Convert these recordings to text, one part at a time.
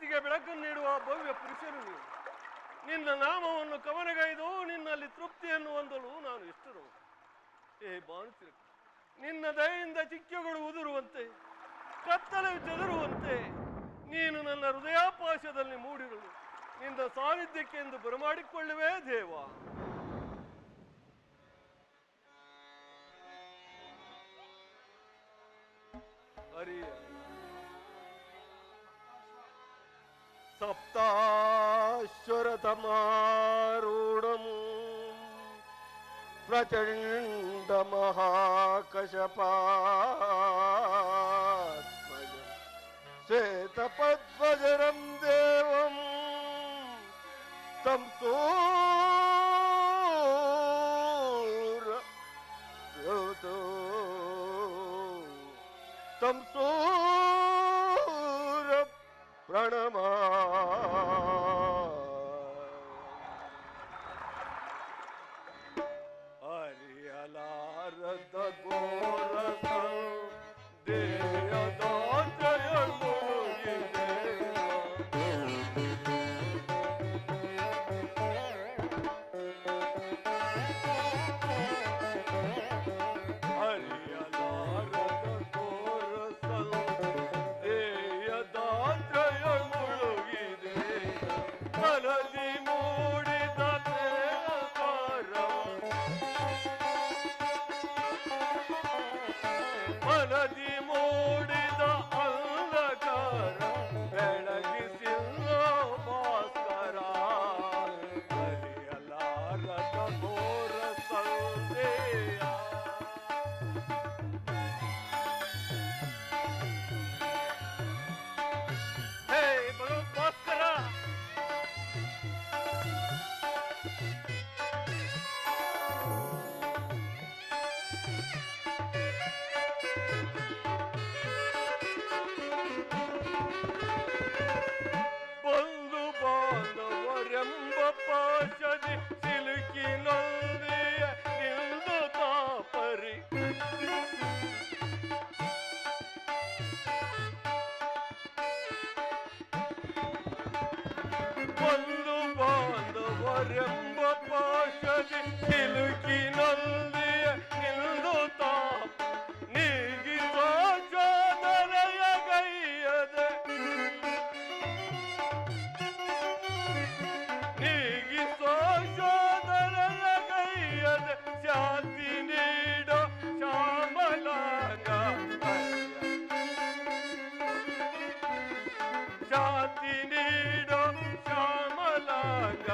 ಜಗತ್ತಿಗೆ ಬೆಳಕನ್ನು ನೀಡುವ ಭವ್ಯ ಪುರುಷನು ನೀನು. ನಿನ್ನ ನಾಮವನ್ನು ಕವನಗೈದು ನಿನ್ನಲ್ಲಿ ತೃಪ್ತಿಯನ್ನು ಹೊಂದಲು ನಾನು ಇಷ್ಟರು. ಭಾನುತಿಲಕ, ನಿನ್ನ ದಯೆಯಿಂದ ಚಿಕ್ಕಗಳು ಉದುರುವಂತೆ, ಕತ್ತಲೆ ಚದುರುವಂತೆ ನೀನು ನನ್ನ ಹೃದಯಾಪಾಶದಲ್ಲಿ ಮೂಡಿರಲು ನಿನ್ನ ಸಾನ್ನಿಧ್ಯಕ್ಕೆ ಎಂದು ಬರಮಾಡಿಕೊಳ್ಳುವೆ ದೇವ. ಹರಿಯ ಸಪ್ತಾಶ್ವರತಮಾರೂಢಂ ಪ್ರಚಂಡ ಮಹಾಕಶಪಾತ್ಮಜ ಶ್ವೇತಪದ್ಮಜರಂ ದೇವಂ ತಂ ಸೂರ ಪ್ರಣಮ ಹರಿಯಲಾರದ ಘೋರ ದೇಯದಾತ್ರಯ ಮುಳುಗಿದೆ. ಪಾಶದಿ ಸಿಲುಕಿ ನೊಂದಿಯ ನಿಲ್ದು ತಾಪರಿ ಒಂದು ಬಾಂಧವರೆಂಬ ಪಾಶದಿ ಸಿಲುಕಿ ನೊಂದಿಯ ನಿಲ್ದು ತಾಪ ನೀಗಿಸೋ ಚೋದರೆಯ ಗೈಯದೆ ಶಾಂತಿ ನೀಡೋ ಶ್ಯಾಮಲಾಂಗ, ಶಾಂತಿ ನೀಡೋ ಶ್ಯಾಮಲಾಂಗ.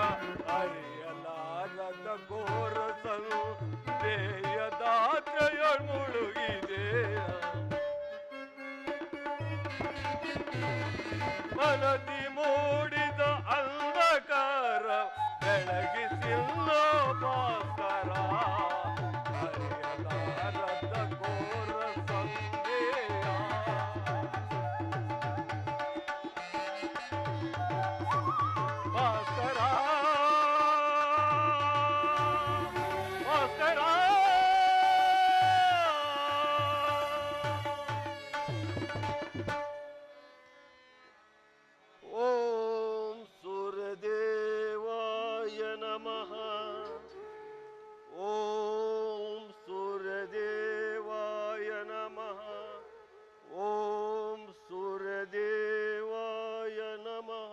ಅರಿಯಲಾರದ ಘೋರ ಸಂದೇಯದಾತ್ರೆಯ ಮುಳುಗಿದೆ. ಮನದಿ ಮೂಡಿದ ಅಂಧಕಾರ ಬೆಳಗಿಸಿಲ್ಲ ಭಾಸ್ಕರ. ಹರಿಯಲಾರದ ಘೋರ ಸಂದೇಯ ಭಾಸ್ಕರ, ಭಾಸ್ಕರ. ಓಂ ಸೂರ್ಯದೇವಾಯ ನಮಃ. ಓಂ ಸೂರ್ಯದೇವಾಯ ನಮಃ. ಓಂ ಸೂರ್ಯದೇವಾಯ ನಮಃ.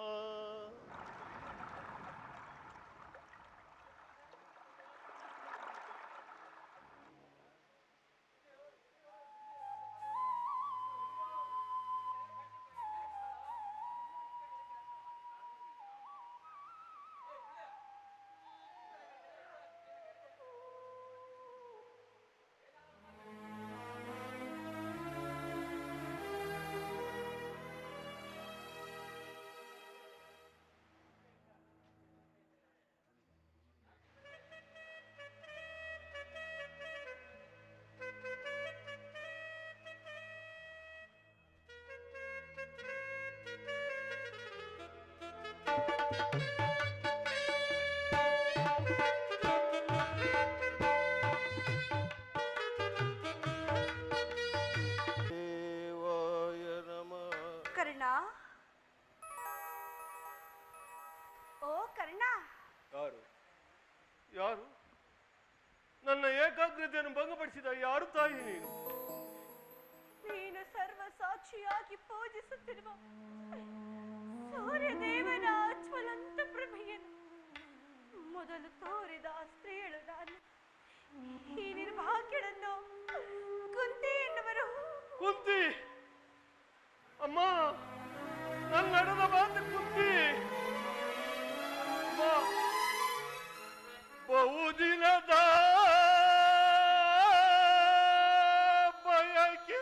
ಓ ಕರ್ಣ, ಯಾರು ಯಾರು ನನ್ನ ಏಕಾಗ್ರತೆಯನ್ನು ಭಂಗಪಡಿಸಿದ ಯಾರು ತಾಯಿ ನೀನು? ನೀನು ಸರ್ವ ಸಾಕ್ಷಿಯಾಗಿ ಪೂಜಿಸುತ್ತಿರುವ ಸೂರ್ಯದೇವನ ಜ್ವಲಂತ ಪ್ರಭೆಯನ್ನು ಮೊದಲು ತೋರಿದ ಸ್ತ್ರೀಯಳು ನಾನು. ಈ ನಿರ್ಭಾಗ್ಯಳನ್ನು ಕುಂತಿ ಎನ್ನುವರು. ಕುಂತಿ ಅಮ್ಮ, ನನ್ನ ನಡೆದ ಮಾತು ಕುಂತಿ. ಬಹುದಿನದ ಬಯಕೆ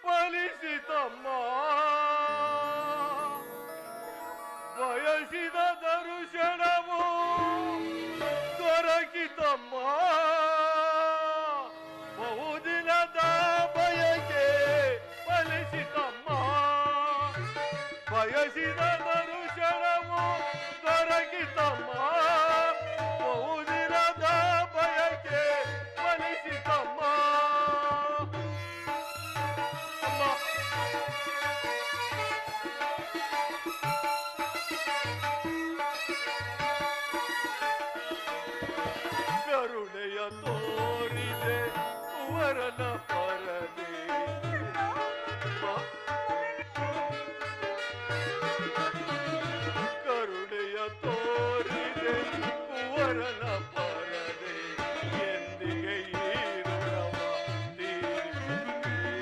ಫಲಿಸಿತಮ್ಮ, ಬಯಸಿದ ದರ್ಶನವು ದೊರಕಿತಮ್ಮ. ಬಹುದಿನದ ಬಯಕೆ ಫಲಿಸಿತಮ್ಮ, ಬಯಸಿದ ದರ್ಶನವು ದೊರಕಿತಮ್ಮ. ಬಹುದಿನದ ಬಯಕೆ ಫಲಿಸಿತಮ್ಮ. ಅಮ್ಮ, ಕರುಣೆಯ ತೋರಿದೆ ಕುವರನ ಪರದೆ. ಕರುಣೆಯ ತೋರಿದೆ ಕುವರನ ಪರದೆ. ಎಂದಿಗೆ ಈ ಋಣವ ತೀರಿಸಲಿ,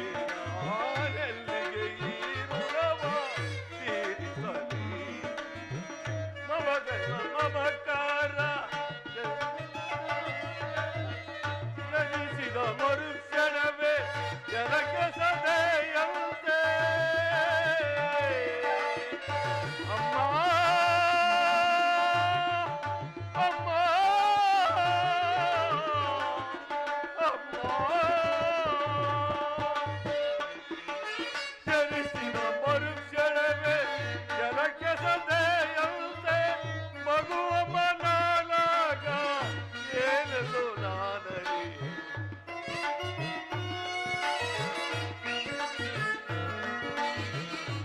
ನಾನೆಲ್ಲಿಗೆ ಈ ಋಣವ ತೀರಿಸಲಿ. ಮಮಗನ ಮಮಕಾರ ನಗಿಸಿದ ಮರುಕ್ಷಣವೇ ಜನಕ್ಕೆ ಸದೆಯಂತೆ. ಅಮ್ಮ ಅಮ್ಮ ಅಮ್ಮ, ಜನಿಸಿದ ಮರುಕ್ಷಣವೇ ಜನಕ್ಕೆ ಸದೆಯಂತೆ. ಮಗುವಮ್ಮ ನಾನಾಗ ಏನೆಂದು ನಾನರಿ.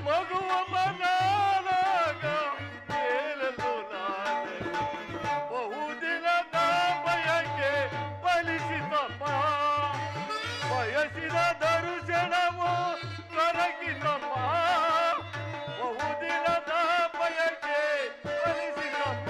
ಮಗುವಮ್ಮ ನಾನಾಗ ಏನೆಂದು ನಾನರಿ. ಬಹುದಿನದ ಬಯಕೆ ಫಲಿಸಿತಮ್ಮ, ಬಯಸಿದ ದರ್ಶನವು ದೊರಕಿತಮ್ಮ. ಬಹುದಿನದ ಬಯಕೆ ಫಲಿಸಿತಮ್ಮ.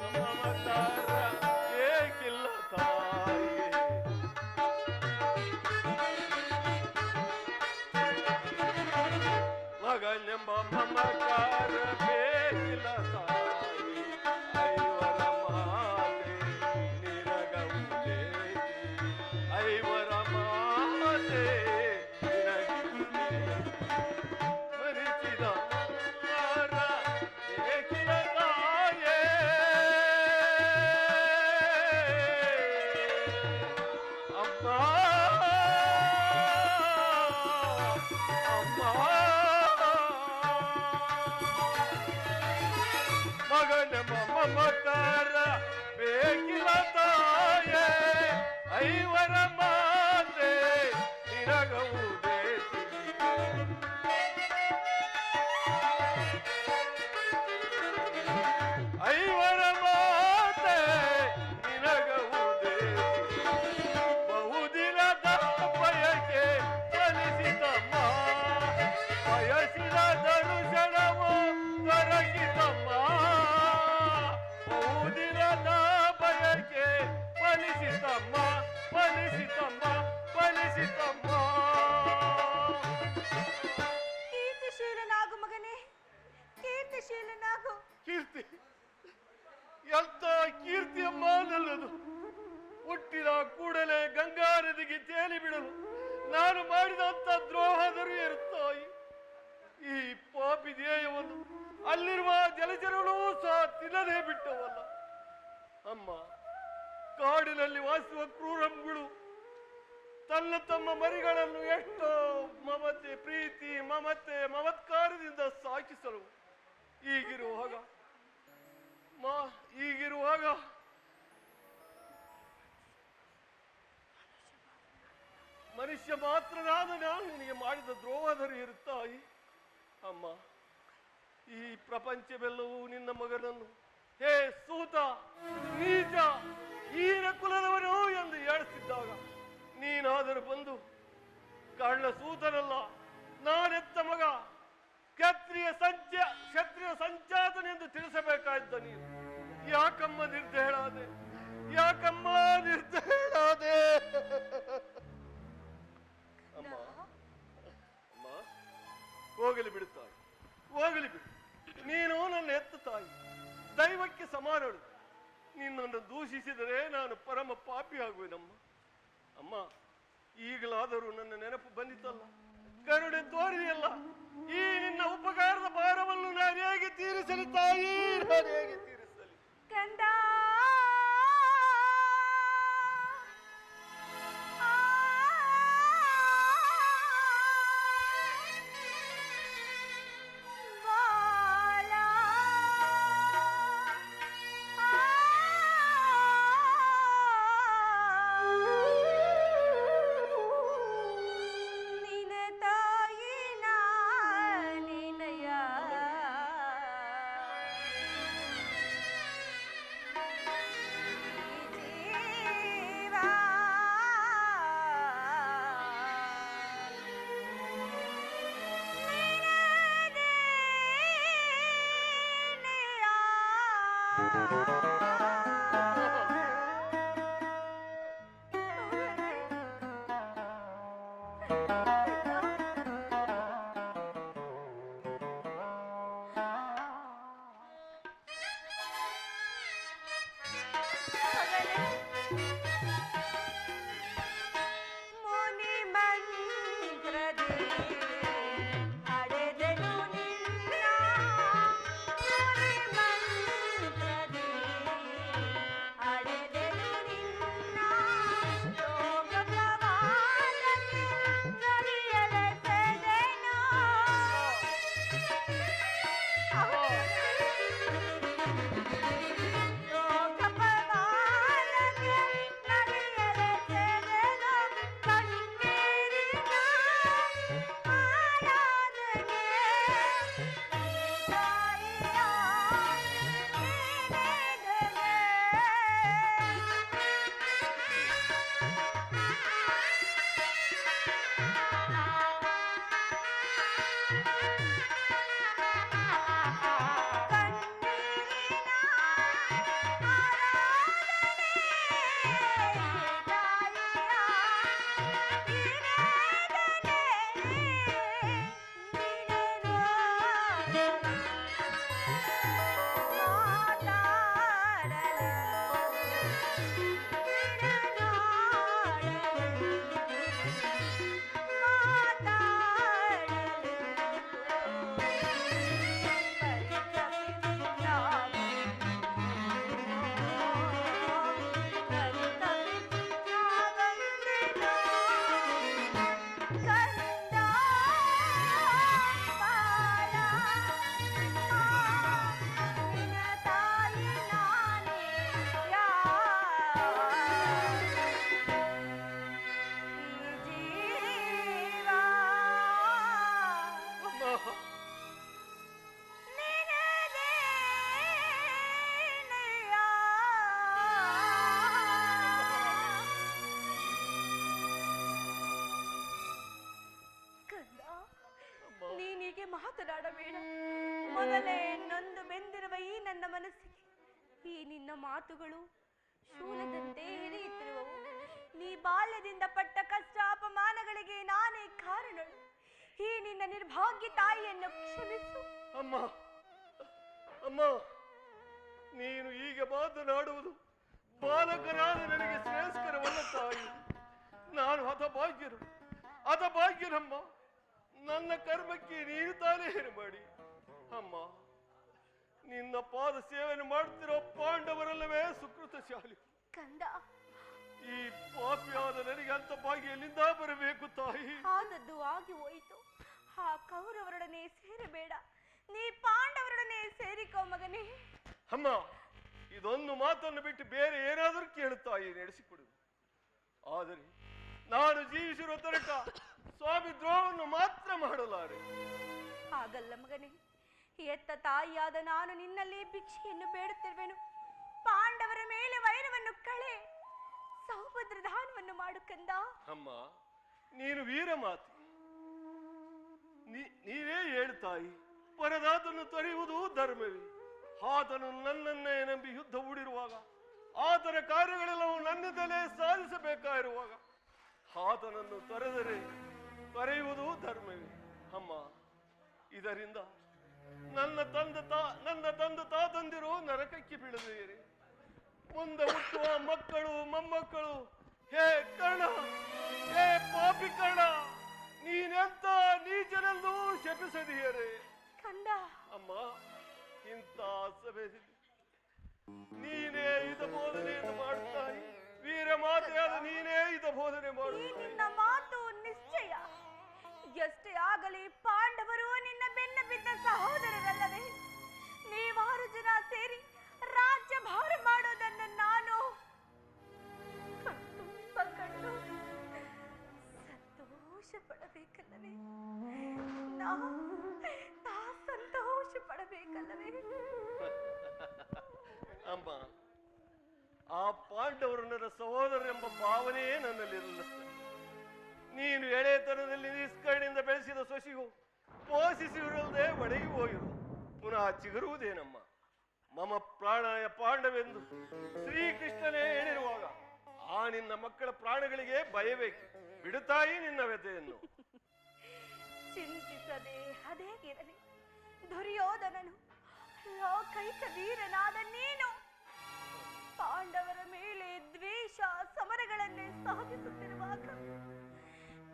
ಮಮಕಾರ ಏಕಿಲ್ಲ ತಾಯಿ. ಮಗನೆಂಬ ಮಮಕಾರ ಬೇಕಿಲ್ಲ ತಾಯಿ. ಐವರ ಮಾತೆ ನಿನಗವುದೇ, ಐವರ ಮಾತೆ ನಿನಗುವುದೇ. ಮರಿಸಿದ ಮಮಕಾರ ಏಕಿಲ್ಲ ತಾಯೇ. ಅಮ್ಮ ಅಮ್ಮ, ಮಗನ ಮಮಕಾರ ಬೇಕಿಲ್ಲ ತಾಯೇ. ಐವರ ಮಾತೆ ನಿನಗವುದೇ. ಐವರ ಮಾತೆ ನಿನಗವುದೇ. ಬಹುದಿನದ ಬಯಕೆ ಫಲಿಸಿತಮ್ಮ, ಬಯಸಿದ ದರ್ಶನವು ದೊರಕಿತಮ್ಮ. ಬಹುದಿನದ ಬಯಕೆ ಫಲಿಸಿತಮ್ಮ, ಫಲಿಸಿತಮ್ಮ, ಫಲಿಸಿತಮ್ಮ. ಕೀರ್ತಿಶೀಲನಾಗು ಮಗನೇ, ಕೀರ್ತಿಶೀಲನಾಗು. ಕೀರ್ತಿ ಎಂತ ಕೀರ್ತಿಯಮ್ಮ ನಲ್ಲದು. ಹುಟ್ಟಿದ ಕೂಡಲೇ ಗಂಗಾ ನದಿಗೆ ತೇಲಿ ಬಿಡಲು ನಾನು ಮಾಡಿದಂತ ದ್ರೋಹದರು ಇರುತ್ತಾಯಿ. ಈ ಪಾಪಿ ಧ್ಯೇಯವನ್ನು ಅಲ್ಲಿರುವ ಜಲಚರಗಳೂ ಸಹ ತಿನ್ನದೇ ಬಿಟ್ಟವಲ್ಲ. ಅಮ್ಮ, ಕಾಡಿನಲ್ಲಿ ವಾಸಿಸುವ ಕ್ರೂರಂಗಳು ತನ್ನ ತಮ್ಮ ಮರಿಗಳನ್ನು ಎಷ್ಟೋ ಮಮತೆ ಪ್ರೀತಿ ಮಮತ್ಕಾರದಿಂದ ಸಾಕಿಸಲು ಈಗಿರುವಾಗ ಮನುಷ್ಯ ಮಾತ್ರನಾದ ನಾನು ನಿನಗೆ ಮಾಡಿದ ದ್ರೋಹದರು ಇರುತ್ತಾಯಿ. ಅಮ್ಮ, ಈ ಪ್ರಪಂಚವೆಲ್ಲವೂ ನಿನ್ನ ಮಗನನ್ನು ಹೇ ಸೂತ, ನೀಚ, ಈರ ಕುಲದವನು ಎಂದು ಹೇಳಿಸಿದ್ದಾಗ ನೀನಾದರೂ ಬಂದು ಕಳ್ಳ ಸೂತನಲ್ಲ, ನಾನೆತ್ತ ಮಗ, ಕ್ಷತ್ರಿಯ ಸಂಚಾತನೆಂದು ತಿಳಿಸಬೇಕಾದ ನೀನು ಯಾಕಮ್ಮ ನಿರ್ದಯಳಾದೆ? ಅಮ್ಮ, ಅಮ್ಮ, ಹೋಗಲಿ ಬಿಡುತ್ತಾಳೆ, ಹೋಗಲಿ ಬಿಡು. ನೀನು ನನ್ನ ಎತ್ತ ತಾಯಿ, ದೈವಕ್ಕೆ ಸಮಾನಳು. ನಿನ್ನನ್ನು ದೂಷಿಸಿದರೆ ನಾನು ಪರಮ ಪಾಪಿ ಆಗುವೆನಮ್ಮ. ಅಮ್ಮ, ಈಗಲಾದರೂ ನನ್ನ ನೆನಪು ಬಂದಿತ್ತಲ್ಲ, ಕರುಣೆ ತೋರಿದೆಯಲ್ಲ, ಈ ನಿನ್ನ ಉಪಕಾರದ ಭಾರವನ್ನು ನಾನು ಹೇಗೆ ತೀರಿಸಲಿ ತಾಯಿ, ನಾನು ಹೇಗೆ ತೀರಿಸಲಿ? ಕಂದ ಮಾತನಾಡಬೇಡ. ಮೊದಲೇ ನೊಂದು ಬೆಂದಿರುವ ಈ ನನ್ನ ಮನಸ್ಸಿಗೆ ಈ ನಿನ್ನ ಮಾತುಗಳು ಶೂಲದಂತೆ ಹಿರಿಯುತ್ತಿರುವವು. ನೀ ಬಾಲ್ಯದಿಂದ ಪಟ್ಟ ಕಷ್ಟ ಅಪಮಾನಗಳಿಗೆ ನಾನೇ ಕಾರಣಳು. ಈ ನಿನ್ನ ನಿರ್ಭಾಗ್ಯ ತಾಯಿಯನ್ನು ಕ್ಷಮಿಸು. ಅಮ್ಮ, ಅಮ್ಮ, ನೀನು ಈಗ ಮಾತನಾಡುವುದು ಬಾಲಕನಾದ ನನಗೆ ಶ್ರೇಷ್ಠಕರವಲ್ಲ ತಾಯಿ. ನಾನು ಹತಭಾಗ್ಯನಮ್ಮ. ನನ್ನ ಕರ್ಮಕ್ಕೆ ನೀನು ತಾನೇ ಏನು ಮಾಡಿ. ಅಮ್ಮ, ನಿನ್ನ ಪಾದ ಸೇವೆಯನ್ನು ಮಾಡುತ್ತಿರೋ ಪಾಂಡವರಲ್ಲವೇ ಸುಕೃತಶಾಲಿ. ಕಂದ, ಈ ಪಾಪಿಯಾದ ನನಗೆ ಅಂತ ಭಾಗ್ಯ ಎಲ್ಲಿಂದ ಬರಬೇಕು ತಾಯಿ? ಆದದ್ದು ಆಗಿ ಹೋಯಿತು. ಆ ಕೌರವರೊಡನೆ ಸೇರಬೇಡ, ನೀ ಪಾಂಡವರೊಡನೆ ಸೇರಿಕೋ ಮಗನೇ. ಅಮ್ಮ, ಇದೊಂದು ಮಾತನ್ನು ಬಿಟ್ಟು ಬೇರೆ ಏನಾದರೂ ಕೇಳುತ್ತಾಯಿ ನಡೆಸಿಕೊಡು. ಆದರೆ ನಾನು ಜೀವಿಸಿರುವ ತನಕ ಸ್ವಾಮಿ ದ್ರೋಹವನ್ನು ಮಾತ್ರ ಮಾಡಲಾರೆ. ಹಾಗಲ್ಲ ಮಗನೇ, ಎತ್ತ ತಾಯಿಯಾದ ನಾನು ನಿನ್ನಲ್ಲಿ ಭಿಕ್ಷೆಯನ್ನು ಬೇಡುತ್ತಿರುವೆನು. ಪಾಂಡವರ ಮೇಲೆ ವೈರವನ್ನು ಕಳೆ, ಸೌಭದ್ರ ದಾನವನ್ನು ಮಾಡು ಕಂದ. ಅಮ್ಮ, ನೀನು ವೀರ ಮಾತಿ. ನೀವೇ ಹೇಳ್ತಾಯಿ, ಪರದಾತನ್ನು ತೊರೆಯುವುದು ಧರ್ಮವೇ. ಆತನು ನನ್ನನ್ನೇ ನಂಬಿ ಯುದ್ಧ ಹೂಡಿರುವಾಗ, ಆತನ ಕಾರ್ಯಗಳೆಲ್ಲವೂ ನನ್ನಿಂದಲೇ ಸಾಧಿಸಬೇಕಾಗಿರುವಾಗ ಆತನನ್ನು ತೊರೆಯುವುದು ಧರ್ಮವೇ. ಅಮ್ಮ, ಇದರಿಂದ ನನ್ನ ತಂದೆ ತಾತಂದಿರು ನರಕಕ್ಕೆ ಬೀಳದಿರಿ. ಮುಂದೆ ಹುಟ್ಟುವ ಮಕ್ಕಳು ಮೊಮ್ಮಕ್ಕಳು ಹೇ ಕರ್ಣ, ಹೇ ಪಾಪಿ ಕರ್ಣ, ನೀನೆಂತ ನೀಚನೆಂದು ಶಪಿಸದಿಯರೆ. ಕಂದ ಅಮ್ಮ, ಇಂಥ ಸಭೆಯಲ್ಲಿ ನೀನೇ ಇದ ಬೋಧನೆಯನ್ನು ಮಾಡುತ್ತಾಯಿ. ವೀರ ಮಾತೆಯಾದ ನೀನೇ ಇದ ಬೋಧನೆ ಮಾಡುತ್ತಾಯಿ. ನಿನ್ನ ಮಾತು ನಿಶ್ಚಯ. ಎಷ್ಟೇ ಆಗಲಿ ಪಾಂಡವರು ನಿನ್ನ ಬೆನ್ನ ಬಿದ್ದ ಸಹೋದರರಲ್ಲವೇ? ನೀವಾರು ಜನ ಸೇರಿ ರಾಜ್ಯ ಭಾರ ಮಾಡೋದನ್ನು ನಾನು ತುಂಬ ಕಂಡು ಸಂತೋಷ ಪಡಬೇಕಲ್ಲವೇ? ನಾ ಸಂತೋಷ ಪಡಬೇಕಲ್ಲವೇ? ಅಮ್ಮ, ಆ ಪಾಂಡವರು ನನ್ನ ಸಹೋದರರೆಂಬ ಭಾವನೆಯೇ ನನ್ನಲ್ಲಿರಲಿಲ್ಲ. ನೀನು ಎಳೆತನದಲ್ಲಿ ನಿಷ್ಕರ್ಣಿಂದ ಬೆಳೆಸಿದ ಸೊಸಿಗೂ ಪೋಷಿಸಿರುವುದೇ ಒಡೆಗಿ ಹೋಗಿರು, ಪುನಃ ಚಿಗುರುವುದೇನಮ್ಮ? ಮಮ ಪ್ರಾಣಾಯ ಪಾಂಡವೆಂದು ಶ್ರೀಕೃಷ್ಣನೇ ಹೇಳಿರುವಾಗ ಆ ನಿನ್ನ ಮಕ್ಕಳ ಪ್ರಾಣಗಳಿಗೆ ಭಯಬೇಕು. ಬಿಡುತ್ತಾಯಿ ನಿನ್ನ ವ್ಯಥೆಯನ್ನು. ಚಿಂತಿಸದೆ ಅದೇಗಿರಲಿ. ದುರ್ಯೋಧನನು ಲೋಕೈಕ ವೀರನಾದ ನೀನು ಪಾಂಡವರ ಮೇಲೆ ದ್ವೇಷ ಸಮರಗಳನ್ನೇ ಸಾಧಿಸುತ್ತಿರುವಾಗ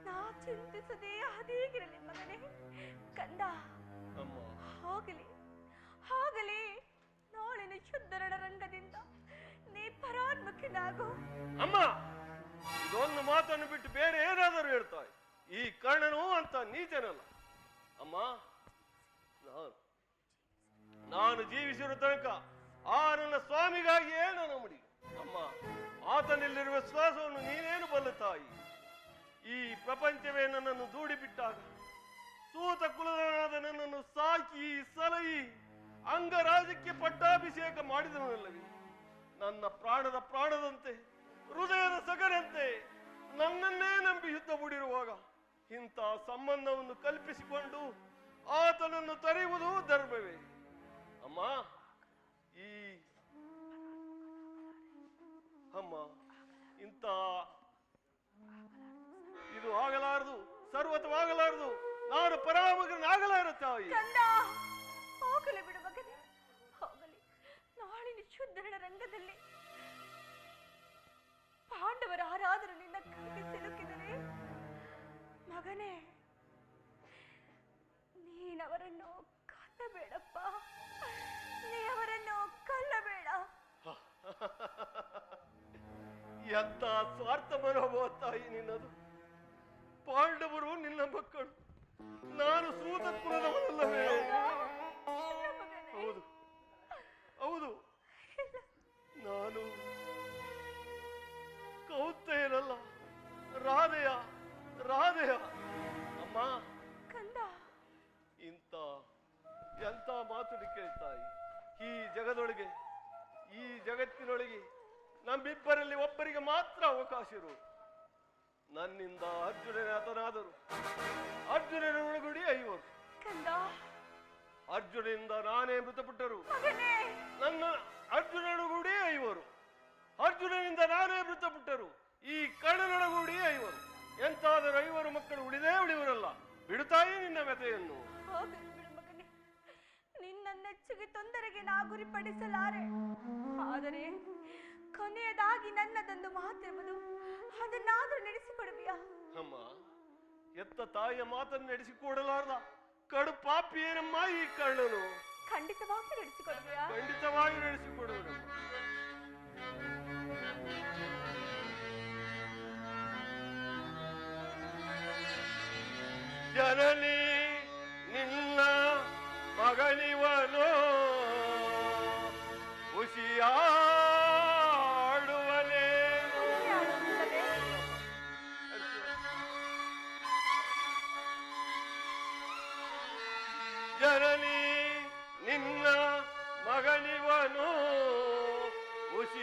ನಾ ಚಿಂತಿಸದೆ ಅದೇಗಿರಲಿ ಮಗನೇ. ಕಂದ, ಹೋಗಲಿ ನಾಳಿನ ಶುದ್ಧರಣ ರಂಗದಿಂದ ನೀ ಪರಾನ್ಮುಖನಾಗು. ಅಮ್ಮ, ಇದೊಂದು ಮಾತನ್ನು ಬಿಟ್ಟು ಬೇರೆ ಏನಾದರೂ ಹೇಳ್ತಾಯಿ. ಈ ಕರ್ಣನು ಅಂತ ನೀಚನಲ್ಲ. ಅಮ್ಮ, ನಾನು ಜೀವಿಸಿರುವ ತನಕ ಆ ನನ್ನ ಸ್ವಾಮಿಗಾಗಿಯೇ ನನ್ನ ಮುಡಿ. ಅಮ್ಮ, ಆತನಲ್ಲಿರುವ ವಿಶ್ವಾಸವನ್ನು ನೀನೇನು ಬಲ್ಲುತ್ತಾಯಿ? ಈ ಪ್ರಪಂಚವೇ ನನ್ನನ್ನು ದೂಡಿ ಬಿಟ್ಟಾಗ ಸೂತ ಕುಲದನಾದ ನನ್ನನ್ನು ಸಾಕಿ ಸಲಹಿ ಅಂಗರಾಜಕ್ಕೆ ಪಟ್ಟಾಭಿಷೇಕ ಮಾಡಿದನಲ್ಲವೇ? ನನ್ನ ಪ್ರಾಣದಂತೆ ಹೃದಯದ ಸಗರಂತೆ ನನ್ನನ್ನೇ ನಂಬಿ ಯುದ್ಧ ಹೂಡಿರುವಾಗ ಇಂಥ ಸಂಬಂಧವನ್ನು ಕಲ್ಪಿಸಿಕೊಂಡು ಆತನನ್ನು ತೊರೆಯುವುದು ಧರ್ಮವೇ? ಅಮ್ಮ, ಇಂಥ ಇದು ಆಗಲಾರದು, ಸರ್ವತವಾಗಲಾರದು. ನಾನು ಪರಾಮಗನಾಗಲಾರ ತಾಯಿ. ಹೋಗಲಿ ಬಿಡು ಮಗನೇ, ಹೋಗಲಿ. ನಾಳಿನ ಶುದ್ಧರಣ ರಂಗದಲ್ಲಿ ಪಾಂಡವರ ಆರಾಧನೆ ನಿನ್ನ ಕೈಗೆ ಸಿಲುಕಿದರೆ ಮಗನೇ, ನೀನವರನ್ನು ಕೊಲ್ಲಬೇಡಪ್ಪ, ನೀ ಅವರನ್ನು ಕೊಲ್ಲಬೇಡ. ಎಂತ ಸ್ವಾರ್ಥ ಮನೋಭಾವ ತಾಯಿ ನಿನ್ನದು. ಪಾಂಡವರು ನಿನ್ನ ಮಕ್ಕಳು, ನಾನು ಸೂತ ಕುಲದವನಲ್ಲವೇ? ಹೌದು ಹೌದು, ನಾನು ಕೌತ್ತೆಯನಲ್ಲ, ರಾಧೆಯ. ಅಮ್ಮ, ಎಂತ ಮಾತು ಕೇಳ್ತಾಯಿ. ಈ ಜಗದೊಳಗೆ, ಈ ಜಗತ್ತಿನೊಳಗೆ ನಮ್ಮಿಬ್ಬರಲ್ಲಿ ಒಬ್ಬರಿಗೆ ಮಾತ್ರ ಅವಕಾಶ ಇರುವುದು. ನನ್ನಿಂದ ಅರ್ಜುನನೇ ಹತನಾದರು, ಅರ್ಜುನನ ಒಳಗುಡಿ 5 ಅರ್ಜುನನಿಂದ ನಾನೇ ಮೃತಪಟ್ಟರು, ನನ್ನ ಅರ್ಜುನನೊಳಗೂಡಿ 5 ಅರ್ಜುನನಿಂದ ನಾನೇ ಮೃತಪಟ್ಟರು, ಈ ಕರ್ಣನೊಳಗೂಡಿ 5 ಎಂತಾದರೂ 5 ಮಕ್ಕಳು ಉಳಿಯುವರಲ್ಲ. ಬಿಡುತ್ತಾಯಿ ನಿನ್ನ ವ್ಯಥೆಯನ್ನು. ನಿನ್ನನ್ನೆಚ್ಚಿಗೆ ತೊಂದರೆಗೆ ನಾ ಗುರಿಪಡಿಸಲಾರೆ. ಆದರೆ ಕೊನೆಯದಾಗಿ ನನ್ನದೊಂದು ಮಾತೆಂಬುದು, ಅದನ್ನಾದ್ರೂ ನಡೆಸಿಕೊಡುವಿಯಾ? ಅಮ್ಮ, ಎತ್ತ ತಾಯಿಯ ಮಾತನ್ನು ನಡೆಸಿಕೊಡಲಾರ್ದ ಕಡು ಪಾಪಿ ಏನಮ್ಮ ಈ ಕರ್ಣನು. ಖಂಡಿತವಾಗಿ ನಡೆಸಿಕೊಡುವಿಯಾ? ಖಂಡಿತವಾಗಿ ನಡೆಸಿಕೊಡುವ. ಜನನಿ ನಿನ್ನ ಮಗನಿವನು ಖುಷಿಯಾಡುವನೇ. ಜನನಿ ನಿನ್ನ ಮಗನಿವನು ಖುಷಿಯಾಡುವನೇ.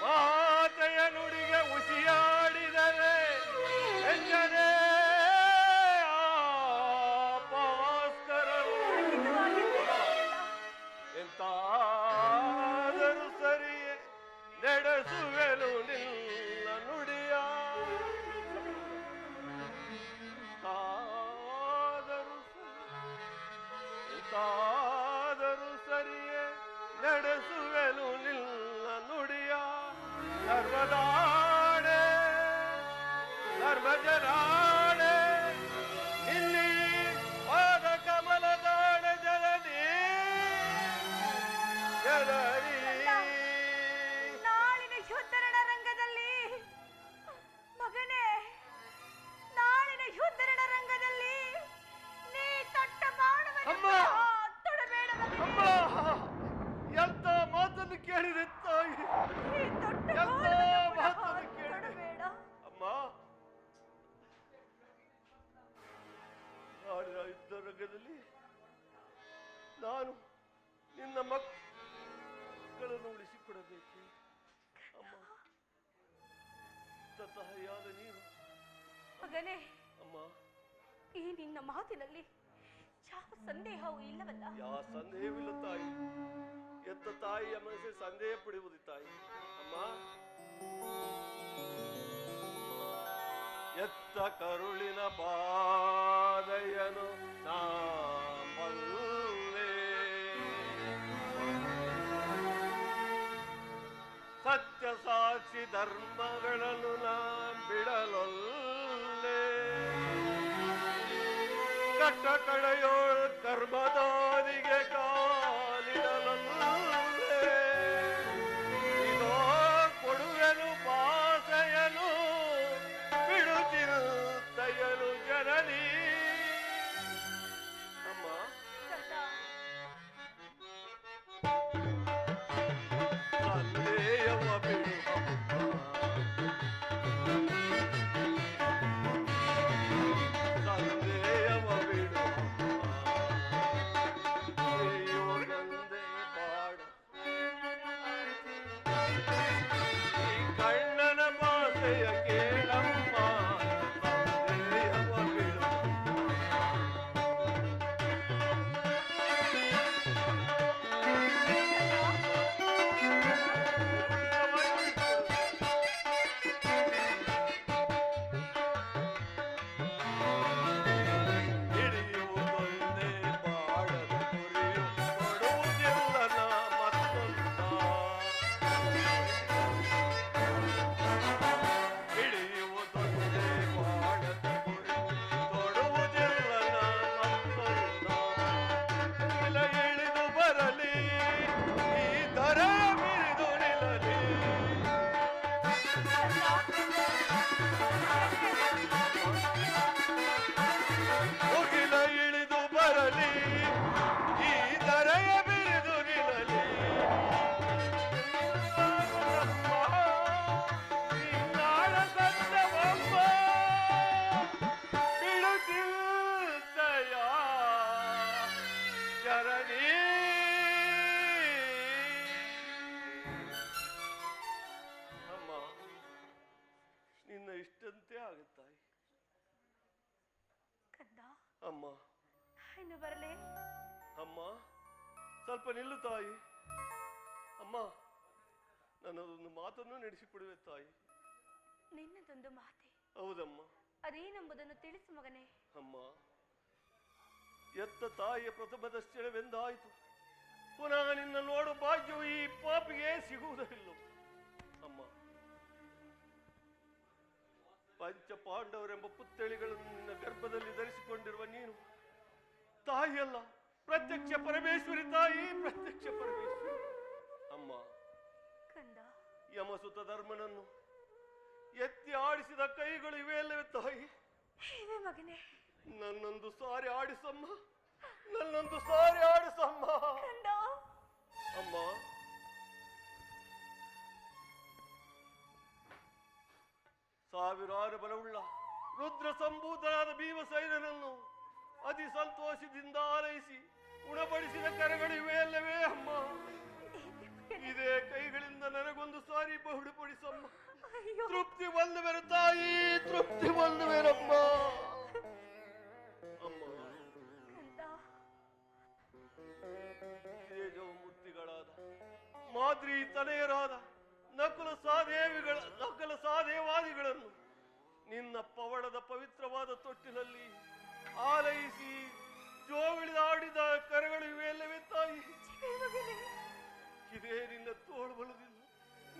ಮಾತೆಯ ನುಡಿಗೆ ಉಸಿಯಾಡಿದರೆ ಎಂದರೆ ಭಾಸ್ಕರರು ಎಂತಾದರೂ ಸರಿಯೇ ನಡೆಸುವೆನು ನಿನ್ನ ನುಡಿಯ. ಎಂತಾದರೂ ಸರಿಯೇ ನಡೆಸುವೆನು ನಿನ್ನ ನುಡಿಯ. ಸರ್ವದಾಣೆ ಧರ್ಮಜರಾಣೆ ಇಲ್ಲಿ ಪಾದ ಕಮಲದಾಣೆ ಜನನಿ ಜನನಿ. ನಾಳಿನ ಯುದ್ಧರಣ ರಂಗದಲ್ಲಿ ಮಗನೇ, ನಾಳಿನ ಯುದ್ಧರಣ ರಂಗದಲ್ಲಿ ನೀ ತೊಟ್ಟ ಬಾಣವನ್ನು ತೊಡಬೇಡ ಅಮ್ಮ. ಎಂತ ಮಾತನ್ನು ಕೇಳಿದೆ ತಾಯಿ, ಎಂತ ಮಾತನ್ನು ಕೇಳಿದೆ ಅಮ್ಮ. ನಾಡಿನ ಯುದ್ಧ ರಂಗದಲ್ಲಿ ನಾನು ನಿನ್ನ ಮಕ್ಕಳನ್ನು ಉಳಿಸಿಕೊಡಬೇಕು ಅಮ್ಮ. ತಾಯಿಯಾದ ನೀನು ಮಗನೇ, ಅಮ್ಮ. ಈ ನಿನ್ನ ಮಾತಿನಲ್ಲಿ ಯಾವ ಸಂದೇಹವೂ ಇಲ್ಲವಲ್ಲ? ಯಾವ ಸಂದೇಹವಿಲ್ಲ ತಾಯಿ. ಎತ್ತ ತಾಯಿಯ ಮನಸ್ಸೆ ಸಂದೇಹ ಪಡುವುದು ತಾಯಿ ಅಮ್ಮ. ಎತ್ತ ಕರುಳಿನ ಬಾಧೆಯನು ನಾ ಬಲ್ಲೆ. ಸತ್ಯ ಸಾಕ್ಷಿ ಧರ್ಮಗಳನ್ನು ನಾ ಬಿಡಲೊಲ್ಲೆ. ಕಟ್ಟ ಕಡೆಯೋಳು ಕರ್ಮದಾನಿಗೆ ಕಾಲಿಡಲೊಲ್ಲೆ. ಇದೋ ಕೊಡುವೆನು ಭಾಷೆಯನು ಬಿಡುತ್ತಿರುತ್ತಯನು ಜನನಿ ಅಮ್ಮ. ಸಂದೇಯವ ಬಿಡು ಸಂದೇಯವ ಬಿಡು ಶ್ರೀಯೋಗಂದೆ ಬಾಡ. ಈ ಕಣ್ಣನ ಭಾಷೆಯ ಕೇಳಮ್ಮ ಸಂದೇಯವ ಬಿಡು. ಹಿಡಿಯುವುದೊಂದೇ ಬಾಡದ ಗುರಿಯು ಕೊಡುವುದಿಲ್ಲ ನಾ ಮತ್ತೊಂದ. ಹಿಡಿಯುವುದೊಂದೇ ಬಾಡದ ಗುರಿ ಕೊಡುವುದಿಲ್ಲ ನಾ ಮತ್ತೊಂದ. ಇಲ್ಲ ಇಳಿದು ಬರಲಿ ಈ ದರ ಮಿರಿದು ನಿಲ್ಲಲಿ. ಮುಗಿಲ ಇಳಿದು ಬರಲಿ ಈ ದರೆಯ ಬಿರಿದು ನಿಲ್ಲಲಿ. ಈ ನಾಡ ಸತ್ಯವಮ್ಮ ಬಿಡುತ್ತಿದ್ದಯ ಜನನಿ. ಅಮ್ಮ, ನಿನ್ನ ಇಷ್ಟಂತೆ ಆಗುತ್ತಾಯಿ ಕಂದ. ಅಮ್ಮ. ಇನ್ನು ಬರಲೇ? ಅಮ್ಮ ಸ್ವಲ್ಪ ನಿಲ್ಲು ತಾಯಿ. ಅಮ್ಮ, ನನ್ನದೊಂದು ಮಾತನ್ನು ನಡೆಸಿಕೊಡುವೆ ತಾಯಿ. ನಿನ್ನದೊಂದು ಮಾತೆ? ಹೌದಮ್ಮ. ಅದೇನೆಂಬುದನ್ನು ತಿಳಿಸು ಮಗನೇ. ಅಮ್ಮ, ಎತ್ತ ತಾಯಿಯ ಪ್ರಥಮ ದರ್ಶನವೆಂದಾಯಿತು. ಪುನಃ ನಿನ್ನ ನೋಡು ಭಾಗ್ಯವು ಈ ಪಾಪಿಗೆ ಸಿಗುವುದಿಲ್ಲ ಅಮ್ಮ. ಪಂಚ ಪಾಂಡವರೆಂಬ ಪುತ್ಥಳಿಗಳನ್ನು ನಿನ್ನ ಗರ್ಭದಲ್ಲಿ ಧರಿಸಿಕೊಂಡಿರುವ ನೀನು ತಾಯಿಯಲ್ಲ, ಪ್ರತ್ಯಕ್ಷ ಪರಮೇಶ್ವರಿ ತಾಯಿ, ಪ್ರತ್ಯಕ್ಷ ಪರಮೇಶ್ವರಿ ಅಮ್ಮ. ಕಂದ, ಯಮಸುತ ಧರ್ಮನನ್ನು ಎತ್ತಿ ಆಡಿಸಿದ ಕೈಗಳು ಇವೆ ಅಲ್ಲವೇ ತಾಯಿ? ಇವೆ ಮಗನೇ. ನನ್ನೊಂದು ಸಾರಿ ಆಡಿಸಮ್ಮ, ನನ್ನೊಂದು ಸಾರಿ ಆಡಿಸಮ್ಮ. ಕಂದ. ಅಮ್ಮ, ಸಾವಿರಾರು ಬಲವುಳ್ಳ ರುದ್ರ ಸಂಭೂತರಾದ ಭೀಮಸೈನನನ್ನು ಅತಿ ಸಂತೋಷದಿಂದ ಆರೈಸಿ ಉಣಪಡಿಸಿದ ಕರಗಳು ಇವೆ ಅಲ್ಲವೇ ಅಮ್ಮ? ಇದೇ ಕೈಗಳಿಂದ ನನಗೊಂದು ಸಾರಿ ಬಹುಡುಪಡಿಸಮ್ಮ. ಅಯ್ಯೋ. ತೃಪ್ತಿ ಬಂದುವೆರು ತಾಯಿ, ತೃಪ್ತಿ ಬಂದುವೆರಮ್ಮ. ಅಮ್ಮ, ಕಂದ. ತೇಜೋಮೂರ್ತಿಗಳಾದ ಮಾದ್ರಿ ತನೆಯರಾದ ನಕುಲ ಸಾದೇವಾದಿಗಳನ್ನು ನಿನ್ನ ಪವಳದ ಪವಿತ್ರವಾದ ತೊಟ್ಟಿನಲ್ಲಿ ಆಲೈಸಿ ಜೋಗಳಿದಾಡಿದ ಕರಗಳು ಇವೆ ಅಲ್ಲವೇ ತಾಯಿ? ಇದೇ ನಿನ್ನ ತೋಳ್ಬಲದಿಂದ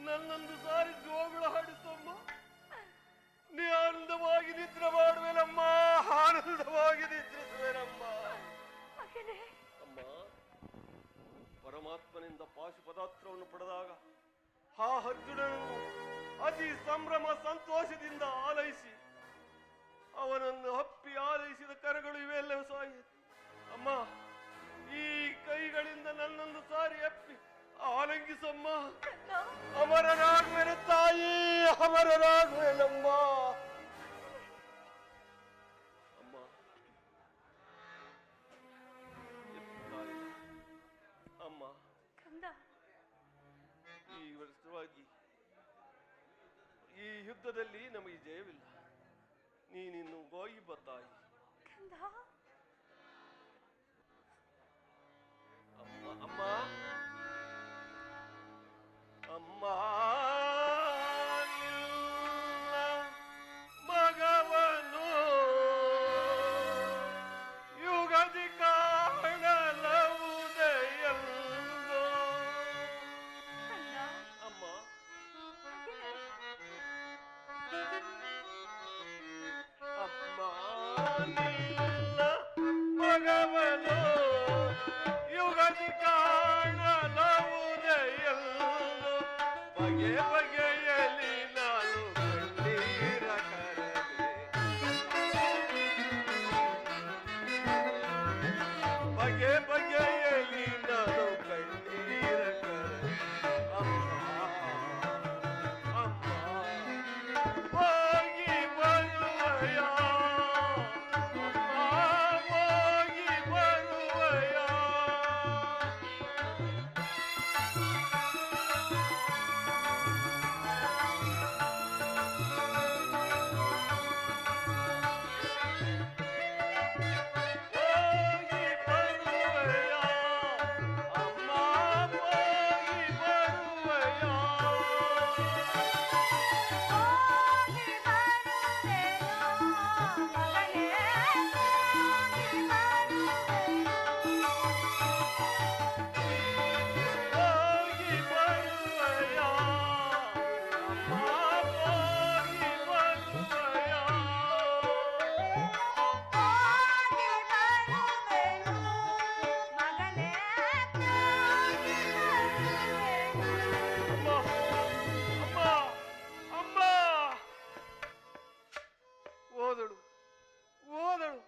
ನನ್ನೊಂದು ಸಾರಿ ಜೋಗಳ ಹಾಡಿಸಮ್ಮ. ನೀ ಆನಂದವಾಗಿ ನಿದ್ರೆ ಮಾಡುವೆನಮ್ಮ, ಆನಂದವಾಗಿ ನಿದ್ರಿಸುವೆನಮ್ಮ. ಅಮ್ಮ, ಪರಮಾತ್ಮನಿಂದ ಪಾಶುಪದಾಸ್ತ್ರವನ್ನು ಪಡೆದಾಗ ಆ ಅರ್ಜುನನನ್ನು ಅತಿ ಸಂಭ್ರಮ ಸಂತೋಷದಿಂದ ಆಲೈಸಿ ಅವನನ್ನು ಹಪ್ಪಿ ಆಲೈಸಿದ ಕರಗಳು ಇವೆ ಅಲ್ಲವೇ ಸಾಯಿ? ಅಮ್ಮ, ಈ ಕೈಗಳಿಂದ ನನ್ನೊಂದು ಸಾರಿ ಅಪ್ಪಿ ಆಲಂಗಿಸಮ್ಮ. ಅಮರರಾಗುವೆನು ತಾಯಿ, ಅಮರರಾಗುವೆನಮ್ಮ. ಅಮ್ಮ, ಅಮ್ಮ, ಈ ವರ್ಷವಾಗಿ ಈ ಯುದ್ಧದಲ್ಲಿ ನಮಗೆ ಜಯವಿಲ್ಲ. ನೀನಿನ್ನು ಹೋಗಿ ಬತ್ತಾಯಿ. ಅಮ್ಮ, ಅಮ್ಮ, ಅಮ್ಮ, ನಿನ್ನ ಮಗವನು ಯುಗದಿ ಕಾಣಲವುದೆಯಲ್ಲೋ. ಅಮ್ಮ, ಅಮ್ಮ, ನಿನ್ನ ಮಗವನು ಯುಗದಿ ಕಾಣಲವುದೆಯಲ್ಲೋ. ಬಗೆ ಬಗೆಯಲಿ ನಾನು ಕಣ್ಣೀರ ಕರದೆ, ಬಗೆ ಬಗೆಯಲಿ ನಾನು ಕಣ್ಣೀರ ಕರದೆ. ಅಮ್ಮ, ಅಮ್ಮ, ಹೋಗಿ ಬರುವಯ, ಅಮ್ಮ, ಹೋಗಿ ಬರುವಯ. ಹೋಗಿ ಬರುವಯ, ಅಮ್ಮ, ಹೋಗಿ ಬರುವಯ. ಹೋಗಿ ಬರುವಯ, ಅಮ್ಮ, ಹೋಗಿ ಬರುವಯ. ಅಮ್ಮ, ಅಮ್ಮ, ಅಮ್ಮ. ಓದಳು, ಓದಳು.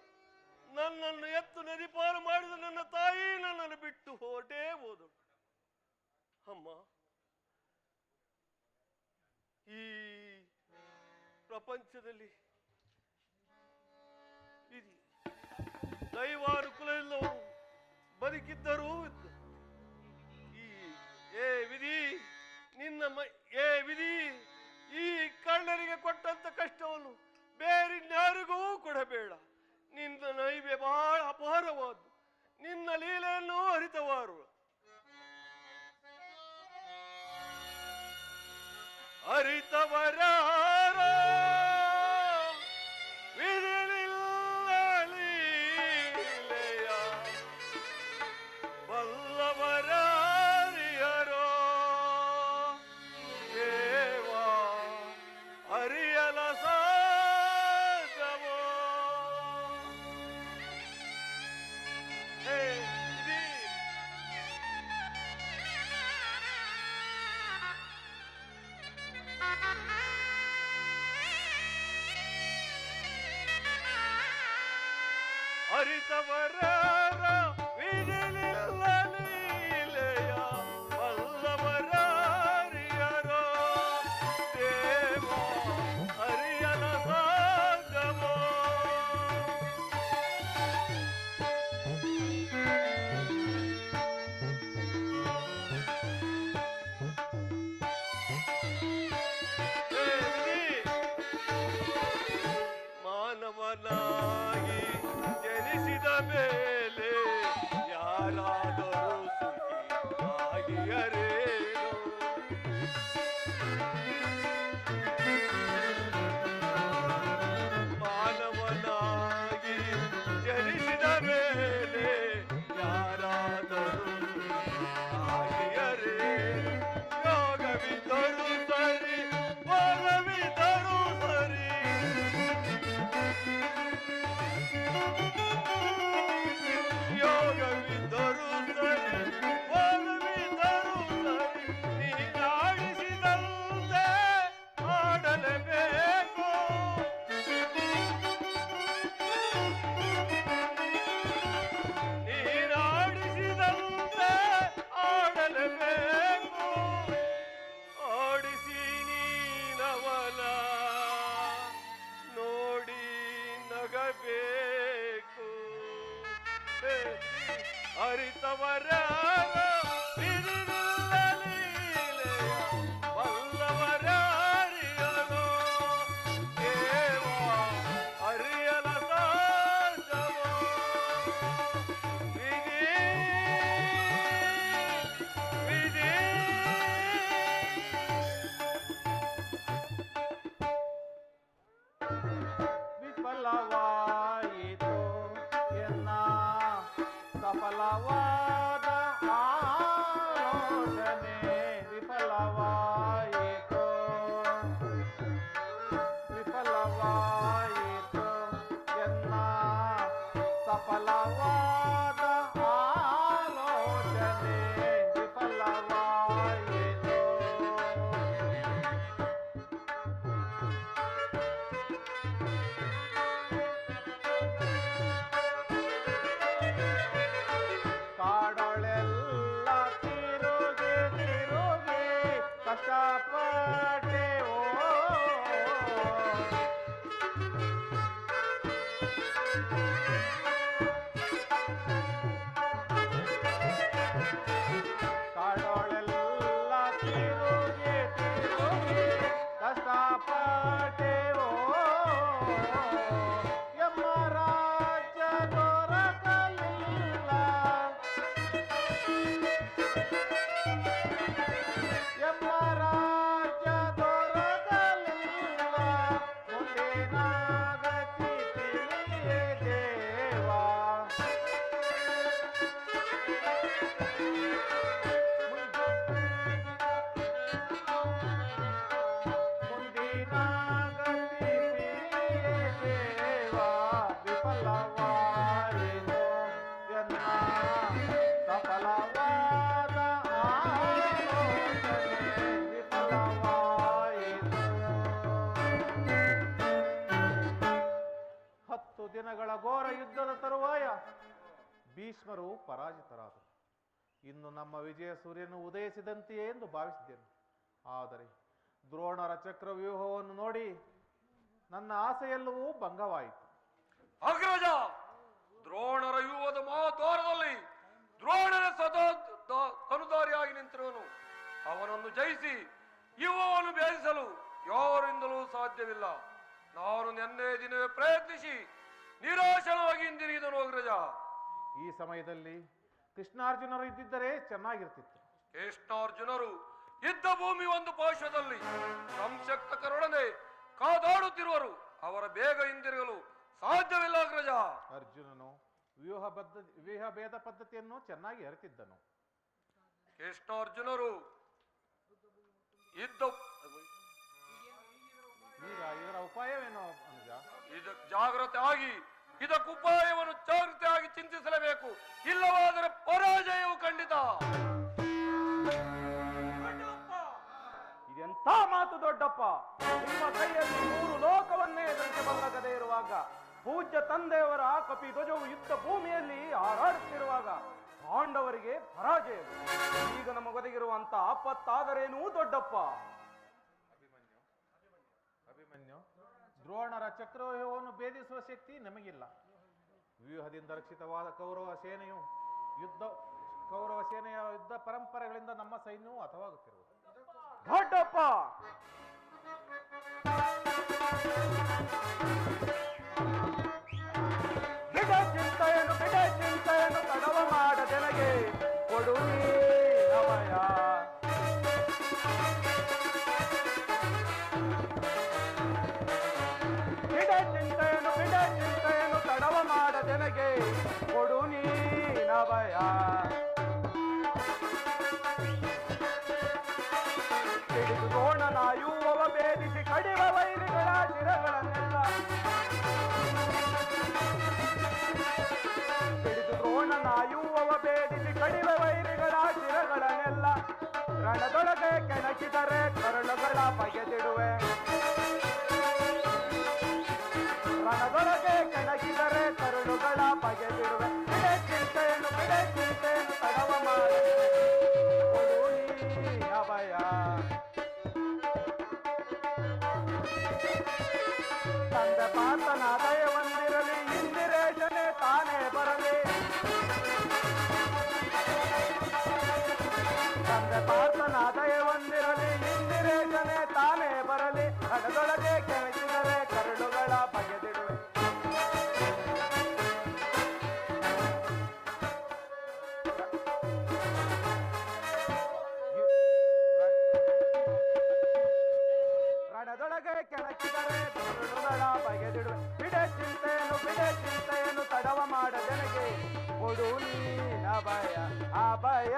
ನನ್ನನ್ನು ಎತ್ತು ನದಿಪಾರು ಮಾಡಿದ ನನ್ನ ತಾಯಿ ನನ್ನನ್ನು ಬಿಟ್ಟು ಹೊರಟೇ ಹೋದಳು. ಅಮ್ಮ, ಈ ಪ್ರಪಂಚದಲ್ಲಿ ವಿಧಿ ದೈವಾನುಕೂಲ ಇಲ್ಲವನು ಬದುಕಿದ್ದರೂ ಇದ್ದ. ಈ ಏ ವಿಧಿ ಏ ವಿಧಿ, ಈ ಕಳ್ಳರಿಗೆ ಕೊಟ್ಟಂತ ಕಷ್ಟವನ್ನು ಬೇರಿನ್ಯಾರಿಗೂ ಕೊಡಬೇಡ. ನಿನ್ನ ನೈವೆ ಬಹಳ ಅಪಾರವಾದ್ದು, ನಿನ್ನ ಲೀಲೆಯನ್ನು ಅರಿತವಾರು. ಅರಿತವರಾರ ವಿಧಿಲಿಲ್ಲ ಲೀಲೆಯ, ಬಲ್ಲವರಾರಿಯರೋ ದೇವ ಅರಿಯಲ ಸಾಧ್ಯವೋ. ಅರಿತವರ ವಿಧಿಲಿಲ್ಲ ಲೀಲೆಯ ಬಲ್ಲವರಾರಿಯರೋ ದೇವ ಅರಿಯನ ಸಾಧ್ಯವೋ ಮಾನವನಾಗಿ ಜನಿಸಿದ ಮೇಲೆ ಯಾರಾದರೂ ಸುಖಿಯಾಗಿಯರೇನು ಮಾನವನಾಗಿ ಜನಿಸಿದ ಮೇಲೆ ಯಾರಾದರೂ ಸುಖಿಯಾಗಿಯರೇನು ಯೋಗವಿದ್ದರೂ ಸರಿ ವರವಿದ್ದರೂ ಸರಿ ಯೋಗವಿದ್ದರೂ ಸರಿ ವರವಿದ್ದರೂ ಸರಿ ನೀನಾಡಿಸಿದಂತೆ ಆಡಲೇಬೇಕು ನೀನಾಡಿಸಿದಂತೆ ಆಡಲೇಬೇಕು ಆಡಿಸಿ ನೀನವನ ನೋಡಿ ನಗಬೇಕು ಅರಿತವರ ಬಲ್ಲವರಾರಿಯನೋ ದೇವ ಅರಿಯಲ ಸಾಧ್ಯವೋ ವಿಧಿ ವಿಧಿ ವಿಫಲವಾಯಿತು ಎನ್ನ ಸಫಲವಾದ ಆಲೋಚನೆ ವಿಫಲವಾಯಿತು ವಿಫಲವಾಯಿತು ಎನ್ನ ಸಫಲವಾದ ಆಲೋಚನೆ ವಿಫಲವಾಯಿತು ಕಾಡೊಳೆಲ್ಲ ತಿರುಗಿ ತಿರುಗಿ ಕಷ್ಟಪಟ್ಟೆವೋ ಕಾಡೊಳೆಲ್ಲ ತಿರುಗಿ ತಿರುಗಿ ಕಷ್ಟಪಟ್ಟೆವೋ ಎಮ್ಮ ರಾಜ್ಯ ದೊರಕಲಿಲ್ಲ ಎಮ್ಮ ರಾಜ್ಯ ದೊರಕಲಿಲ್ಲ ಮುಂದಿನ ಗತಿ ತಿಳಿಯೇ ದೇವ ಮುಂದಿನ ಗತಿ ತಿಳಿಯೇ ದೇವ ವಿಫಲವಾಯಿತು ಎನ್ನ ಸಫಲವಾದ ಆಲೋಚನೆ ವಿಫಲವಾಯಿತು 10 ದಿನಗಳ ಘೋರ ಯುದ್ಧದ ತರುವಾಯ ಭೀಷ್ಮರು ಪರಾಜಿತರಾದರು. ಇನ್ನು ನಮ್ಮ ವಿಜಯ ಸೂರ್ಯನು ಉದಯಿಸಿದಂತೆಯೇ ಎಂದು ಭಾವಿಸಿದ್ದೇನೆ. ಆದರೆ ದ್ರೋಣರ ಚಕ್ರವ್ಯೂಹವನ್ನು ನೋಡಿ ನನ್ನ ಆಸೆಯೆಲ್ಲವೂ ಭಂಗವಾಯಿತು. ಅಗ್ರಜ, ದ್ರೋಣರ ವ್ಯೂಹದ ಮಹಾದ್ವಾರದಲ್ಲಿ ದ್ರೋಣನ ಸದಾ ತನುಧಾರಿಯಾಗಿ ನಿಂತಿರುವನು. ಅವನನ್ನು ಜಯಿಸಿ ಯುವವನ್ನು ಭೇದಿಸಲು ಯಾರಿಂದಲೂ ಸಾಧ್ಯವಿಲ್ಲ. ನಾನು ನಿನ್ನೆ ದಿನವೇ ಪ್ರಯತ್ನಿಸಿ ನಿರಾಶನವಾಗಿ ಹಿಂದಿರುಗಿದನು ಅಗ್ರಜ. ಈ ಸಮಯದಲ್ಲಿ ಕೃಷ್ಣಾರ್ಜುನರು ಇದ್ದಿದ್ದರೆ ಚೆನ್ನಾಗಿರ್ತಿತ್ತು. ಕೃಷ್ಣಾರ್ಜುನರು ಇದ್ದ ಭೂಮಿ ಒಂದು ಪಾರ್ಶ್ವದಲ್ಲಿ ಸಂಶಕ್ತಕರೊಡನೆ ಕಾದಾಡುತ್ತಿರುವರು. ಅವರ ಬೇಗ ಹಿಂದಿರುಗಲು ಸಾಧ್ಯವಿಲ್ಲ ಅಗ್ರಜ. ಅರ್ಜುನನು ವ್ಯೂಹ ಭೇದ ಪದ್ಧತಿಯನ್ನು ಚೆನ್ನಾಗಿ ಅರಿತಿದ್ದನು. ಕೃಷ್ಣಾರ್ಜುನರು ಇದ್ದ ಈಗ ಇದರ ಉಪಾಯವೇನು ಅನುಜ? ಜಾಗ್ರತೆ ಆಗಿ ಇದಕ್ಕುಪಾಯವನ್ನು ಜಾಗ್ರತೆಯಾಗಿ ಚಿಂತಿಸಲೇಬೇಕು. ಇಲ್ಲವಾದರೆ ಪರಾಜಯವು ಖಂಡಿತ. ಇದೆಂಥ ಮಾತು ದೊಡ್ಡಪ್ಪ! ನಿಮ್ಮ ಕೈಯಲ್ಲಿ 3 ಲೋಕವನ್ನೇ ಎದುರಿಸಬಲ್ಲ ಗದೆ ಇರುವಾಗ ಪೂಜ್ಯ ತಂದೆಯವರ ಕಪಿಧ್ವಜವು ಯುದ್ಧ ಭೂಮಿಯಲ್ಲಿ ಹಾರಾಡುತ್ತಿರುವಾಗ ಪಾಂಡವರಿಗೆ ಪರಾಜಯ. ಈಗ ನಮಗೊದಗಿರುವಂತ ಆಪತ್ತಾದರೇನೂ ದೊಡ್ಡಪ್ಪ. ಅಭಿಮನ್ಯು, ದ್ರೋಣರ ಚಕ್ರವ್ಯೂಹವನ್ನು ಭೇದಿಸುವ ಶಕ್ತಿ ನಮಗಿಲ್ಲ. ವ್ಯೂಹದಿಂದ ರಕ್ಷಿತವಾದ ಕೌರವ ಸೇನೆಯ ಯುದ್ಧ ಪರಂಪರೆಗಳಿಂದ ನಮ್ಮ ಸೈನ್ಯವು ಹತವಾಗುತ್ತಿರುವುದು. ದೊಡ್ಡಪ್ಪ, ಬಿಡ ಚಿಂತೆಯನ್ನು ತಡವ ಮಾಡದೆನಗೆ ಕೊಡು ನೀನವಯ. ಬಿಡ ಚಿಂತೆಯನ್ನು ತಡವ ಮಾಡದೆನಗೆ ಕೊಡು ನೀನವಯ. ಹಿಡಿದು ದ್ರೋಣನಾಯುವವ ಭೇದಿಸಿ ಕಡಿವ ವೈರಿಗಳ ಶಿರಗಳನ್ನೆಲ್ಲ. ಹಿಡಿದು ದ್ರೋಣನಾಯುವವ ಭೇದಿಸಿ ಕಡಿವ ವೈರಿಗಳ ಶಿರಗಳನ್ನೆಲ್ಲ. ರಣದೊಳಗೆ ಕೆಣಕಿದರೆ ಕರುಳುಗಳ ಬಗೆದಿಡುವೆ. ರಣದೊಳಗೆ ಕೆಣಕಿದರೆ ಕರುಳುಗಳ ಬಗೆದಿಡುವೆ. ಬಿಡೆ ಚಿಂತೆಯನ್ನು ತಡವ ಮಾಡಿ ಕೊಡು ನೀ ಅಭಯ. ತಂದೆ ಪಾತನ ದಯವೊಂದಿರಲಿ, ಇಂದಿರೇಶನೇ ತಾನೇ ಬರಲಿ. ತಂದೆ ಪಾತನ ದಯವೊಂದಿರಲಿ, ಇಂದಿರೇಶನೇ ತಾನೇ ಬರಲಿ. ಹಣದೊಳಗೆ ಕೆಣಕಿದರೆ ಕರುಳುಗಳ ಬಗೆದಿಡುವೆ. ರಣದೊಳಗೆ ಕೆಣಕಿದರೆ ಕರುಳುಗಳ ಬಗೆದಿಡುವೆ. ಬಿಡೆ ಚಿಂತೆಯನ್ನು ತಡವ ಮಾಡದೆನಗೆ ಕೊಡು ನೀನಭಯ ಅಭಯ.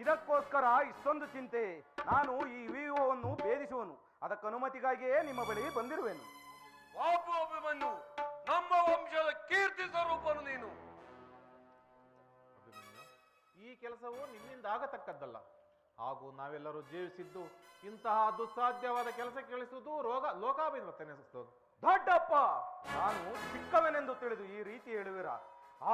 ಇದಕ್ಕೋಸ್ಕರ ಇಷ್ಟೊಂದು ಚಿಂತೆ. ನಾನು ಈ ವ್ಯೂಹವನ್ನು ಭೇದಿಸುವನು. ಅದಕ್ಕೆ ಅನುಮತಿಗಾಗಿಯೇ ನಿಮ್ಮ ಬಳಿ ಬಂದಿರುವೆನು. ಬಾಬು ಅಭಿಮನ್ಯು, ನಮ್ಮ ವಂಶದ ಕೀರ್ತಿ ಸ್ವರೂಪನು ನೀನು. ಅಭಿಮನ್ಯು, ಈ ಕೆಲಸವು ನಿನ್ನಿಂದ ಆಗತಕ್ಕದ್ದಲ್ಲ. ಹಾಗೂ ನಾವೆಲ್ಲರೂ ಜೀವಿಸಿದ್ದು ಇಂತಹ ದುಸ್ಸಾಧ್ಯವಾದ ಕೆಲಸ ಕೇಳಿಸುವುದು ಲೋಕಾಭಿಮತನೆನಿಸುತ್ತದೆ. ದೊಡ್ಡಪ್ಪ, ನಾನು ಚಿಕ್ಕವನೆಂದು ತಿಳಿದು ಈ ರೀತಿ ಹೇಳುವಿರ.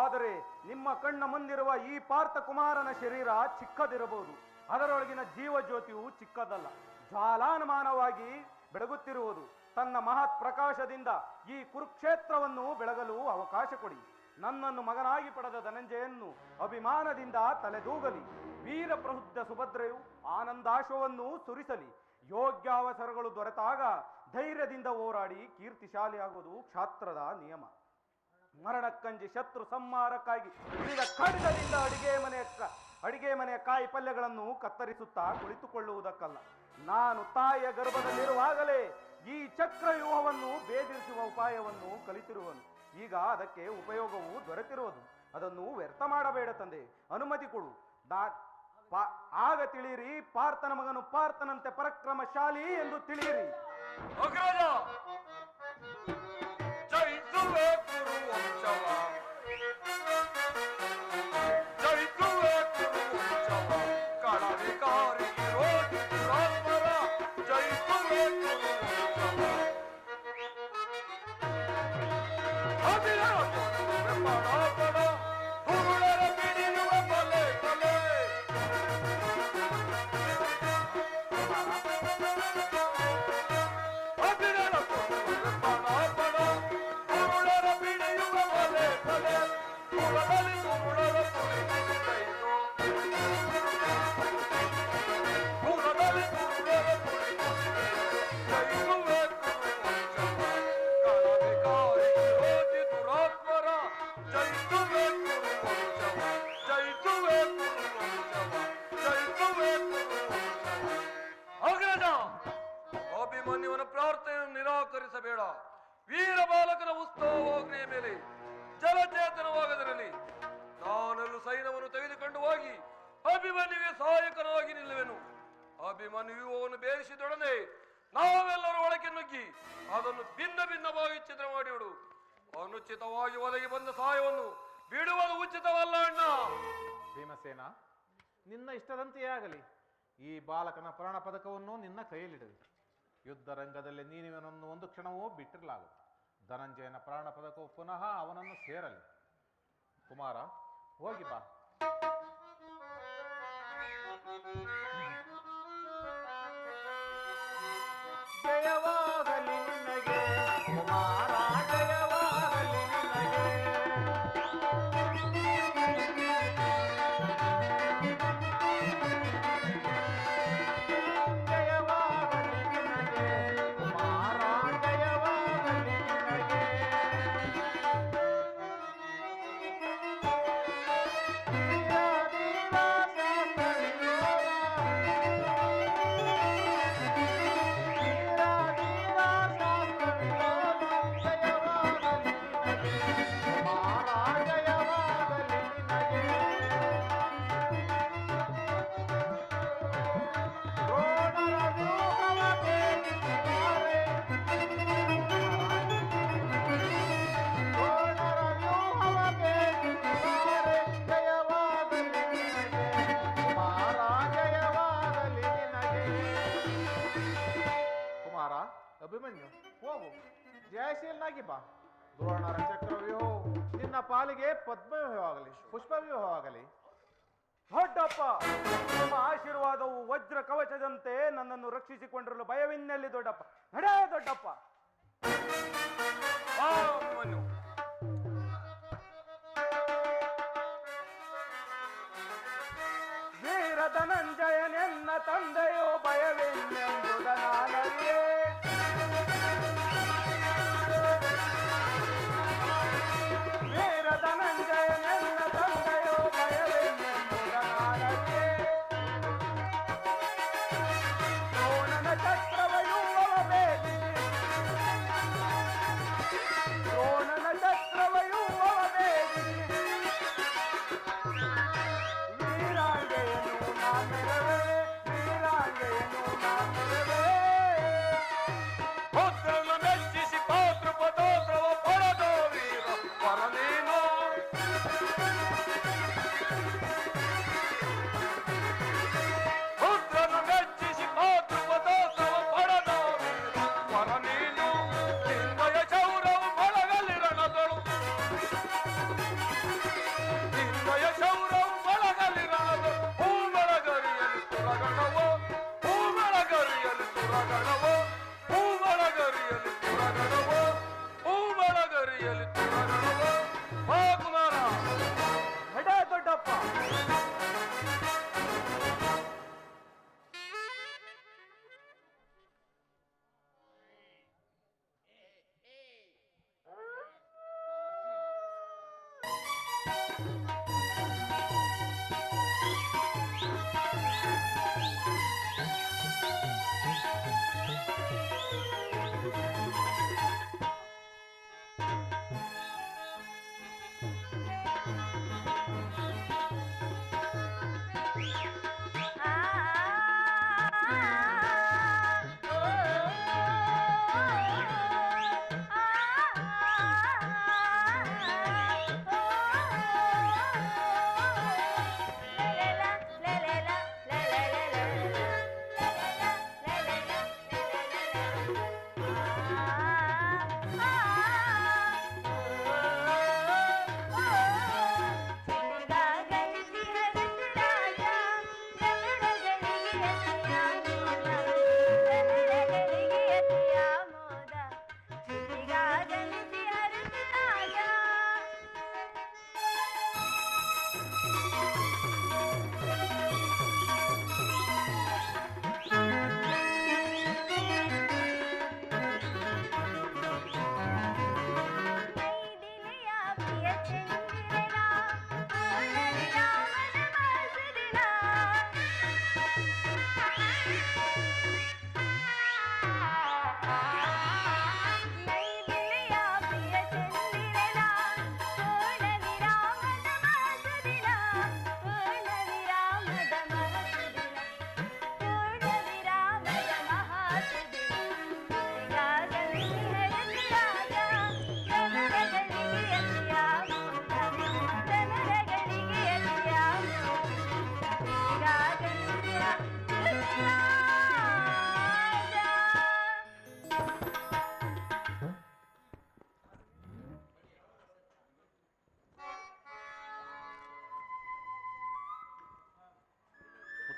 ಆದರೆ ನಿಮ್ಮ ಕಣ್ಣ ಮುಂದಿರುವ ಈ ಪಾರ್ಥ ಕುಮಾರನ ಶರೀರ ಚಿಕ್ಕದಿರಬಹುದು. ಅದರೊಳಗಿನ ಜೀವಜ್ಯೋತಿಯು ಚಿಕ್ಕದಲ್ಲ, ಜ್ವಾಲಾನುಮಾನವಾಗಿ ಬೆಳಗುತ್ತಿರುವುದು. ತನ್ನ ಮಹತ್ ಪ್ರಕಾಶದಿಂದ ಈ ಕುರುಕ್ಷೇತ್ರವನ್ನು ಬೆಳಗಲು ಅವಕಾಶ ಕೊಡಿ. ನನ್ನನ್ನು ಮಗನಾಗಿ ಪಡೆದ ಧನಂಜಯನ್ನು ಅಭಿಮಾನದಿಂದ ತಲೆದೂಗಲಿ. ವೀರ ಪ್ರಬುದ್ಧ ಸುಭದ್ರೆಯು ಆನಂದಾಶವನ್ನು ಸುರಿಸಲಿ. ಯೋಗ್ಯಾವಸರಗಳು ದೊರೆತಾಗ ಧೈರ್ಯದಿಂದ ಹೋರಾಡಿ ಕೀರ್ತಿಶಾಲಿಯಾಗುವುದು ಕ್ಷಾತ್ರದ ನಿಯಮ. ಮರಣಕ್ಕಂಜಿ ಶತ್ರು ಸಂಹಾರಕ್ಕಾಗಿ ವಿವಿಧ ಖಡ್ಗದಿಂದ ಅಡಿಗೆ ಮನೆಯ ಕಾಯಿ ಪಲ್ಯಗಳನ್ನು ಕತ್ತರಿಸುತ್ತಾ ಕುಳಿತುಕೊಳ್ಳುವುದಕ್ಕಲ್ಲ. ನಾನು ತಾಯಿಯ ಗರ್ಭದಲ್ಲಿರುವಾಗಲೇ ಈ ಚಕ್ರವ್ಯೂಹವನ್ನು ಭೇದಿಸುವ ಉಪಾಯವನ್ನು ಕಲಿತಿರುವನು. ಈಗ ಅದಕ್ಕೆ ಉಪಯೋಗವು ದೊರೆತಿರುವುದು. ಅದನ್ನು ವ್ಯರ್ಥ ಮಾಡಬೇಡ ತಂದೆ, ಅನುಮತಿ ಕೊಡು. ಆಗ ತಿಳಿಯಿರಿ, ಪಾರ್ಥನ ಮಗನು ಪಾರ್ಥನಂತೆ ಪರಾಕ್ರಮಶಾಲಿ ಎಂದು ತಿಳಿಯಿರಿ. ಅಗ್ರಜ, ಜಯಿಸುವೆ ಕುರು ವಂಶವ, ಜಯಿಸುವೆ ಕುರು ವಂಶವ, ಕಳವಿಕಾರಿ ವಿರೋಧಿ ದುರಾತ್ಮರ, ಜಯಿಸುವೆ ಕುರು ವಂಶವ. ಅಭಿನವ ಕೊಡುವೆ ಪಡ ಪಡ, ಗುರುಳರ ಬಿಡಿಯುವ ಬಲೆ ಬಲೆ. ಅಭಿನವ ಕೊಡುವೆ ಪಡ ಪಡ, ಗುರುಳರ ಬಿಡಿಯುವ ಬಲೆ ಬಲೆ. ಕುಳದಲ್ಲಿ ಕುರುಳರ ಕುಳಿತಿದ್ದೈದು, ಕುಳದಲ್ಲಿ ಕುರುಳರ ಕುಳಿತಿದ್ದೈದು. ಜಯಿಸುವೆ ಕುರು ವಂಶವ, ಕಳವಿಕಾರಿ ವಿರೋಧಿ ದುರಾತ್ಮರ, ಜಯಿಸುವೆ ಕುರು ವಂಶವ, ಜಯಿಸುವೆ ಕುರು ವಂಶವ, ಜಯಿಸುವೆ ಕುರು ವಂಶವ. ಅಗ್ರಜ, ಅಭಿಮನ್ಯುವನ ಪ್ರಾರ್ಥನೆಯನ್ನು ನಿರಾಕರಿಸಬೇಡ. ವೀರ ಬಾಲಕನ ಉತ್ಸವಗ್ನಿಯ ಮೇಲೆ ಜಲಚೇತನವಾಗದಿರಲಿ. ನಾನೆಲ್ಲೂ ಸೈನ್ಯವನ್ನು ತೆಗೆದುಕೊಂಡು ಹೋಗಿ ಅಭಿಮನ್ಯುವಿಗೆ ಸಹಾಯಕನಾಗಿ ನಿಲ್ಲುವೆನು. ಅಭಿಮನ್ಯುವನ್ನು ಬೇರಿಸಿದೊಡನೆ ನಾವೆಲ್ಲರೂ ಒಳಗೆ ನುಗ್ಗಿ ಅದನ್ನು ಭಿನ್ನ ಭಿನ್ನವಾಗಿ ಛಿದ್ರ ಮಾಡಿಬಿಡು. ಅನುಚಿತವಾಗಿ ಒದಗಿ ಬಂದ ಸಹಾಯವನ್ನು ಬಿಡುವುದು ಉಚಿತವಲ್ಲ ಅಣ್ಣ. ಭೀಮಸೇನ, ನಿನ್ನ ಇಷ್ಟದಂತೆಯೇ ಆಗಲಿ. ಈ ಬಾಲಕನ ಪ್ರಾಣ ಪದಕವನ್ನು ನಿನ್ನ ಕೈಯಲ್ಲಿಡಲಿ. ಯುದ್ಧ ರಂಗದಲ್ಲಿ ನೀನಿವನನ್ನು ಒಂದು ಕ್ಷಣವೂ ಬಿಟ್ಟಿರಲಾಗದು. ಧನಂಜಯನ ಪ್ರಾಣ ಪದಕವು ಪುನಃ ಅವನನ್ನು ಸೇರಲಿ. ಕುಮಾರ, ಹೋಗಿ ಬಾ. ಜಯವಾಗಲಿ ನಿನಗೆ ಕುಮಾರ, ಜಯವಾಗಲಿ ನಿನಗೆ. ಜಯವಾಗಲಿ ನಿನಗೆ ಕುಮಾರ, ಜಯವಾಗಲಿ ನಿನಗೆ. ಅಭಿಮನ್ಯು, ಹೋಗು, ಜಯಶೀಲನಾಗಿ ಬಾ. ದ್ರೋಣರ ಚಕ್ರವ್ಯೂಹವು ನಿನ್ನ ಪಾಲಿಗೆ ಪದ್ಮವ್ಯೂಹವಾಗಲಿ, ಪುಷ್ಪವ್ಯೂಹವಾಗಲಿ. ದೊಡ್ಡಪ್ಪ, ನಿಮ್ಮ ಆಶೀರ್ವಾದವು ವಜ್ರ ಕವಚದಂತೆ ನನ್ನನ್ನು ರಕ್ಷಿಸಿಕೊಂಡಿರಲು ಭಯವಿನ್ನೆಲ್ಲಿ ದೊಡ್ಡಪ್ಪ. ನಡೇ ದೊಡ್ಡಪ್ಪ. ಬಾ ಅಭಿಮನ್ಯು. ವೀರ ಧನಂಜಯನೆನ್ನ ತಂದೆಯೋ ಭಯವೆನ್ನೆಂಬುದನಾನರಿಯೇ. ವೀರ ಧನಂಜಯನೆನ್ನ ತಂದೆಯೋ ಭಯವೆನ್ನೆಂಬುದನಾನರಿಯೇ. ದ್ರೋಣನ ಚಕ್ರವಯುವವ ಬೇಡಿಸಿ, ದ್ರೋಣನ ಚಕ್ರವಯುವವ ಬೇಡಿಸಿ, ವೀರಾಂಗೆಯನ್ನು ನಾಮೆರವೆ, ವೀರಾಂಗೆಯನ್ನು ನಾಮೆರವೆ. ಪುತ್ರನ ಮೆಚ್ಚಿಸಿ ಪಾತೃಪದೋತ್ರವ ಪಡೆದ ವೀರ ವರನೇನೋ. ಪುತ್ರನ ಮೆಚ್ಚಿಸಿ ಪಾತೃಪದೋತ್ರವ ಪಡೆದ ವೀರ ವರನೇನೋ. ನಿನ್ನಯ ಶೌರವು ಮೊಳಗಲಿ ರಣದಳು, ನಿನ್ನಯ ಶೌರವು ಮೊಳಗಲಿ ರಣದಳು. ಹೂಮಳಗರಿಯಲು ತುರಗಣವೋ, ಹೂಮಳಗರಿಯಲು ತುರಗಣವೋ, ಹೂಮಳಗರಿಯಲು ತುರಗಣವೋ, ಹೂಮಳಗರಿಯಲು ತುರಗಣವೋ. ಬಾ ಕುಮಾರ. ನಡೇ ದೊಡ್ಡಪ್ಪ.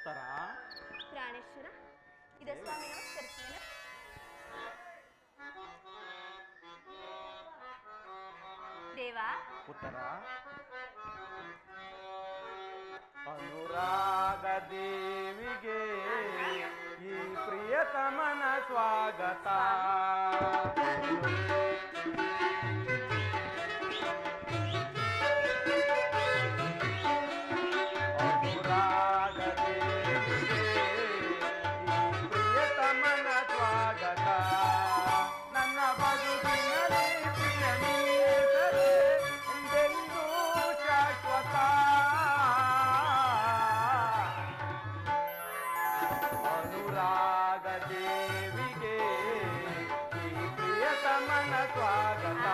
ಉತ್ತರ ಪ್ರಾಣೇಶ್ವರ, ಇದ ಸ್ವಾಮಿ ನಮಸ್ಕರಿಸುತ್ತೇನೆ. ದೇವಾ ಉತ್ತರ ಅನುರಾಗ ದೇವಿಗೆ ಈ ಪ್ರಿಯತಮನ ಸ್ವಾಗತ. ಅನುರಾಗ ದೇವಿಗೆ ಈ ಪ್ರಿಯತಮನ ಸ್ವಾಗತ. ನನ್ನ ಬದುಕಿನಲ್ಲಿ ಪ್ರಿಯ ನೀತರೆ ಎಂದೆಂದೂ ಶಾಶ್ವತ. ಅನುರಾಗ ದೇವಿಗೆ ಈ ಪ್ರಿಯತಮನ ಸ್ವಾಗತ.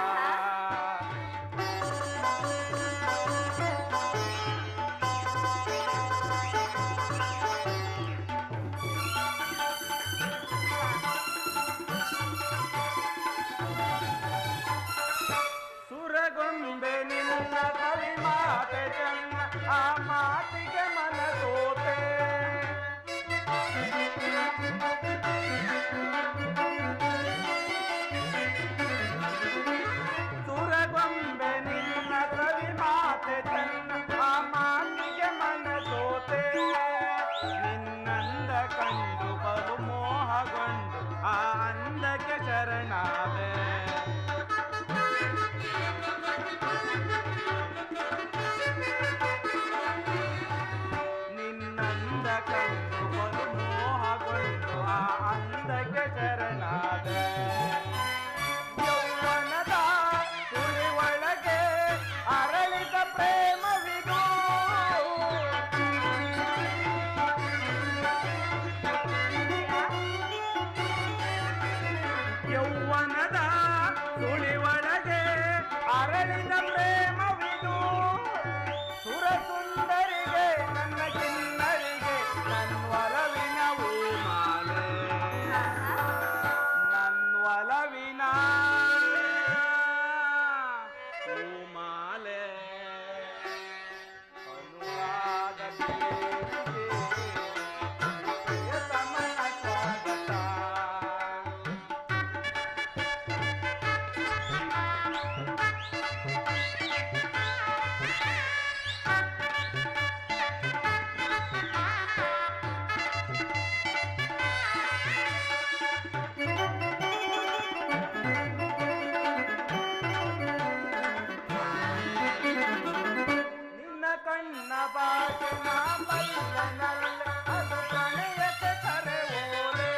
ಸುರಗೊಂಬೆ ನಿನ್ನ ಕವಿ ಮಾತೆ ಚೆನ್ನ, ಆ ಮಾತಿಗೆ ಮನಸೋತೆ. ಸುರಗೊಂಬೆ ನಿನ್ನ ಕವಿ ಮಾತೆ ಚೆನ್ನ, ಆ ಮಾತಿಗೆ ಮನಸೋತೆ. ನಿನ್ನಂದ ಕಂಡು ಬಲು ಮೋಹಗೊಂಡು ಆ ಅಂದಕ್ಕೆ ಶರಣಾದೆ. ನಿನ್ನಂದ ಕಂಡು ಬಲು ಮೋಹಗೊಂಡು ಆ ಅಂದಕ್ಕೆ ಶರಣಾದೆ. ಯೌವನದ ಸುಳಿವೊಳಗೆ ಅರಳಿದ ಪ್ರೇಮವಿದು. ಯೌವನದ ಸುಳಿವೊಳಗೆ ಅರಳಿದ ಪ್ರೇಮವಿದು. ಸುರಸುಂದರಿಗೆ ನನ್ನ ಕಿನ್ನರಿಗೆ ನನ್ವಲವಿನ ಹೂಮಾಲೆ. ನನ್ವಲವಿನ ಹೂಮಾಲೆ. ಅನುರಾಗ ದೇವಿಗೆ ಪ್ರಿಯತಮನ ಸ್ವಾಗತ. ನಿನ್ನ ಕಣ್ಣ ಬಾಗಿನ ಬಲ್ಲನಲ್ಲ ಅದು ಪ್ರಣಯಕ್ಕೆ ಕರೆ ಓಲೆ.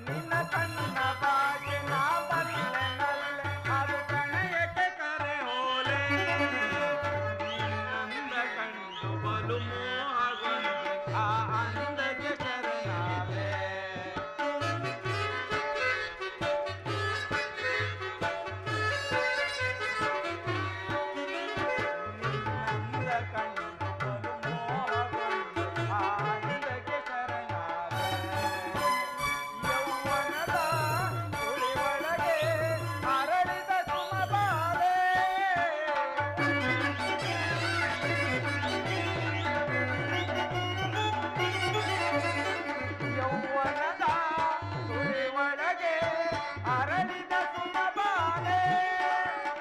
ನಿನ್ನ ಕಣ್ಣ ಬಾಗಿನ ಬಲ್ಲನಲ್ಲ ಅದು ಪ್ರಣಯಕ್ಕೆ ಕರೆ ಓಲೆ. ನಿನ್ನಂದ ಕಂಡು ಬಲು ಮೋಹಗೊಂಡು ಆ ಅಂದಕ್ಕೆ ಶರಣಾದೆ. ನಿನ್ನಂದ ಕಂಡು ಬಲು ಮೋಹಗೊಂಡು ಆ ಅಂದಕ್ಕೆ ಶರಣಾದೆ. ಯೌವನದ ಸುಳಿವೊಳಗೆ ಅರಳಿದ ಸುಮಬಾಲೆ. ಯೌವನದ ಸುಳಿವೊಳಗೆ ಅರಳಿದ ಸುಮಬಾಲೆ.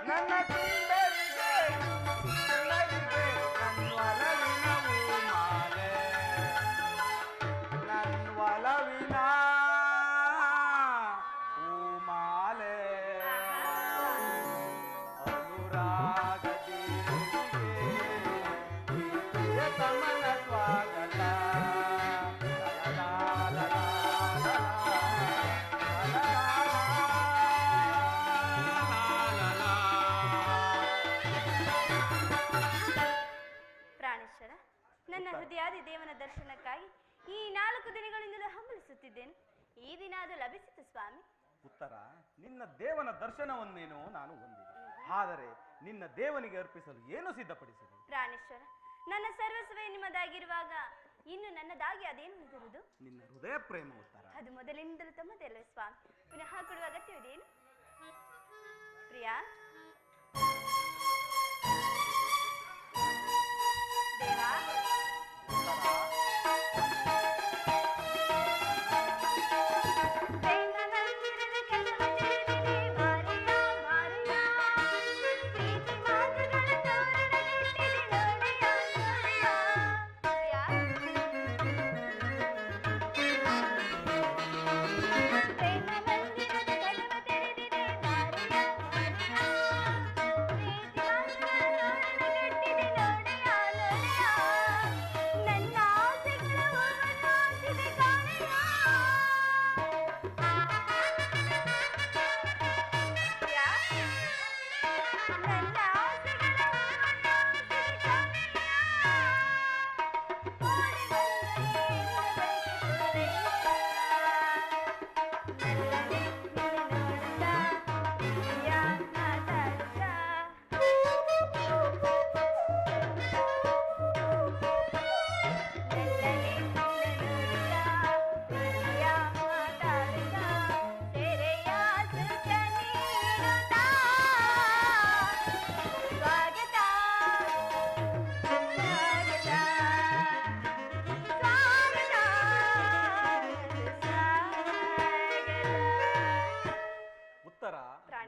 ನನ್ನ ಸುಂದರಿಗೆ ಸುಂದರಿಗೆ ನನ್ವಲವಿನ ಹೂಮಾಲೆ. ನನ್ವಲವಿನ ಹೂಮಾಲೆ. ಅನುರಾಗ ದೇವಿಗೆ ಈ ಪ್ರಿಯತಮನ ಸ್ವಾಗತ. ಪ್ರಾಣೇಶ್ವರ, ನನ್ನ ಹೃದಯಾದಿ ದೇವನ ದರ್ಶನಕ್ಕಾಗಿ ಈ 4 ದಿನಗಳಿಂದಲೂ ಹಂಬಲಿಸುತ್ತಿದ್ದೇನೆ. ಈ ದಿನ ಅದು ಲಭಿಸಿತು ಸ್ವಾಮಿ. ಉತ್ತರ ನಿನ್ನ ದೇವನ ದರ್ಶನವನ್ನೇನೋ ನಾನು ಹೊಂದಿದೆ. ಆದರೆ ನಿನ್ನ ದೇವನಿಗೆ ಅರ್ಪಿಸಲು ಏನು ಸಿದ್ಧಪಡಿಸಲಿ? ಪ್ರಾಣೇಶ್ವರ, ನನ್ನ ಸರ್ವಸ್ವೇ ನಿಮ್ಮದಾಗಿರುವಾಗ ಇನ್ನು ನನ್ನದಾಗಿ ಅದೇನು ಉಳಿದಿರುವುದು? ನಿನ್ನ ಹೃದಯ ಪ್ರೇಮ ಉತ್ತರ. ಅದು ಮೊದಲಿನಿಂದಲೂ ತಮ್ಮದೇ ಅಲ್ಲವೇ ಸ್ವಾಮಿ? ಪುನಃ ಕೊಡುವ ಅಗತ್ಯವಿದೇನು? ಪ್ರಿಯಾ ದೇವಾ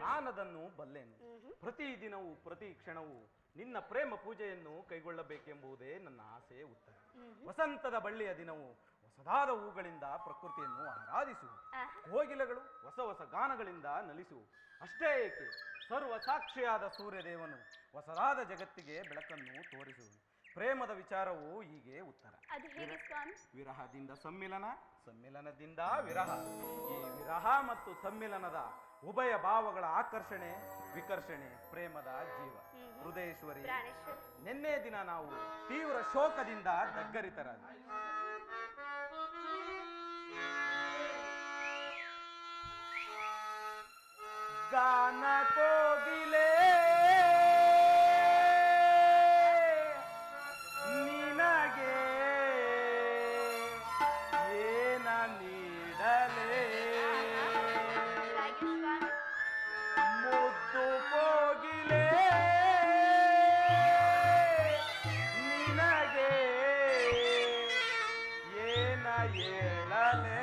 ನಾನದನ್ನು ಬಲ್ಲೆನು. ಪ್ರತಿದಿನವೂ ಪ್ರತಿ ಕ್ಷಣವೂ ನಿನ್ನ ಪ್ರೇಮ ಪೂಜೆಯನ್ನು ಕೈಗೊಳ್ಳಬೇಕೆಂಬುದೇ ನನ್ನ ಆಸೆ. ಉತ್ತರ ವಸಂತದ ಬಳ್ಳಿಯ ದಿನವು ಹೊಸದಾದ ಹೂಗಳಿಂದ ಪ್ರಕೃತಿಯನ್ನು ಆರಾಧಿಸು. ಕೋಗಿಲೆಗಳು ಹೊಸ ಹೊಸ ಗಾನಗಳಿಂದ ನಲಿಸು. ಅಷ್ಟೇ ಏಕೆ, ಸರ್ವ ಸಾಕ್ಷಿಯಾದ ಸೂರ್ಯದೇವನು ಹೊಸದಾದ ಜಗತ್ತಿಗೆ ಬೆಳಕನ್ನು ತೋರಿಸುವುದು. ಪ್ರೇಮದ ವಿಚಾರವು ಹೀಗೆ. ಉತ್ತರ ವಿರಹದಿಂದ ಸಮ್ಮಿಲನ, ಸಮ್ಮಿಲನದಿಂದ ವಿರಹ. ಈ ವಿರಹ ಮತ್ತು ಸಮ್ಮಿಲನದ ಉಭಯ ಭಾವಗಳ ಆಕರ್ಷಣೆ ವಿಕರ್ಷಣೆ ಪ್ರೇಮದ ಜೀವ. ಹೃದಯೇಶ್ವರಿ, ನಿನ್ನೆ ದಿನ ನಾವು ತೀವ್ರ ಶೋಕದಿಂದ ದಗ್ಗರಿತರಾದ ಗಾನ ಕೋಗಿಲೆ ನಿನಗೆ ಏನ ನೀಡಲೇ, ಮುದ್ದು ಕೋಗಿಲೆ ನಿನಗೆ ಏನ ಹೇಳಲೇ.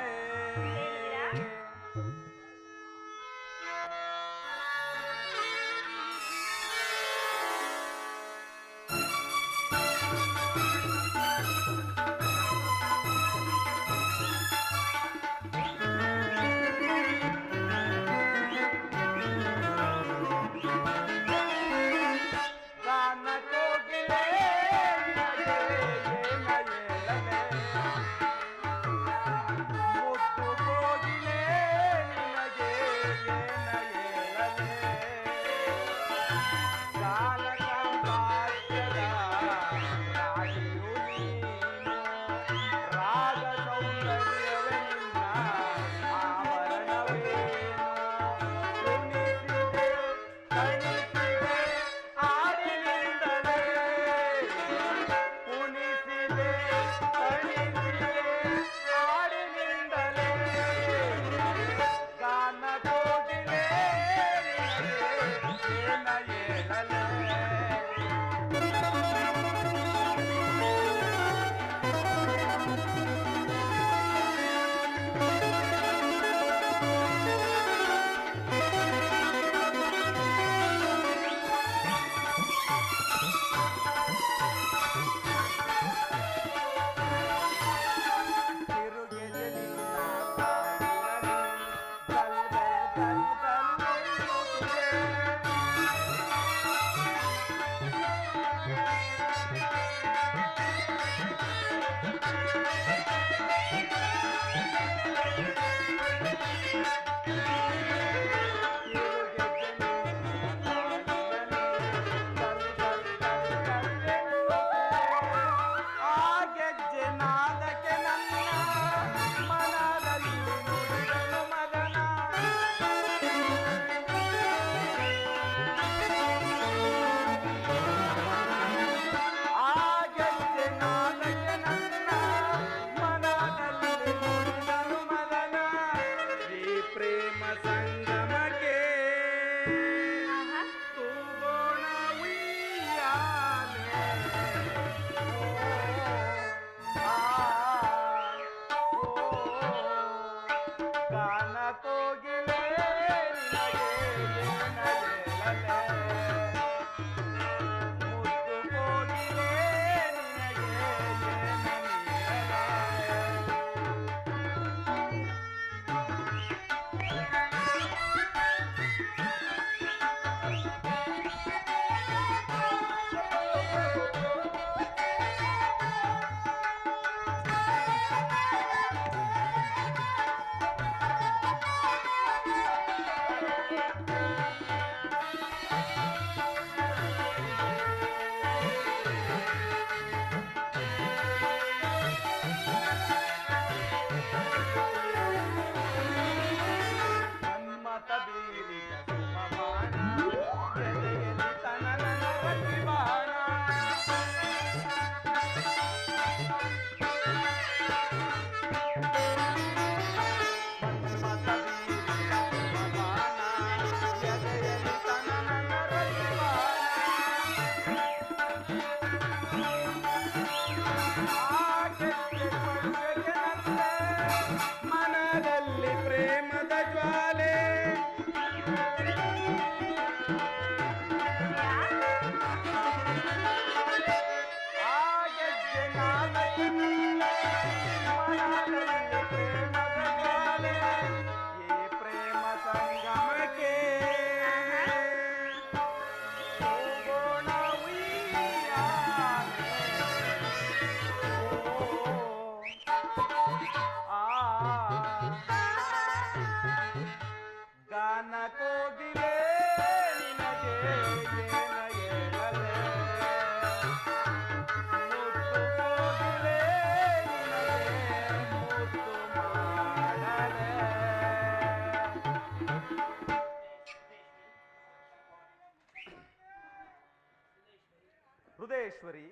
ಮಂಗಳೇಶ್ವರಿ,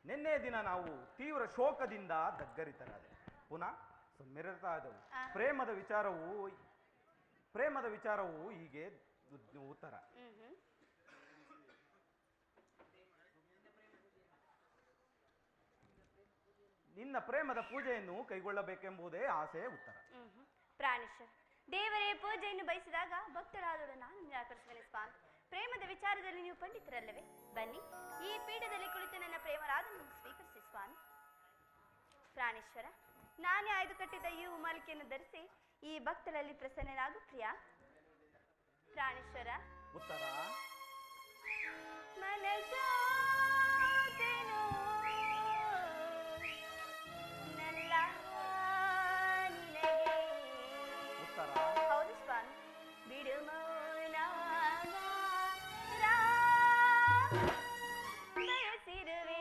ನಿನ್ನೆ ದಿನ ನಾವು ತೀವ್ರ ಶೋಕದಿಂದ ದಗ್ಗರಿತರಾದೆ. ಪುನಃ ಸಮ್ಮಿರತಾ ಇದ್ದವು. ಪ್ರೇಮದ ವಿಚಾರವು ಹೀಗೆ ಉತ್ತರ. ನಿನ್ನ ಪ್ರೇಮದ ಪೂಜೆಯನ್ನು ಕೈಗೊಳ್ಳಬೇಕೆಂಬುದೇ ಆಸೆ ಉತ್ತರ. ಪ್ರಾಣೇಶ್ವರ, ದೇವರೇ ಪೂಜೆಯನ್ನು ಬಯಸಿದಾಗ ಭಕ್ತರಾದವರು ನಾನು ನಿರಾಕರಿಸುತ್ತೇನೆ ಸ್ವಾಮಿ. ಪ್ರೇಮದ ವಿಚಾರದಲ್ಲಿ ನೀವು ಪಂಡಿತರಲ್ಲವೇ? ಬನ್ನಿ, ಈ ಪೀಠದಲ್ಲಿ ಕುಳಿತು ನನ್ನ ಪ್ರೇಮರಾಧನನ್ನು ಸ್ವೀಕರಿಸಿ ಸ್ವಾಮಿ. ಪ್ರಾಣೇಶ್ವರ, ನಾನೇ ಆಯ್ದು ಕಟ್ಟಿದ್ದ ಈ ಉಮಾಲಿಕೆಯನ್ನು ಧರಿಸಿ ಈ ಭಕ್ತರಲ್ಲಿ ಪ್ರಸನ್ನನಾಗು ಪ್ರಿಯ. ಪ್ರಾಣೇಶ್ವರ ಉತ್ತರ. ಮನಸಾದೆನೋ ನಲ್ಲ ನಿನಗೆ. ಉತ್ತರ. ಹೌದು ಸ್ವಾಮಿ. ಬಿಡು ಮೌನ ಬಯಸಿರುವೆ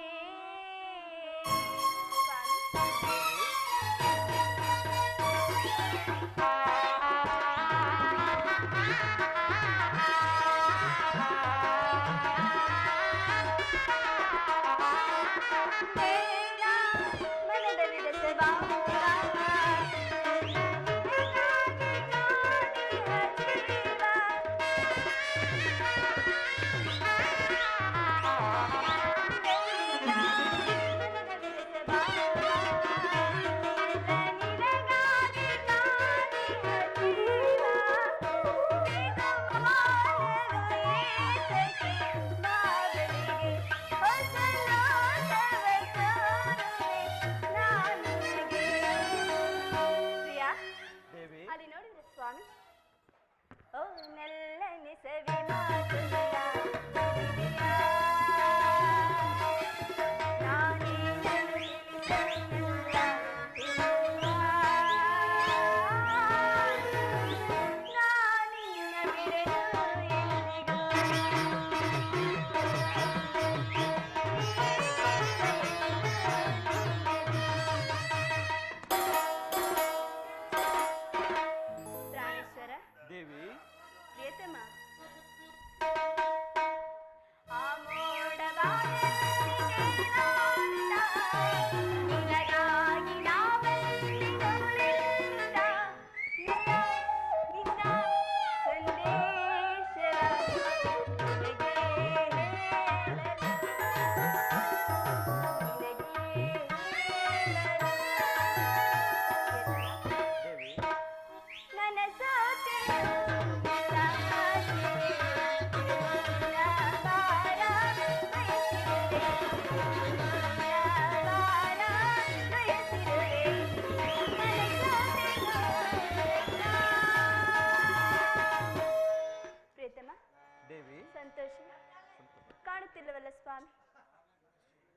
ಕಾಣುತ್ತಿಲ್ಲವಲ್ಲ ಸ್ವಾಮಿ?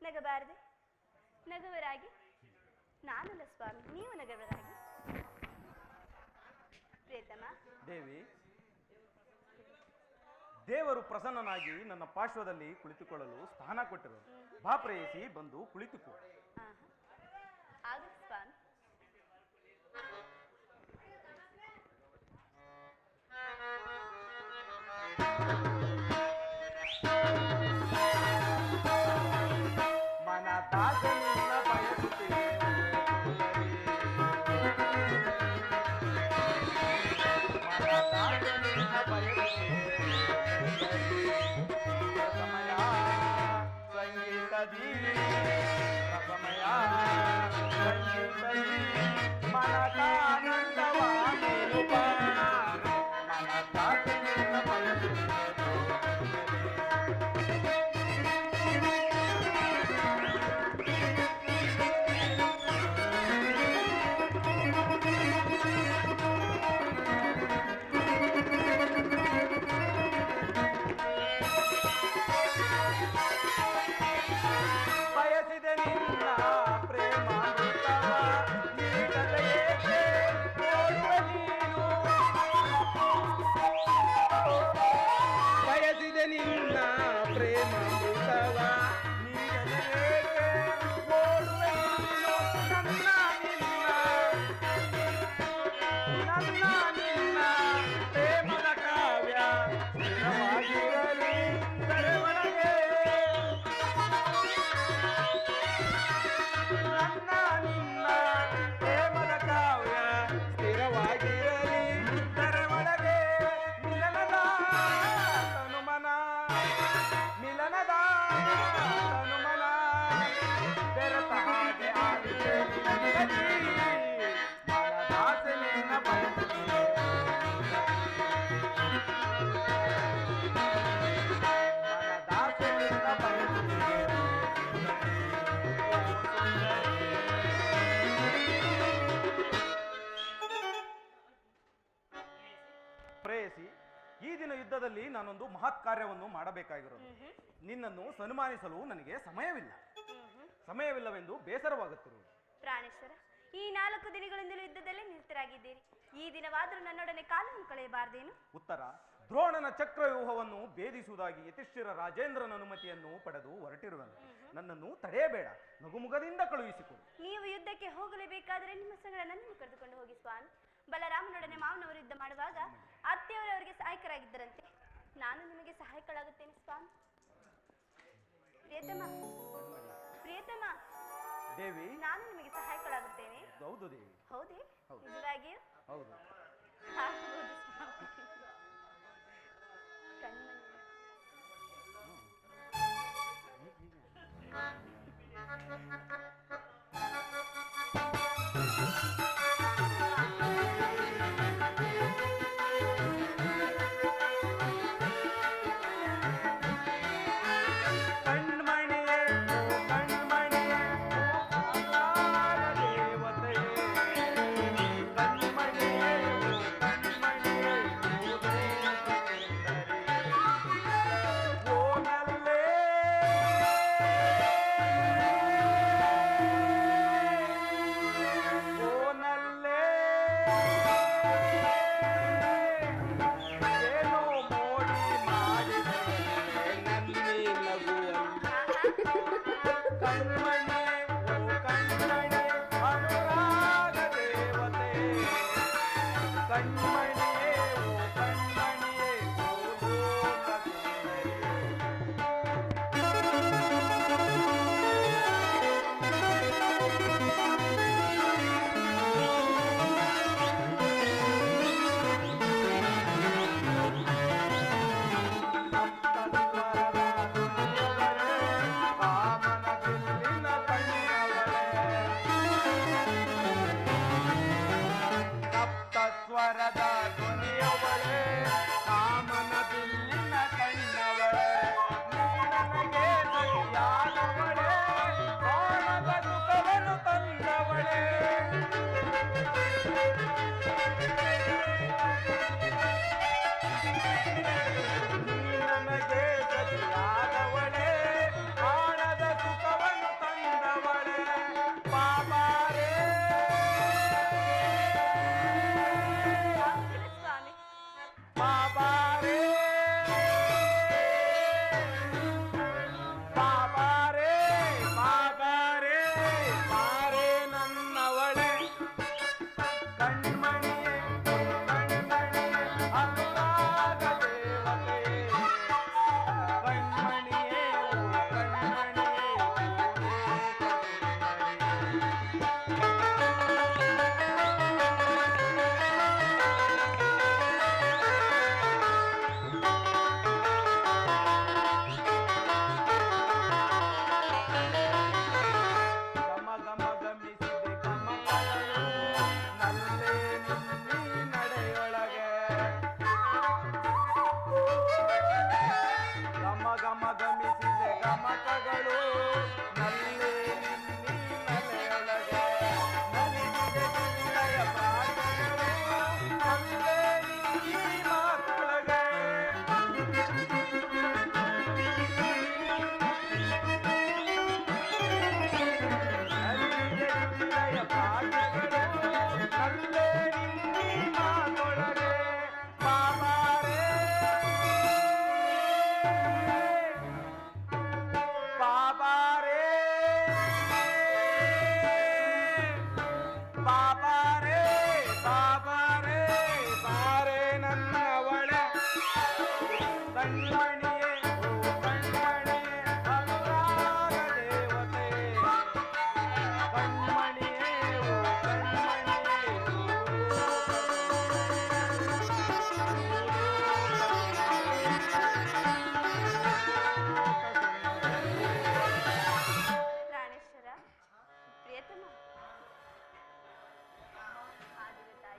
ನಗಬಾರದೆ? ನಗುವರಾಗಿ? ನಾನಲ್ಲ ಸ್ವಾಮಿ, ನೀವು ನಗವರಾಗಿ. ಪ್ರಿಯತಮ ದೇವಿ, ದೇವರು ಪ್ರಸನ್ನನಾಗಿ ನನ್ನ ಪಾರ್ಶ್ವದಲ್ಲಿ ಕುಳಿತುಕೊಳ್ಳಲು ಸ್ಥಾನ ಕೊಟ್ಟರು. ಬಾ ಪ್ರೇಯಸಿ, ಬಂದು ಕುಳಿತುಕೋ. ಆಗಲಿ ಸ್ವಾಮಿ. ಮನದಾಸೆಯಿಂದ ಬಯಸುತ್ತೇನೆ ಸಮಯ ಸಂಗೀತದಿ ಸಮಯ ಜನ್ಮದಲ್ಲಿ ನಾನೊಂದು ಮಹತ್ ಕಾರ್ಯವನ್ನು ಮಾಡಬೇಕಾಗಿರೋದು. ನಿನ್ನನ್ನು ಸನ್ಮಾನಿಸಲು ನನಗೆ ಸಮಯವಿಲ್ಲವೆಂದು ಬೇಸರವಾಗುತ್ತಿರುವುದು. ಪ್ರಾಣೇಶ್ವರ, ಈ 4 ದಿನಗಳಿಂದಲೂ ಯುದ್ಧದಲ್ಲೇ ನಿರತರಾಗಿದ್ದೀರಿ. ಈ ದಿನವಾದರೂ ನನ್ನೊಡನೆ ಕಾಲವನ್ನು ಕಳೆಯಬಾರದೇನು? ಉತ್ತರ: ದ್ರೋಣನ ಚಕ್ರವ್ಯೂಹವನ್ನು ಭೇದಿಸುವುದಾಗಿ ಯತಿಷ್ಠಿರ ರಾಜೇಂದ್ರನ ಅನುಮತಿಯನ್ನು ಪಡೆದು ಹೊರಟಿರುವೆನು. ನನ್ನನ್ನು ತಡೆಯಬೇಡ, ನಗುಮುಗದಿಂದ ಕಳುಹಿಸಿಕೊಡು. ನೀವು ಯುದ್ಧಕ್ಕೆ ಹೋಗಲೇಬೇಕಾದರೆ ನಿಮ್ಮ ಸಂಗಡ ನನ್ನನ್ನು ಕರೆದುಕೊಂಡು ಹೋಗಿ ಸ್ವಾಮಿ. ಬಲರಾಮನೊಡನೆ ಮಾವನವರು ಯುದ್ಧ ಮಾಡುವಾಗ ಅತ್ತೆಯವರವರಿಗೆ ಸಹಾಯಕರಾಗಿದ್ದರಂತೆ. ನಾನು ನಿಮಗೆ ಸಹಾಯಕಳಾಗುತ್ತೇನೆ ಸ್ವಾಮಿ. ಪ್ರಿಯತಮ ದೇವಿ, ನಾನು ನಿಮಗೆ ಸಹಾಯಕಳಾಗುತ್ತೇನೆ. ಹೌದು ದೇವಿ. ಹೌದೇ? ನಿಜವಾಗಿಯೂ? ಹೌದು. ಆಗ್ಬೋದು ಸ್ವಾಮಿ. ಕಣ್ಮಣಿ.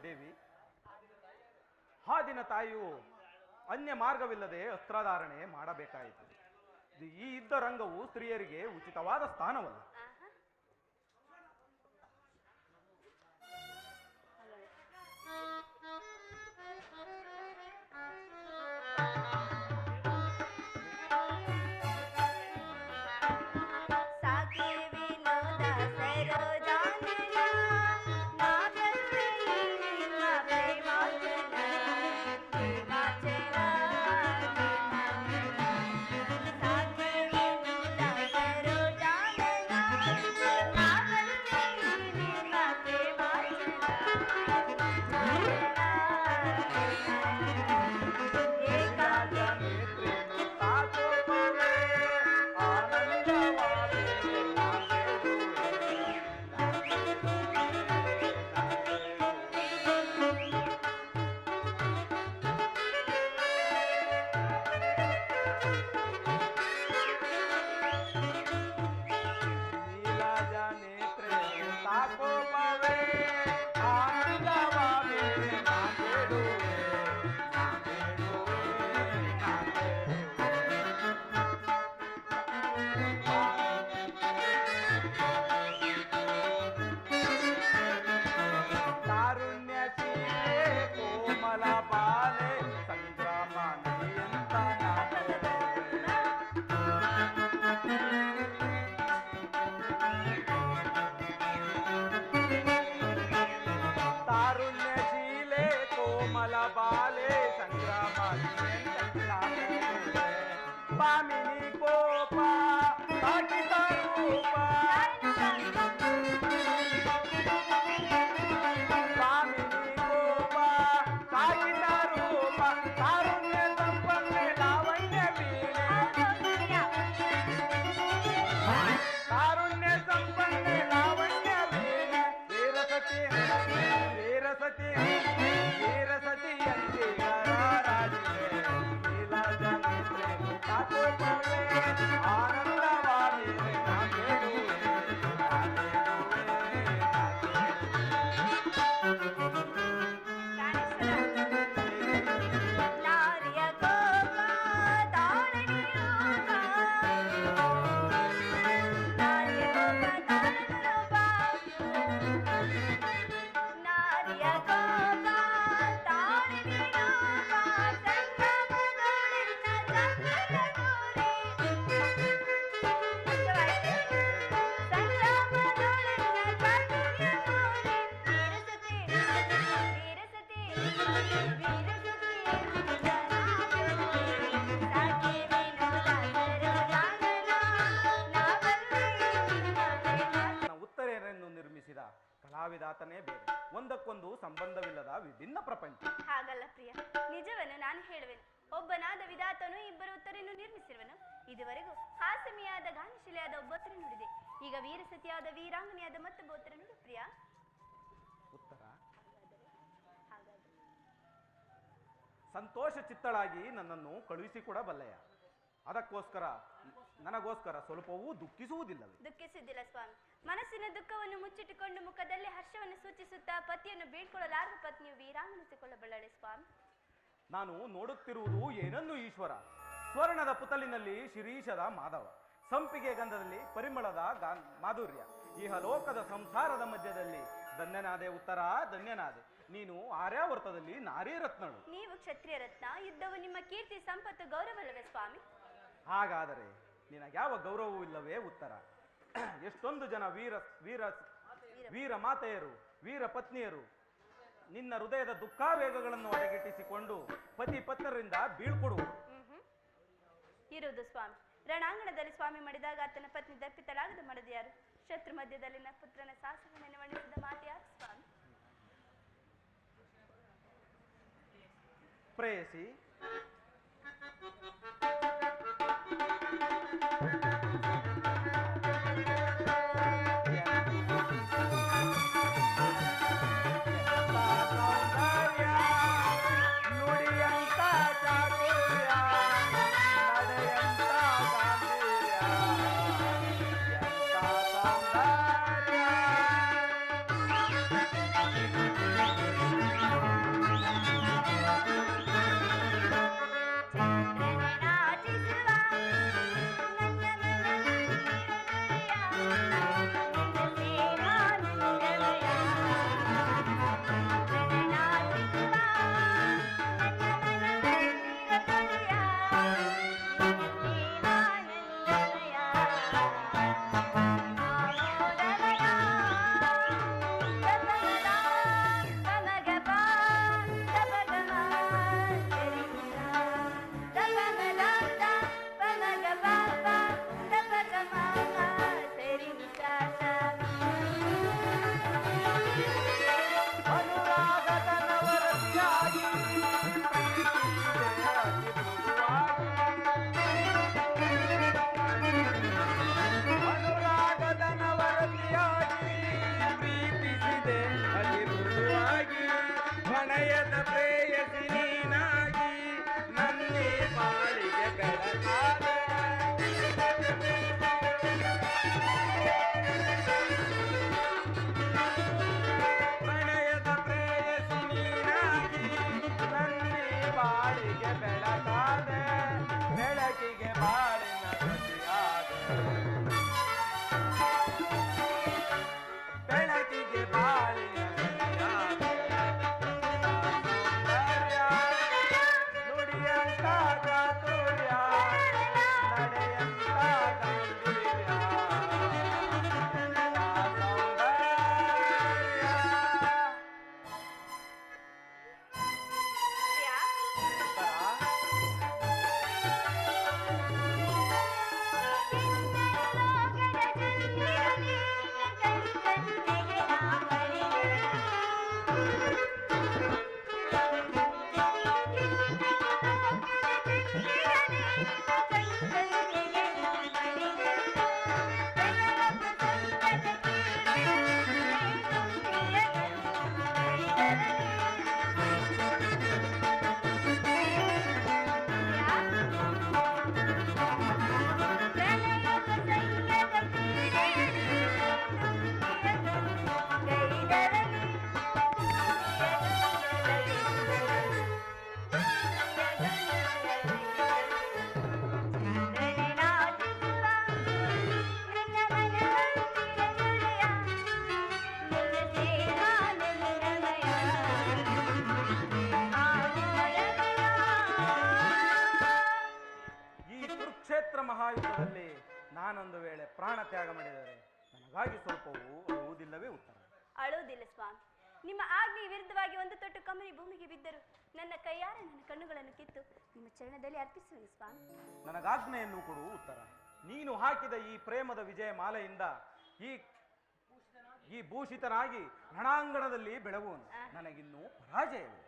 ದೇವಿ, ಹಾದಿನ ತಾಯಿಯು ಅನ್ಯ ಮಾರ್ಗವಿಲ್ಲದೆ ಅಸ್ತ್ರಧಾರಣೆ ಮಾಡಬೇಕಾಯಿತು. ಈ ಯುದ್ಧ ರಂಗವು ಸ್ತ್ರೀಯರಿಗೆ ಉಚಿತವಾದ ಸ್ಥಾನವಲ್ಲ. ಆಹಾ. ಕೋಪವೇ ಆನಂದವ ಬೇರೆ ನಾ ಬೇಡುವೆ, ನಾ ಬೇಡುವೆ, ನಾ ತಾರುಣ್ಯಶೀಲೆ ಕೋಮಲ ಬಾಲೆ ಸಂಗ್ರಾಮ ನದಿಯಂತ ನಾ ಬೇಡುವೆ. ತಾರುಣ್ಯಶೀಲೆ ಕೋಮಲ ಬಾಲೆ ಸಂಗ್ರಾಮ ಪಾಮಿನಿ ಕೋಪ ಕಾಟಿತ ರೂಪ ಪಾಮಿನಿ ಕೋಪ ಕಾಟಿತ ರೂಪ ತಾರುಣ್ಯ ಸಂಪನ್ನೆ ಲಾವಣ್ಯ ವೀಣೆ ತಾರುಣ್ಯ ಸಂಪನ್ನೆ ಲಾವಣ್ಯ ವೀಣೆ ವೀರಸತಿ ವೀರಸತಿ ವೀರಸತಿ ರಾಜಿವೆ ನೀಲಾಜನೇತ್ರೆ ಕಾಕೋಪವೇ ಆನಂದವಾದಿ ನಾ ಬೇಡುವೆ, ನಾ ಬೇಡುವೆ, ನಾ ನಾರಿಯ ಕೋಪ ತಾಳನಿ ರೂಪ, ನಾರಿಯ ಕೋಪ ತಾಳನಿ ರೂಪ, ನಾರಿಯ ಕೋಪ ತಾಳನಿ ರೂಪ, ಸಂಗಮದೊಳೆನ್ನ ಚಂದ್ರನ ತೋರೆ. ಸಂಗ್ರಾಮದೊಳೆನ್ನ ಚಂದ್ರನ ತೋರೆ. ವೀರಸತಿ ವೀರಸತಿ ವೀರಸತಿ ಸಾಕೆ ಉತ್ತರೆಯನ್ನು ನಿರ್ಮಿಸಿದ ಕಲಾವಿದಾತನೇ ಬೇರೆ, ಒಂದಕ್ಕೊಂದು ಸಂಬಂಧವಿಲ್ಲದ ವಿಭಿನ್ನ ಪ್ರಪಂಚ. ಹಾಗಲ್ಲ ಪ್ರಿಯ, ನಿಜವನ್ನು ನಾನು ಹೇಳುವೆನು. ಒಬ್ಬನಾದ ವಿಧಾತನು ಇಬ್ಬರು ಉತ್ತರನ್ನು ನಿರ್ಮಿಸಿರುವನು. ಇದುವರೆಗೂ ಹಾಸಮಿಯಾದ ಗಾನಶಿಲೆಯಾದ ಒಬ್ಬೊತ್ತರೆ ನುಡಿದೆ. ಈಗ ವೀರಸತಿಯಾದ ವೀರಾಂಗನೆಯಾದ ಮತ್ತೊಬ್ಬ ಉತ್ತರ ನುಡಿ ಪ್ರಿಯ. ಉತ್ತರ ಹಾಗಾದ್ರೆ ಸಂತೋಷ ಚಿತ್ತಳಾಗಿ ನನ್ನನ್ನು ಕಳುಹಿಸಿಕೊಡಬಲ್ಲೆಯ. ಅದಕ್ಕೋಸ್ಕರ ನನಗೋಸ್ಕರ ಸ್ವಲ್ಪವೂ ದುಃಖಿಸುವುದಿಲ್ಲವೇ? ದುಃಖಿಸುವುದಿಲ್ಲ ಸ್ವಾಮಿ. ಮನಸ್ಸಿನ ದುಃಖವನ್ನು ಮುಚ್ಚಿಟ್ಟುಕೊಂಡು ಮುಖದಲ್ಲಿ ಹರ್ಷವನ್ನು ಸೂಚಿಸುತ್ತಾ ಪತಿಯನ್ನು ಬೀಳ್ಕೊಳ್ಳಲಾರದ ಪತ್ನಿಯು ವೀರಾಂಗನಿಸಿಕೊಳ್ಳಬಲ್ಲಳೆ ಸ್ವಾಮಿ. ನಾನು ನೋಡುತ್ತಿರುವುದು ಏನನ್ನು ಈಶ್ವರ. ಸ್ವರ್ಣದ ಪುತಲಿನಲ್ಲಿ ಶಿರೀಷದ ಮಾಧವ, ಸಂಪಿಗೆ ಗಂಧದಲ್ಲಿ ಪರಿಮಳದ ಮಾಧುರ್ಯ, ಇಹಲೋಕದ ಸಂಸಾರದ ಮಧ್ಯದಲ್ಲಿ ಧನ್ಯನಾದೆ ಉತ್ತರ, ಧನ್ಯನಾದೆ. ನೀನು ಆರ್ಯಾವರ್ತದಲ್ಲಿ ನಾರೀ ರತ್ನಳು. ನೀವು ಕ್ಷತ್ರಿಯ ರತ್ನ. ಯುದ್ಧವು ನಿಮ್ಮ ಕೀರ್ತಿ ಸಂಪತ್ತು ಗೌರವಲ್ಲವೇ ಸ್ವಾಮಿ? ಹಾಗಾದರೆ ನಿನಗ್ಯಾವ ಗೌರವವೂ ಇಲ್ಲವೇ ಉತ್ತರ? ಎಷ್ಟೊಂದು ಜನ ವೀರ ಮಾತೆಯರು, ವೀರ ಪತ್ನಿಯರು ನಿನ್ನ ಹೃದಯದ ದುಃಖಾವೇಗಗಳನ್ನು ಅಡಗಿಟ್ಟಿಸಿಕೊಂಡು ಪತಿ ಪತ್ನರಿಂದ ಬೀಳ್ಕೊಡುವರು. ಇರುವುದು ಸ್ವಾಮಿ. ರಣಾಂಗಣದಲ್ಲಿ ಸ್ವಾಮಿ ಮಡಿದಾಗ ಆತನ ಪತ್ನಿ ದರ್ಪಿತಳಾಗದ ಮಡದಿ ಯಾರು? ಶತ್ರು ಮಧ್ಯದಲ್ಲಿನ ಪುತ್ರನ ಸಾಹಸವನ್ನು ವರ್ಣಿಸಿದ ಮಾತು ಯಾರು ಸ್ವಾಮಿ? ಪ್ರೇಯಸಿ, ನುಡಿಯಂತ ಚಾತುರ್ಯ, ನಡೆಯಂತ ಗಾಂಭೀರ್ಯ, ಎಂತ ಸೌಂದರ್ಯ. ಬೆಳಕಿಗೆ ಬೆಳಕಾದೆ ಬೆಳಕಿಗೆ ಬಾಳಿನ ಸತಿಯಾದೆ ಬೆಳಕಿಗೆ ಬಾಳಿನ ಸತಿಯಾದೆ ಸೌಂದರ್ಯ ನುಡಿಯಂತ ಚಾತುರ್ಯ ನಡೆಯಂತ ಗಾಂಭೀರ್ಯ ಮಹಾಯುದ್ಧದಲ್ಲಿ ನಾನೊಂದು ವೇಳೆ ಪ್ರಾಣ ತ್ಯಾಗ ಮಾಡಿದರೆ ನನಗಾಗಿ ಸ್ವಲ್ಪವೂ ಅಳುವುದಿಲ್ಲವೇ ಉತ್ತರ? ಅಳುವುದಿಲ್ಲ ಸ್ವಾಮಿ. ನಿಮ್ಮ ಆಜ್ಞೆಯ ವಿರುದ್ಧವಾಗಿ ಒಂದು ತೊಟ್ಟು ಕಮರಿ ಭೂಮಿಗೆ ಬಿದ್ದರು ನನ್ನ ಕೈಯಾರೆ ನನ್ನ ಕಣ್ಣುಗಳನ್ನು ಕಿತ್ತು ನಿಮ್ಮ ಚರಣದಲ್ಲಿ ಅರ್ಪಿಸುವೆ ಸ್ವಾಮಿ. ನನಗಾಜ್ಞೆಯನ್ನು ಕೊಡು ಉತ್ತರ. ನೀನು ಹಾಕಿದ ಈ ಪ್ರೇಮದ ವಿಜಯ ಮಾಲೆಯಿಂದ ಈ ಭೂಷಿತನಾಗಿ ರಣಾಂಗಣದಲ್ಲಿ ಬೆಳಗುವನು. ನನಗಿನ್ನೂ ಪರಾಜಯವಿದೆ.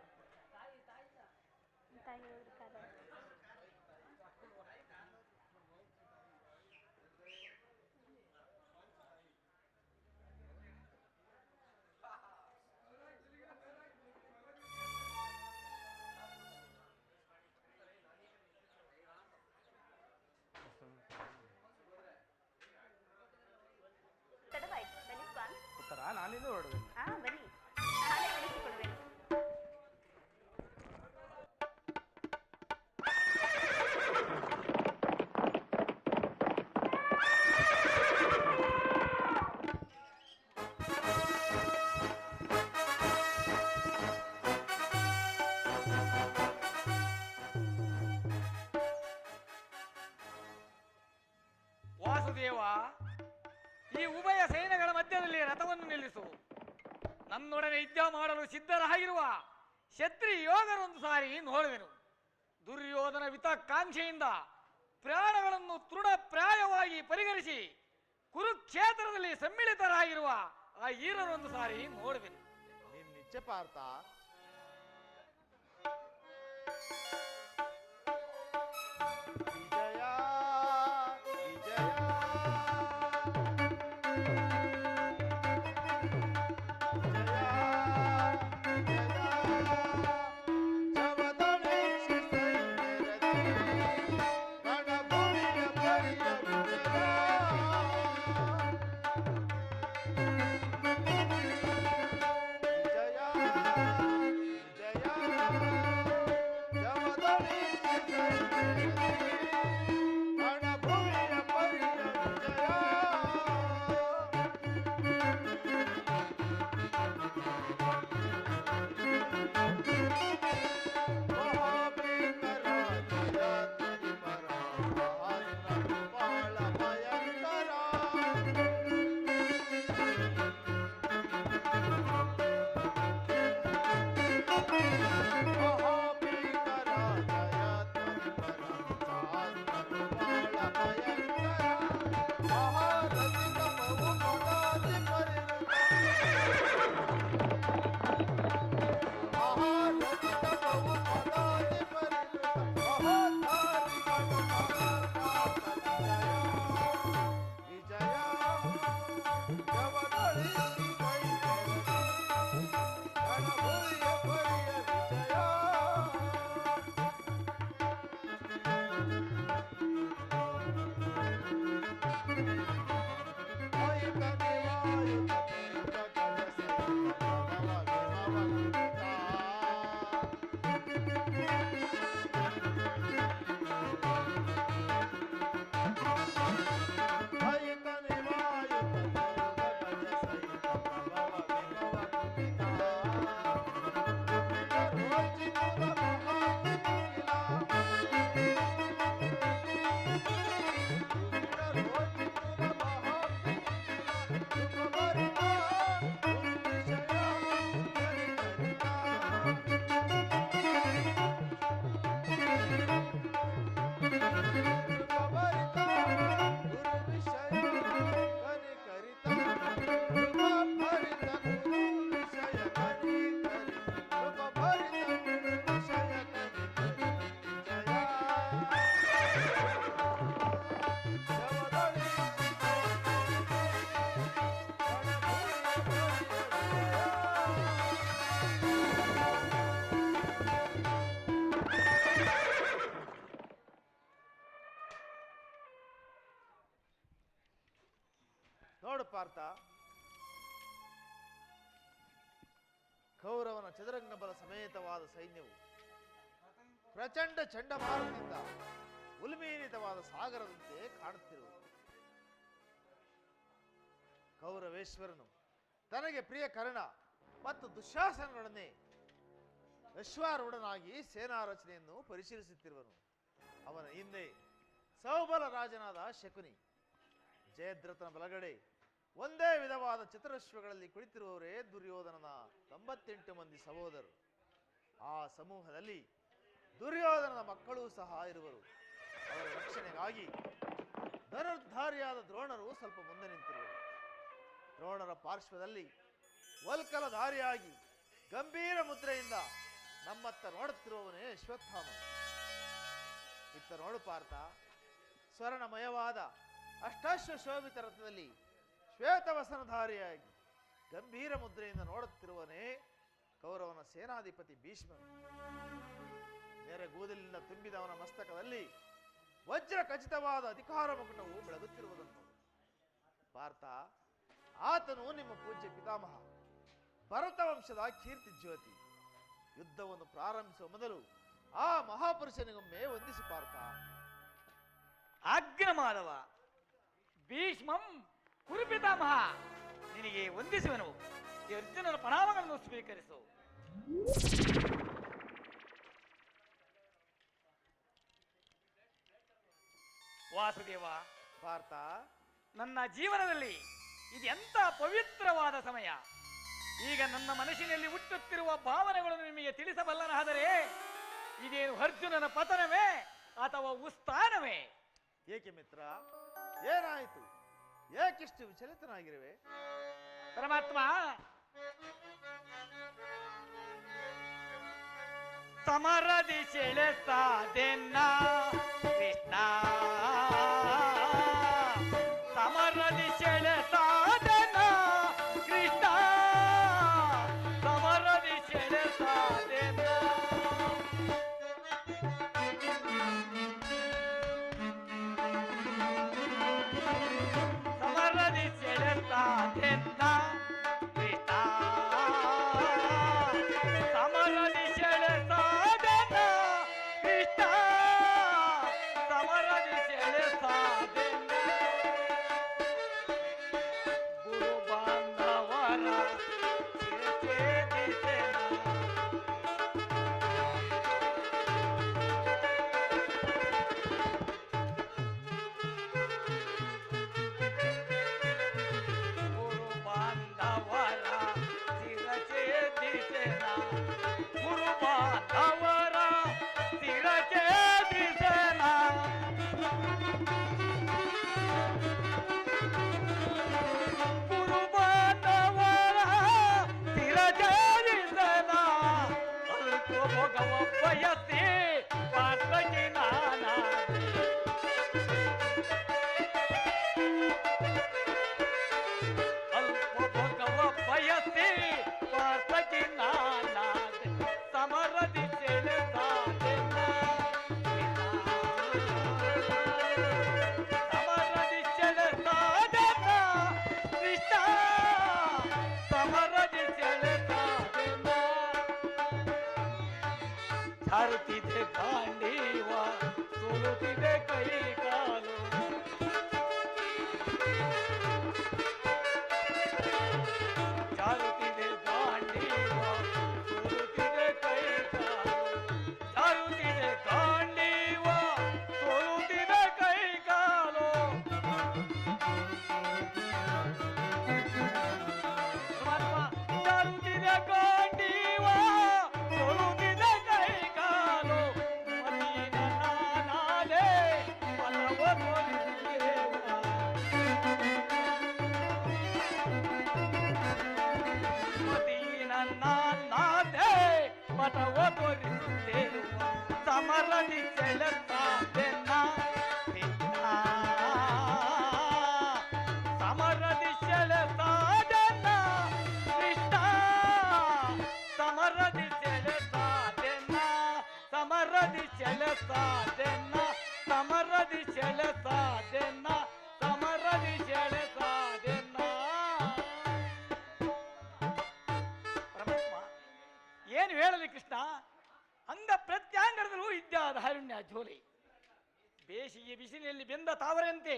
ಉತ್ತರ ನಾನಿಂದ ಹೊರಡುವೆ. ಬನ್ನಿ, ನಾನೇ ಕಳಿಸಿಕೊಡುವೆ. ವಾಸುದೇವ, ಈ ಉಭಯ ಸೈನ್ಯಗಳ ಮಧ್ಯದಲ್ಲಿ ರಥವನ್ನು ನಿಲ್ಲಿಸು. ನನ್ನೊಡನೆ ಯುದ್ಧ ಮಾಡಲು ಸಿದ್ಧರಾಗಿರುವ ಕ್ಷತ್ರಿ ಯೋಗರೊಂದು ಸಾರಿ ನೋಡುವೆನು. ದುರ್ಯೋಧನ ವಿತಕಾಂಕ್ಷೆಯಿಂದ ಪ್ರಾಣಗಳನ್ನು ತೃಢಪ್ರಾಯವಾಗಿ ಪರಿಗಣಿಸಿ ಕುರುಕ್ಷೇತ್ರದಲ್ಲಿ ಸಮ್ಮಿಳಿತರಾಗಿರುವ ಆ ಈರರೊಂದು ಸಾರಿ ನೋಡುವೆನು. ನಿನ್ನಿಚ್ಛೆ ಪಾರ್ಥ. ವಿಜಯ ವಿಜಯ ಚದುರಂಗ ಬಲ ಸಮೇತವಾದ ಸೈನ್ಯವು ಪ್ರಚಂಡ ಚಂಡಮಾರುತದಿಂದ ಉಲ್ಮೀನಿತವಾದ ಸಾಗರದಂತೆ ಕಾಣುತ್ತಿರುವುದು. ಕೌರವೇಶ್ವರನು ತನಗೆ ಪ್ರಿಯ ಕರ್ಣ ಮತ್ತು ದುಶ್ಯಾಸನಗಳನ್ನೇ ಅಶ್ವಾರೂಢನಾಗಿ ಸೇನಾ ರಚನೆಯನ್ನು ಪರಿಶೀಲಿಸುತ್ತಿರುವನು. ಅವನ ಹಿಂದೆ ಸೌಬಲ ರಾಜನಾದ ಶಕುನಿ, ಜಯದ್ರಥನ ಬಲಗಡೆ ಒಂದೇ ವಿಧವಾದ ಚತುರಶ್ವಗಳಲ್ಲಿ ಕುಳಿತಿರುವವರೇ ದುರ್ಯೋಧನನ 98 ಮಂದಿ ಸಹೋದರರು. ಆ ಸಮೂಹದಲ್ಲಿ ದುರ್ಯೋಧನನ ಮಕ್ಕಳೂ ಸಹ ಇರುವರು. ಅವರ ರಕ್ಷಣೆಗಾಗಿ ಧನುರ್ಧಾರಿಯಾದ ದ್ರೋಣರು ಸ್ವಲ್ಪ ಮುಂದೆ ನಿಂತಿರುವರು. ದ್ರೋಣರ ಪಾರ್ಶ್ವದಲ್ಲಿ ವಲ್ಕಲಧಾರಿಯಾಗಿ ಗಂಭೀರ ಮುದ್ರೆಯಿಂದ ನಮ್ಮತ್ತ ನೋಡುತ್ತಿರುವವನೇ ಅಶ್ವತ್ಥಾಮ. ಇತ್ತ ನೋಡು ಪಾರ್ಥ, ಸ್ವರ್ಣಮಯವಾದ ಅಷ್ಟಾಶ್ವ ಶೋಭಿತ ರಥದಲ್ಲಿ ಶ್ವೇತವಸನಧಾರಿಯಾಗಿ ಗಂಭೀರ ಮುದ್ರೆಯಿಂದ ನೋಡುತ್ತಿರುವನೇ ಕೌರವನ ಸೇನಾಧಿಪತಿ ಭೀಷ್ಮನು. ನೆರೆಗೂದಲಿನಿಂದ ತುಂಬಿದವನ ಮಸ್ತಕದಲ್ಲಿ ವಜ್ರ ಖಚಿತವಾದ ಅಧಿಕಾರ ಮುಕುಟವು ಬೆಳಗುತ್ತಿರುವುದನ್ನು ಪಾರ್ಥ, ಆತನು ನಿಮ್ಮ ಪೂಜ್ಯ ಪಿತಾಮಹ ಭರತ ವಂಶದ ಕೀರ್ತಿ ಜ್ಯೋತಿ. ಯುದ್ಧವನ್ನು ಪ್ರಾರಂಭಿಸುವ ಮೊದಲು ಆ ಮಹಾಪುರುಷನಿಗೊಮ್ಮೆ ವಂದಿಸಿ ಪಾರ್ಥ. ಆಜ್ಞೆ ಮಾಧವ. ಭೀಷ್ಮಂ ಕುರುಪಿತಾಮಹ, ನಿನಗೆ ವಂದಿಸುವೆನು. ಈ ಅರ್ಜುನನ ಪ್ರಣಾಮಗಳನ್ನು ಸ್ವೀಕರಿಸು. ವಾಸುದೇವ, ಪಾರ್ಥ, ನನ್ನ ಜೀವನದಲ್ಲಿ ಇದೆಂಥ ಪವಿತ್ರವಾದ ಸಮಯ. ಈಗ ನನ್ನ ಮನಸ್ಸಿನಲ್ಲಿ ಹುಟ್ಟುತ್ತಿರುವ ಭಾವನೆಗಳನ್ನು ನಿಮಗೆ ತಿಳಿಸಬಲ್ಲನಾದರೆ ಇದೇನು ಅರ್ಜುನನ ಪತನವೇ ಅಥವಾ ಉತ್ಥಾನವೇ? ಏಕೆ ಮಿತ್ರ, ಏನಾಯಿತು? ಏಕಿಷ್ಟು ವಿಚಲಿತನಾಗಿರುವೆ? ಪರಮಾತ್ಮ, ಸಮರದಿ ಸೆಳೆಸಾದೆನ್ನ ಕೃಷ್ಣ, ಸಮರದಿ ಸೆಳೆಸಾದೆನ್ನ ಕೃಷ್ಣ, ಸಮರದಿ ಸೆಳೆಸಾದೆನ್ನ. ಸಮರದಿ ಸೆಳೆಸಾದೆನ್ನ ಕೃಷ್ಣ, ಸಮರದಿ ಸೆಳೆಸಾದೆನ್ನ ಕೃಷ್ಣ, ಸಮರದಿ ಸೆಳೆಸಾದೆನ್ನ. ಗುರು ಬಾಂಧವರ ಛೇದಿಸೆನ, ಗುರು ಬಾಂಧವರ ಶಿರಛೇದಿಸೆನ, ಗುರು ಬಾಂಧವರ ಶಿರಛೇದಿಸೆನ. ಗುರು ಬಾಂಧವರ ಶಿರಛೇದಿಸೆನ. ಅಲ್ಪ ಭೋಗವ ಬಯಸಿ ಪಾರ್ಥಕ್ಕೆ ನಾನಾದೆ, ಅಲ್ಪ ಭೋಗವ ಬಯಸಿ ಪಾರ್ಥಕ್ಕೆ ನಾನಾದೆ. ಸಮರದಿ ಸೆಳೆಸಾದೆನ್ನ ಸಮರದಿ ಸೆಳೆಸಾದೆನ್ನ ಕೃಷ್ಣ, ಸಮರದಿ ಸೆಳೆಸಾದೆನ್ನ. ಜಾರುತ್ತಿದೆ ಗಾಂಡೀವ, ಸೋಲುತ್ತಿದೆ ಕೈ ಕಾಲು, ಜಾರುತ್ತಿದೆ ಗಾಂಡೀವ, ಸೋಲುತ್ತಿದೆ ಕೈ ಕಾಲು, ಜಾರುತ್ತಿದೆ ಗಾಂಡೀವ, ಸೋಲುತ್ತಿದೆ ಕೈ ಕಾಲು. ಪರಮಾತ್ಮ, ಜಾರುತ್ತಿದೆ ಗಾಂಡೀವ, ಸೋಲುತ್ತಿದೆ ಕೈ ಕಾಲು. ಮದೀನ ನಾನಾದೆ, ಪದವ ತೋರಿಸಿದೇವ. ಮದೀನ ನಾನಾದೆ, ಪದವ ತೋರಿಸಿದೇವ. ಸಮರದಿ ಸೆಳೆಸಾದೆನ್ನ ಕೃಷ್ಣ, ಸಮರದಿ ಸೆಳೆಸಾದೆನ್ನ ಕೃಷ್ಣ, ಸಮರದಿ ಸೆಳೆಸಾದೆನ್ನ, ಸಮರದಿ ಸೆಳೆಸಾದೆನ್ನ, ಸಮರದಿ ಸೆಳೆಸಾದೆನ್ನ, ಸಮರದಿ ಸೆಳೆಸಾದೆನ್ನ. ಪರಮಾತ್ಮ, ಕೃಷ್ಣ. ಅಂಗ ಪ್ರತ್ಯಾಂಗದಲ್ಲೂ ವಿದ್ಯಾಧಾರುಣ್ಯ ಜ್ಯೋಲೆ. ಬೇಸಿಗೆ ಬಿಸಿಲಿನಲ್ಲಿ ಬೆಂದ ತಾವರೆಯಂತೆ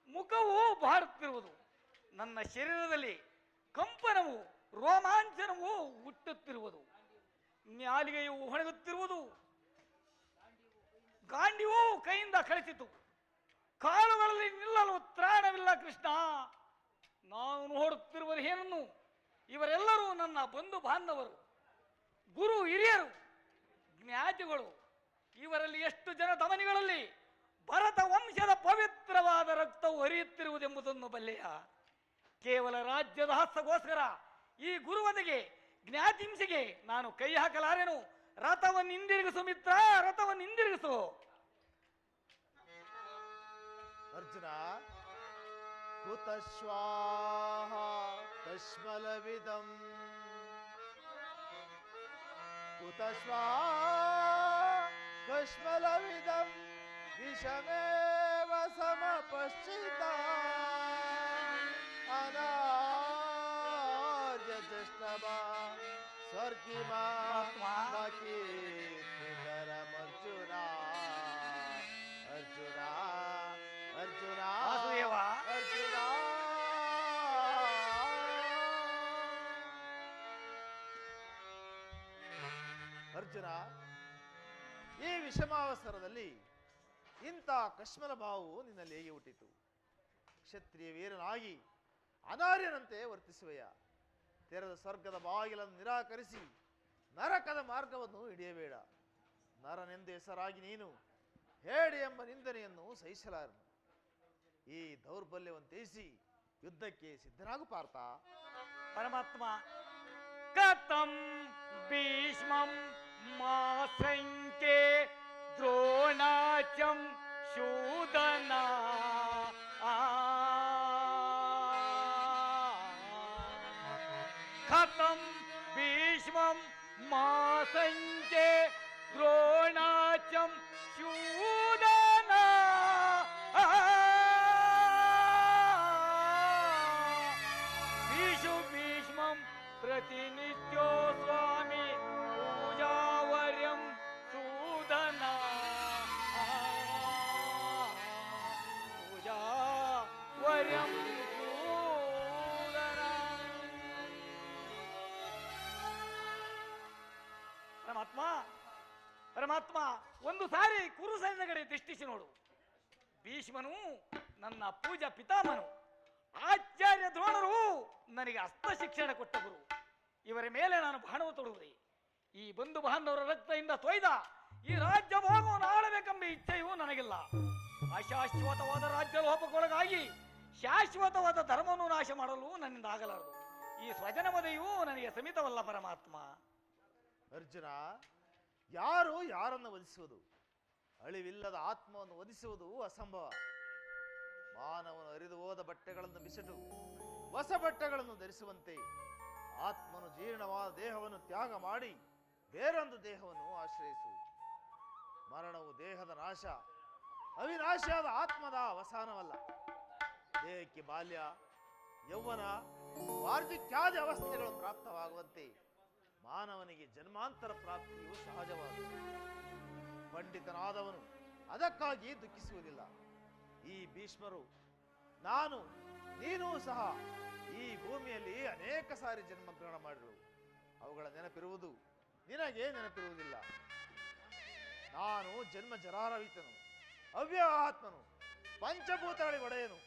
ಮುಖವು ಬಾಡುತ್ತಿರುವುದು. ನನ್ನ ಶರೀರದಲ್ಲಿ ಕಂಪನವು ರೋಮಾಂಚನವು ಹುಟ್ಟುತ್ತಿರುವುದು. ನಾಲಿಗೆಯು ಒಣಗುತ್ತಿರುವುದು. ಗಾಂಡಿಯೂ ಕೈಯಿಂದ ಕಳಿಸಿತು. ಕಾಲುಗಳಲ್ಲಿ ನಿಲ್ಲಲು ತ್ರಾಣವಿಲ್ಲ ಕೃಷ್ಣ. ನಾವು ನೋಡುತ್ತಿರುವುದು ಏನನ್ನು? ಇವರೆಲ್ಲರೂ ನನ್ನ ಬಂಧು ಬಾಂಧವರು, ಗುರು ಹಿರಿಯರು, ಜ್ಞಾತಿಗಳು. ಇವರಲ್ಲಿ ಎಷ್ಟು ಜನ ಧಮನಿಗಳಲ್ಲಿ ಭರತ ವಂಶದ ಪವಿತ್ರವಾದ ರಕ್ತವು ಹರಿಯುತ್ತಿರುವುದೆಂಬುದನ್ನು ಬಲ್ಲೆಯ? ಕೇವಲ ರಾಜ್ಯದ ಹಸ್ತಗೋಸ್ಕರ ಈ ಗುರುವನಿಗೆ ಜ್ಞಾತಿಂಸೆಗೆ ನಾನು ಕೈ ಹಾಕಲಾರೆನು. ರಥವನ್ನು ಹಿಂದಿರುಗಿಸು ಮಿತ್ರ, ರಥವನ್ನು ಹಿಂದಿರುಗಿಸು. ಅರ್ಜುನ, ಕುತಶ್ವಾಹ ತಶ್ಮಲವಿದಂ, ಕುತಶ್ವಾಹ ಕಶ್ಮಲವಿದಂ ವಿಷಮೇವ ಸಮಪಶ್ಚಿತ ಅನಾರ್ಯಜಷ್ಟಮ ಸ್ವರ್ಗಿಮಾ ಮಕೀರ್ತಿಕರಮರ್ಜುನ. ಅರ್ಜುನ ಅರ್ಜುನ ವಾಸುದೇವ. ಅರ್ಜುನ. ಅರ್ಜುನ, ಈ ವಿಷಮಾವಸರದಲ್ಲಿ ಇಂಥ ಕಶ್ಮಲ ಭಾವವು ನಿನ್ನಲ್ಲಿ ಹೇಗೆ ಹುಟ್ಟಿತು? ಕ್ಷತ್ರಿಯ ವೀರನಾಗಿ ಅನಾರ್ಯನಂತೆ ವರ್ತಿಸುವೆಯ? ತೆರೆದ ಸ್ವರ್ಗದ ಬಾಗಿಲನ್ನು ನಿರಾಕರಿಸಿ ನರಕದ ಮಾರ್ಗವನ್ನು ಹಿಡಿಯಬೇಡ. ನರನೆಂದು ಹೆಸರಾಗಿ ನೀನು ಹೇಡಿ ಎಂಬ ನಿಂದನೆಯನ್ನು ಸಹಿಸಲಾರನು. ಈ ದೌರ್ಬಲ್ಯವನ್ನು ತ್ಯಜಿಸಿ ಯುದ್ಧಕ್ಕೆ ಸಿದ್ಧನಾಗು ಪಾರ್ಥ. ಪರಮಾತ್ಮ, ಕಥಂ ಭೀಷ್ಮಂ ಮಾಸಂಖ್ಯೆ ದ್ರೋಣಾಚಂ ಶೂದನ ಕಥಂ ಭೀಷ್ಮಂ ಮಾಸಂಖ್ಯೆ ದ್ರೋಣಾಚಂ ಶೂದನ ಭೀಷ್ಮಂ ಪ್ರತಿನಿತ್ಯೋ ಸ್ವಾಮಿ ಪೂಜಾವರ್ಯಂ ಸೂದನ ಪೂಜಾವರ್ಯಂ ಸೂದನ. ಪರಮಾತ್ಮ, ಪರಮಾತ್ಮ, ಒಂದು ಸಾರಿ ಕುರು ಸೈನ್ಯದ ಕಡೆ ದೃಷ್ಟಿಸಿ ನೋಡು. ಭೀಷ್ಮನು ನನ್ನ ಪೂಜಾ ಪಿತಾಮಹನು. ಆಚಾರ್ಯ ದ್ರೋಣರು ನನಗೆ ಅಸ್ತ್ರ ಶಿಕ್ಷಣ ಕೊಟ್ಟವರು. ಇವರ ಮೇಲೆ ನಾನು ಬಾಣವು ತೊಡುವುದೇ? ಈ ಬಂಧು ಬಾಂಧವರ ರಕ್ತದಿಂದ ತೊಯ್ದ ಈ ರಾಜ್ಯ ಭಾಗವನ್ನು ಆಳಬೇಕೆಂಬ ಇಚ್ಛೆಯೂ ನನಗಿಲ್ಲ. ಅಶಾಶ್ವತವಾದ ರಾಜ್ಯ ಲೋಪಕ್ಕೊಳಗಾಗಿ ಶಾಶ್ವತವಾದ ಧರ್ಮವನ್ನು ನಾಶ ಮಾಡಲು ನನ್ನಿಂದ ಆಗಲಾರದು. ಈ ಸ್ವಜನವದೆಯೂ ನನಗೆ ಸಮಿತವಲ್ಲ ಪರಮಾತ್ಮ. ಅರ್ಜುನ, ಯಾರು ಯಾರನ್ನು ವಧಿಸುವುದು? ಅಳಿವಿಲ್ಲದ ಆತ್ಮವನ್ನು ವಧಿಸುವುದು ಅಸಂಭವ. ಮಾನವನು ಹರಿದು ಹೋದ ಬಟ್ಟೆಗಳನ್ನು ಬಿಸಿಟು ಹೊಸ ಬಟ್ಟೆಗಳನ್ನು ಧರಿಸುವಂತೆ ಆತ್ಮನು ಜೀರ್ಣವಾದ ದೇಹವನ್ನು ತ್ಯಾಗ ಮಾಡಿ ಬೇರೊಂದು ದೇಹವನ್ನು ಆಶ್ರಯಿಸು. ಮರಣವು ದೇಹದ ನಾಶ, ಅವಿನಾಶಿಯಾದ ಆತ್ಮದ ಅವಸಾನವಲ್ಲ. ದೇಹಕ್ಕೆ ಬಾಲ್ಯ, ಯೌವನ, ವಾರ್ಧಿಕ್ಯಾದಿ ಅವಸ್ಥೆಗಳು ಪ್ರಾಪ್ತವಾಗುವಂತೆ ಮಾನವನಿಗೆ ಜನ್ಮಾಂತರ ಪ್ರಾಪ್ತಿಯು ಸಹಜವಾದುದು. ಪಂಡಿತನಾದವನು ಅದಕ್ಕಾಗಿ ದುಃಖಿಸುವುದಿಲ್ಲ. ಈ ಭೀಷ್ಮರು, ನಾನು, ನೀನೂ ಸಹ ಈ ಭೂಮಿಯಲ್ಲಿ ಅನೇಕ ಸಾರಿ ಜನ್ಮಗ್ರಹಣ ಮಾಡಿರು. ಅವುಗಳ ನೆನಪಿರುವುದು ನಿನಗೆ ನೆನಪಿರುವುದಿಲ್ಲ. ನಾನು ಜನ್ಮ ಜರಾರಹಿತನು, ಅವ್ಯಾತ್ಮನು, ಪಂಚಭೂತಗಳಿಗೆ ಒಡೆಯನು.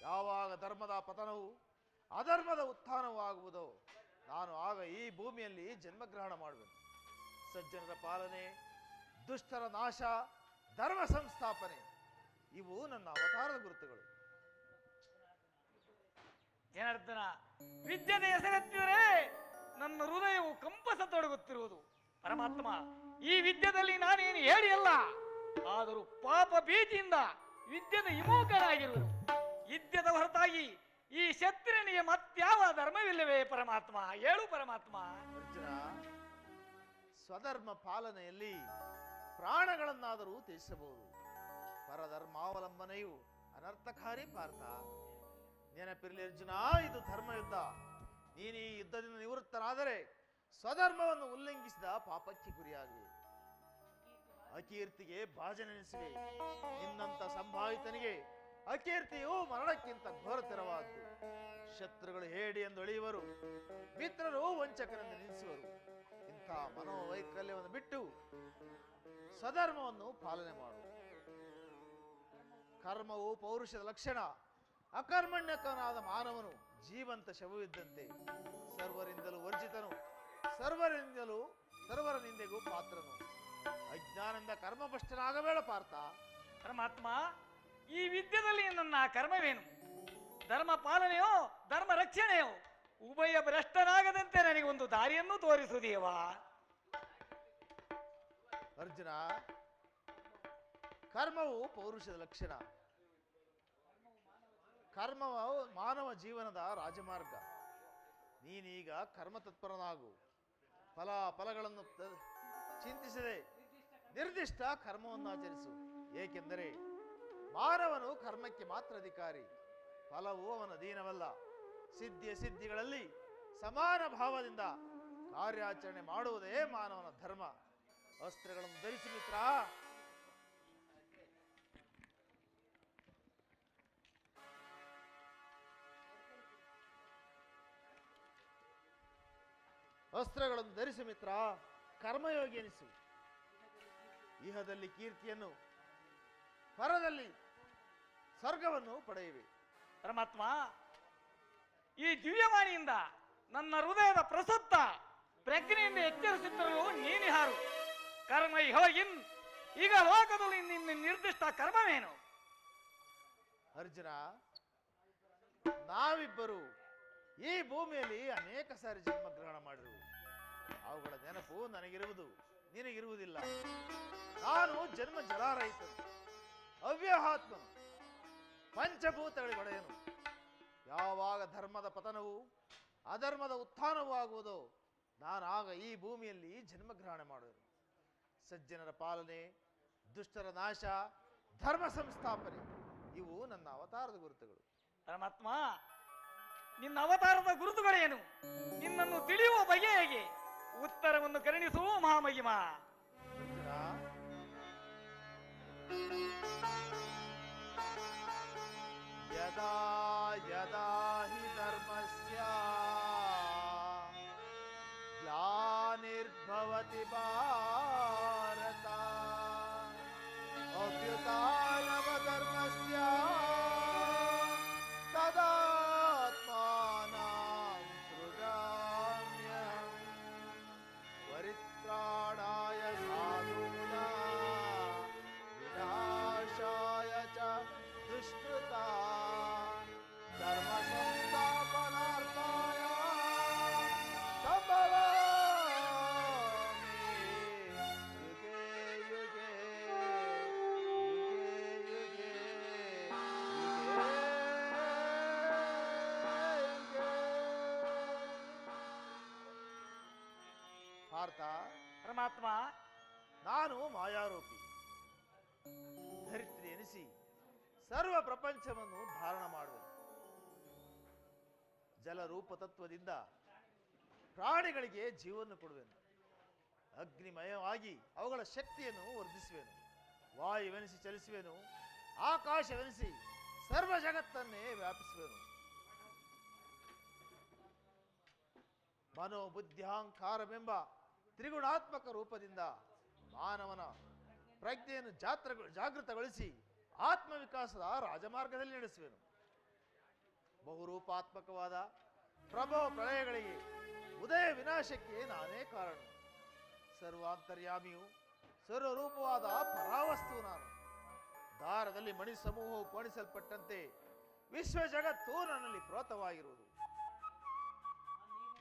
ಯಾವಾಗ ಧರ್ಮದ ಪತನವು ಅಧರ್ಮದ ಉತ್ಥಾನವೂ ಆಗುವುದೋ ನಾನು ಆಗ ಈ ಭೂಮಿಯಲ್ಲಿ ಜನ್ಮಗ್ರಹಣ ಮಾಡುವೆನು. ಸಜ್ಜನರ ಪಾಲನೆ, ದುಷ್ಟರ ನಾಶ, ಧರ್ಮ ಸಂಸ್ಥಾಪನೆ ಇವು ನನ್ನ ಅವತಾರದ ಗುರುತುಗಳು. ಜನಾರ್ದನ, ವಿದ್ಯೆಯ ಹೆಸರೆತ್ತಿದರೆ ನನ್ನ ಹೃದಯವು ಕಂಪಸತೊಡಗುತ್ತಿರುವುದು. ಪರಮಾತ್ಮ, ಈ ವಿದ್ಯೆಯಲ್ಲಿ ನಾನೇನು ಹೇಳಿಯಲ್ಲ, ಆದರೂ ಪಾಪ ಭೀತಿಯಿಂದ ವಿದ್ಯೆದ ವಿಮುಖನಾಗಿರುವುದು. ವಿದ್ಯೆದ ಹೊರತಾಗಿ ಈ ಕ್ಷತ್ರಿಯನಿಗೆ ಮತ್ಯಾವ ಧರ್ಮವಿಲ್ಲವೇ ಪರಮಾತ್ಮ? ಹೇಳು ಪರಮಾತ್ಮ. ಅರ್ಜುನ, ಸ್ವಧರ್ಮ ಪಾಲನೆಯಲ್ಲಿ ಪ್ರಾಣಗಳನ್ನಾದರೂ ತ್ಯಜಿಸಬಹುದು. ಪರಧರ್ಮಾವಲಂಬನೆಯು ಅನರ್ಥಕಾರಿ ಪಾರ್ಥ. ನೆನಪಿರಲಿ ಅರ್ಜುನ, ಇದು ಧರ್ಮ ಯುದ್ಧ. ನೀನು ಈ ಯುದ್ಧದಿಂದ ನಿವೃತ್ತನಾದರೆ ಸ್ವಧರ್ಮವನ್ನು ಉಲ್ಲಂಘಿಸಿದ ಪಾಪಕ್ಕೆ ಗುರಿಯಾಗಿವೆ. ಅಕೀರ್ತಿಗೆ ಭಾಜನೆನಿಸಿವೆ. ನಿನ್ನಂತ ಸಂಭಾವಿತನಿಗೆ ಅಕೀರ್ತಿಯು ಮರಣಕ್ಕಿಂತ ಘೋರತರವಾದ್ದು. ಶತ್ರುಗಳು ಹೇಡಿ ಎಂದು ಅಳೆಯುವರು, ಮಿತ್ರರು ವಂಚಕರೆಂದು ನಿಲ್ಲಿಸುವರು. ಇಂಥ ಮನೋವೈಕಲ್ಯವನ್ನು ಬಿಟ್ಟು ಸ್ವಧರ್ಮವನ್ನು ಪಾಲನೆ ಮಾಡು. ಕರ್ಮವು ಪೌರುಷದ ಲಕ್ಷಣ. ಅಕರ್ಮಣ್ಯಕನಾದ ಮಾನವನು ಜೀವಂತ ಶವವಿದ್ದಂತೆ, ಸರ್ವರಿಂದಲೂ ವರ್ಜಿತನು, ಸರ್ವರ ನಿಂದೆಗೂ ಪಾತ್ರನು. ಅಜ್ಞಾನದಿಂದ ಕರ್ಮಭ್ರಷ್ಟನಾಗಬೇಡ ಪಾರ್ಥ. ಪರಮಾತ್ಮ, ಈ ವಿದ್ಯೆಯಲ್ಲಿ ನನ್ನ ಕರ್ಮವೇನು? ಧರ್ಮ ಪಾಲನೆಯೋ ಧರ್ಮ ರಕ್ಷಣೆಯೋ? ಉಭಯ ಭ್ರಷ್ಟನಾಗದಂತೆ ನನಗೆ ಒಂದು ದಾರಿಯನ್ನು ತೋರಿಸುವುದೇವಾ? ಅರ್ಜುನ, ಕರ್ಮವು ಪೌರುಷದ ಲಕ್ಷಣ. ಕರ್ಮವು ಮಾನವ ಜೀವನದ ರಾಜಮಾರ್ಗ. ನೀನೀಗ ಕರ್ಮತತ್ಪರನಾಗು. ಫಲಗಳನ್ನು ಚಿಂತಿಸದೆ ನಿರ್ದಿಷ್ಟ ಕರ್ಮವನ್ನು ಆಚರಿಸು. ಏಕೆಂದರೆ ಮಾನವನು ಕರ್ಮಕ್ಕೆ ಮಾತ್ರ ಅಧಿಕಾರಿ, ಫಲವು ಅವನ ಅಧೀನವಲ್ಲ. ಸಿದ್ಧಿಗಳಲ್ಲಿ ಸಮಾನ ಭಾವದಿಂದ ಕಾರ್ಯಾಚರಣೆ ಮಾಡುವುದೇ ಮಾನವನ ಧರ್ಮ. ಅಸ್ತ್ರಗಳನ್ನು ಧರಿಸಿ ಮಿತ್ರ. ಅಸ್ತ್ರಗಳನ್ನು ಧರಿಸಿ ಮಿತ್ರ, ಕರ್ಮಯೋಗಿ ಎನಿಸು. ಇಹದಲ್ಲಿ ಕೀರ್ತಿಯನ್ನು, ಪರದಲ್ಲಿ ಸ್ವರ್ಗವನ್ನು ಪಡೆಯುವೆ. ಪರಮಾತ್ಮ, ಈ ದಿವ್ಯವಾಣಿಯಿಂದ ನನ್ನ ಹೃದಯದ ಪ್ರಸುತ್ತ ಪ್ರಜ್ಞೆಯಿಂದ ಎಚ್ಚರಿಸುತ್ತಿರಲು ನೀನು ಯಾರು? ಕರ್ಮ ಹೋಗಿನ್, ಈಗ ಲೋಕದಲ್ಲಿ ನಿನ್ನ ನಿರ್ದಿಷ್ಟ ಕರ್ಮವೇನು? ಅರ್ಜುನ, ನಾವಿಬ್ಬರು ಈ ಭೂಮಿಯಲ್ಲಿ ಅನೇಕ ಸಾರಿ ಜನ್ಮ ಗ್ರಹಣ ಮಾಡಿರುವು. ಅವುಗಳ ನೆನಪು ನನಗಿರುವುದು, ನಿನಗಿರುವುದಿಲ್ಲ. ನಾನು ಜನ್ಮ ಜಲಾರಹಿತನು, ಅವ್ಯಾಹಾತ್ಮನು, ಪಂಚಭೂತಗಳಿಗೊಡೆಯನು. ಯಾವಾಗ ಧರ್ಮದ ಪತನವು ಅಧರ್ಮದ ಉತ್ಥಾನವೂ ಆಗುವುದೋ ನಾನಾಗ ಈ ಭೂಮಿಯಲ್ಲಿ ಜನ್ಮಗ್ರಹಣ ಮಾಡುವೆನು. ಸಜ್ಜನರ ಪಾಲನೆ, ದುಷ್ಟರ ನಾಶ, ಧರ್ಮ ಸಂಸ್ಥಾಪನೆ ಇವು ನನ್ನ ಅವತಾರದ ಗುರುತುಗಳು. ಪರಮಾತ್ಮ, ನಿನ್ನ ಅವತಾರದ ಗುರುತುಗಳೇನು? ನಿನ್ನನ್ನು ತಿಳಿಯುವ ಬಗೆ ಹೇಗೆ? ಉತ್ತರವನ್ನು ಕರುಣಿಸುವ ಮಹಾಮಹಿಮ. ಯದಾ ಯದಾ ಹಿ ಧರ್ಮಸ್ಯ ಗ್ಲಾನಿರ್ಭವತಿ ಭಾರತ ಅಭ್ಯುತ್ಥಾನಮಧರ್ಮಸ್ಯ ತದಾತ್ಮಾನಾಂ ಸೃಜಾಮ್ಯಹಂ ಪರಿತ್ರಾಣಾಯ ಸಾಧೂನಾಂ ವಿನಾಶಾಯ ಚ ದುಷ್ಕೃತಾ ಧರ್ಮ ಸಂಸ್ಥಾಪನಾರ್ಥಾಯ ಸಂಭವಾಮಿ ಯುಗೆ ಯುಗೆ ಯುಗೆ ಯುಗೆ ಯುಗೆ. ಪಾರ್ಥ, ಪರಮಾತ್ಮ, ನಾನು ಮಾಯಾರೂಪಿ, ಧರಿತ್ರಿ ಎನಿಸಿ ಸರ್ವ ಪ್ರಪಂಚವನ್ನು ಧಾರಣ ಮಾಡುವೆನು. ಜಲರೂಪ ತತ್ವದಿಂದ ಪ್ರಾಣಿಗಳಿಗೆ ಜೀವವನ್ನು ಕೊಡುವೆನು. ಅಗ್ನಿಮಯವಾಗಿ ಅವುಗಳ ಶಕ್ತಿಯನ್ನು ವರ್ಧಿಸುವೆನು. ವಾಯುವೆನಿಸಿ ಚಲಿಸುವೆನು. ಆಕಾಶವೆನಿಸಿ ಸರ್ವ ಜಗತ್ತನ್ನೇ ವ್ಯಾಪಿಸುವೆನು. ಮನೋಬುದ್ಧ್ಯಾಂಕಾರವೆಂಬ ತ್ರಿಗುಣಾತ್ಮಕ ರೂಪದಿಂದ ಮಾನವನ ಪ್ರಜ್ಞೆಯನ್ನು ಜಾಗೃತಗೊಳಿಸಿ ಆತ್ಮವಿಕಾಸದ ರಾಜಮಾರ್ಗದಲ್ಲಿ ನಡೆಸುವೆನು. ಬಹುರೂಪಾತ್ಮಕವಾದ ಪ್ರಭವ ಪ್ರಳಯಗಳಿಗೆ, ಉದಯ ವಿನಾಶಕ್ಕೆ ನಾನೇ ಕಾರಣ. ಸರ್ವಾಂತರ್ಯಾಮಿಯು ಸರ್ವರೂಪವಾದ ಪರಾವಸ್ತು ನಾನು. ದಾರದಲ್ಲಿ ಮಣಿ ಸಮೂಹವು ಕೋಣಿಸಲ್ಪಟ್ಟಂತೆ ವಿಶ್ವ ಜಗತ್ತು ನನ್ನಲ್ಲಿ ಪ್ರೋತವಾಗಿರುವುದು.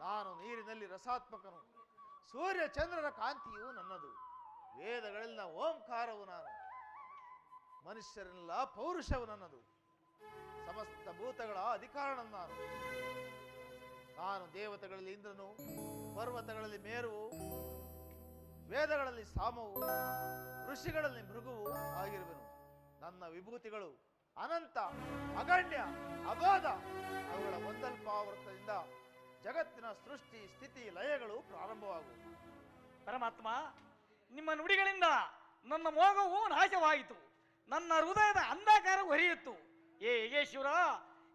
ನಾನು ನೀರಿನಲ್ಲಿ ರಸಾತ್ಮಕನು. ಸೂರ್ಯ ಚಂದ್ರರ ಕಾಂತಿಯು ನನ್ನದು. ವೇದಗಳೆಲ್ಲ ಓಂಕಾರವು ನಾನು. ಮನುಷ್ಯರೆಲ್ಲ ಪೌರುಷವು ನನ್ನದು. ಸಮಸ್ತ ಭೂತಗಳ ಅಧಿಕಾರಣ ನಾನು. ನಾನು ದೇವತೆಗಳಲ್ಲಿ ಇಂದ್ರನು, ಪರ್ವತಗಳಲ್ಲಿ ಮೇರುವು, ವೇದಗಳಲ್ಲಿ ಸಾಮವು, ಋಷಿಗಳಲ್ಲಿ ಭೃಗುವು ಆಗಿರುವೆನು. ನನ್ನ ವಿಭೂತಿಗಳು ಅನಂತ, ಅಗಣ್ಯ, ಅಗಾಧ. ಅವುಗಳ ಒಂದಲ್ಪಾವೃತದಿಂದ ಜಗತ್ತಿನ ಸೃಷ್ಟಿ ಸ್ಥಿತಿ ಲಯಗಳು ಪ್ರಾರಂಭವಾಗುವು. ಪರಮಾತ್ಮ, ನಿಮ್ಮ ನುಡಿಗಳಿಂದ ನನ್ನ ಮೋಗವು ನಾಶವಾಯಿತು, ನನ್ನ ಹೃದಯದ ಅಂಧಕಾರ ಹೊರೆಯಿತು. ಈಶ್ವರ,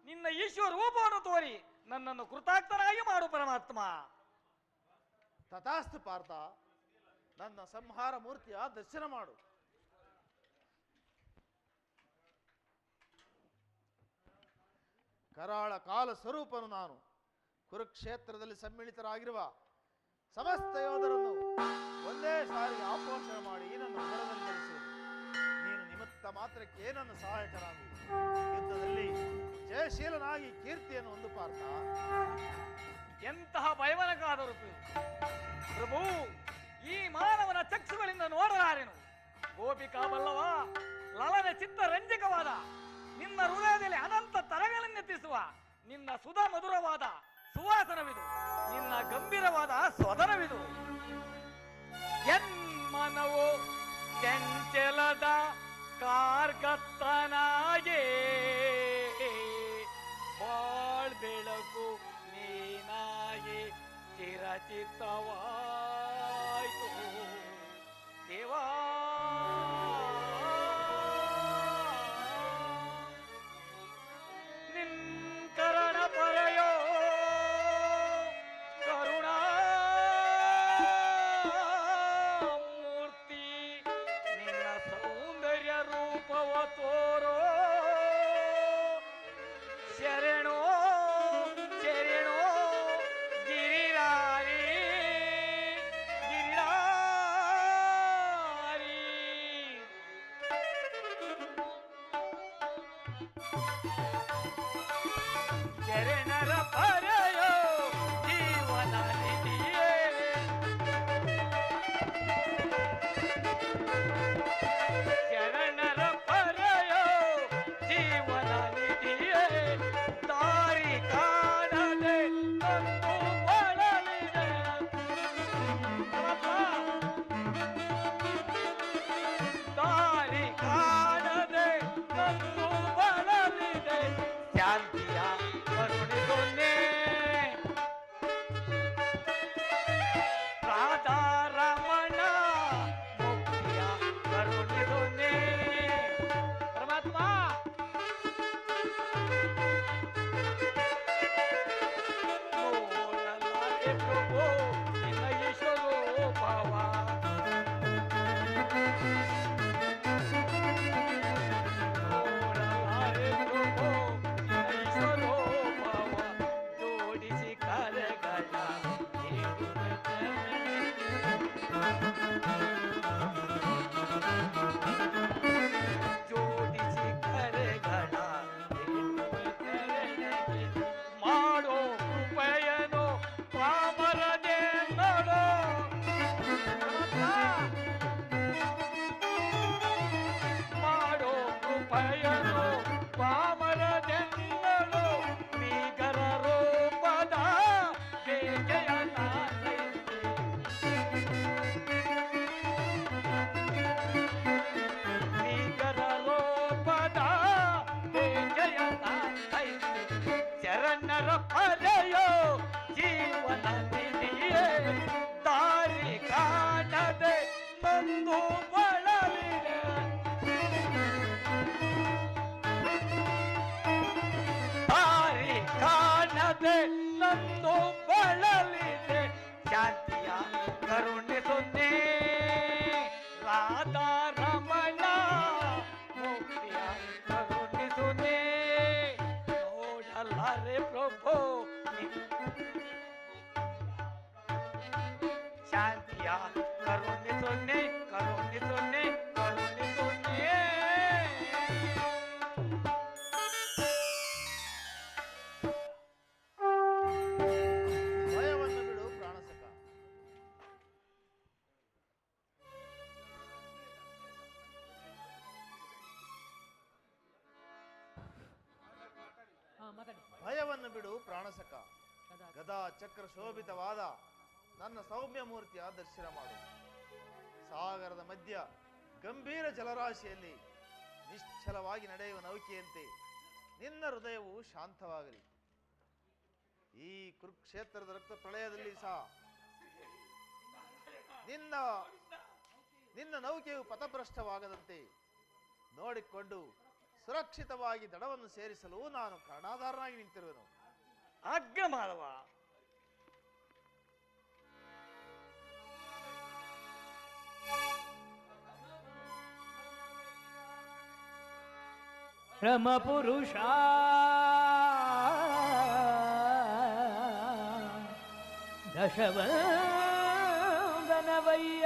ನಿನ್ನ ಈಶ್ವರ ರೂಪವನ್ನು ತೋರಿ ನನ್ನನ್ನು ಕೃತಾರ್ಥನಾಗಿ ಮಾಡು ಪರಮಾತ್ಮ. ತಥಾಸ್ತು ಪಾರ್ಥ, ನನ್ನ ಸಂಹಾರ ಮೂರ್ತಿಯ ದರ್ಶನ ಮಾಡು. ಕರಾಳ ಕಾಲ ಸ್ವರೂಪನು ನಾನು. ಕುರುಕ್ಷೇತ್ರದಲ್ಲಿ ಸಮ್ಮಿಳಿತರಾಗಿರುವ ಸಮಸ್ತ ಯೋಧರನ್ನು ಒಂದೇ ಸಾರಿಗೆ ಆಪೋಷಣೆ ಮಾಡಿ ನನ್ನ ಹೊರದಲ್ಲಿ ನಡೆಸುವುದು. ನೀನು ನಿಮಿತ್ತ ಮಾತ್ರಕ್ಕೆ ನನ್ನ ಸಹಾಯಕನಾಗು. ಯುದ್ಧದಲ್ಲಿ ಜಯಶೀಲನಾಗಿ ಕೀರ್ತಿಯನ್ನು ಹೊಂದು ಪಾರ್ಥ. ಎಂತಹ ಭಯವನಕಾದರು ಪ್ರಭು, ಈ ಮಾನವನ ಚಕ್ಷುಗಳಿಂದ ನೋಡಲಾರೆನು. ಗೋಪಿಕಾ ಬಲ್ಲವ, ಲಲನ ಚಿತ್ತ ರಂಜಕವಾದ ನಿನ್ನ ಹೃದಯದಲ್ಲಿ ಅನಂತ ತರಗಳನ್ನೆತ್ತಿಸುವ ನಿನ್ನ ಸುಧಾ ಮಧುರವಾದ ಸುವಾಸನವಿದು, ನಿನ್ನ ಗಂಭೀರವಾದ ಸ್ವದನವಿದು. ಎನ್ಮನವು ಚಂಚಲದ ಕಾರ್ಗತ್ತನಾಗೆ ಬಾಳ್ ಬೆಳಕು ನೀನಾಗಿ ಚಿರಚಿತ್ತವಾಯ್ತು ದೇವಾ. ನಿನ್ಕರಣ ಪರಯೋ ಕರುಣಾಮೂರ್ತಿ, ನಿನ್ನ ಸೌಂದರ್ಯ ರೂಪವ ತೋರೋ. ಶರಣೋ ಶರಣೋ ಗಿರಿರಾರಿ ಗಿರಿರಾರಿ. ಶರಣರ ಪರಯೋ ಜೀವನ ನಿಧಿಯೇ, ಶರಣರ ಪರಯೋ ಜೀವನ ನಿಧಿಯೇ. ದಾರಿ ಕಾಣದೆ ತಂದು ಬಳಲಿದೆ ದಾರಿ ಕಾಣದೆ ತಂದು ಬಳಲಿದೆ. ಶಾಂತಿಯ ಕರುಣಿಸೊನ್ನೆ ರಾಧಾರಮಣ, ಮುಕ್ತಿಯ ಕರುಣಿಸೊನ್ನೆ ಪರಮಾತ್ಮ. ನೋಡಲಾರೆ ಪ್ರಭು ನಿನ್ನ ಈಶ್ವರೋಪವ, ನೋಡಲಾರೆ ಪ್ರಭು ನಿನ್ನ ಈಶ್ವರೋಪವ. ಜೋಡಿಸಿ ಕರಗಳ ಜೋಡಿಸಿ ಕರೆಗಳ ಮಾಡೋ ಕೃಪೆಯನು ಪಾಮರನೆ ನೋಡೋ. ಮಾಡೋ ಕೃಪೆಯನು ಪಾಮರನೆ ನೋಡೋ. ಭೀಕರ ರೂಪದ ಬೇಗೆಯನ್ನ ಭೀಕರ ರೂಪದ ಬೇಗೆಯನ್ನ ಶರಣರ ಪರೆಯೋ ಜೀವನ ನಿಧಿಯೇ. ದಾರಿ ಕಾಣದೆ ಬಂದು ಬಳಲಿದೆ, ದಾರಿ ಕಾಣದೆ ನಂದು ಬಳಲಿದೆ. ಶಾಂತಿಯ ಕರುಣಿಸೊನ್ನೆ ರಾಧಾರಮಣ, ಮುಕ್ತಿಯ ಕರುಣಿಸೊನ್ನೆ. ನೋಡಲಾರೆ ಪ್ರಭು ಶಾಂತಿಯ ಕರುಣಿಸೊನ್ನೆ ಕರುಣಿಸೊನ್ನೆ ಕರುಣಿಸೊನ್ನೆ. ಭಯವನ್ನು ಬಿಡು ಪ್ರಾಣಸಕ. ಭಯವನ್ನು ಬಿಡು ಪ್ರಾಣಸಕ. ಗದಾ ಚಕ್ರ ಶೋಭಿತವಾದ ನನ್ನ ಸೌಮ್ಯ ಮೂರ್ತಿಯ ದರ್ಶನ ಮಾಡು. ಸಾಗರದ ಮಧ್ಯ ಗಂಭೀರ ಜಲರಾಶಿಯಲ್ಲಿ ನಿಶ್ಚಲವಾಗಿ ನಡೆಯುವ ನೌಕೆಯಂತೆ ನಿನ್ನ ಹೃದಯವು ಶಾಂತವಾಗಲಿ. ಈ ಕುರುಕ್ಷೇತ್ರದ ರಕ್ತ ಪ್ರಳಯದಲ್ಲಿ ಸಹ ನಿನ್ನ ನೌಕೆಯು ಪಥಭ್ರಷ್ಟವಾಗದಂತೆ ನೋಡಿಕೊಂಡು ಸುರಕ್ಷಿತವಾಗಿ ದಡವನ್ನು ಸೇರಿಸಲು ನಾನು ಕಾರಣಾಧಾರನಾಗಿ ನಿಂತಿರುವೆನು. ಆಜ್ಞೆ ಮಾಧವ. ರಮ ಪುರುಷ ದಶವಂದನವಯ್ಯ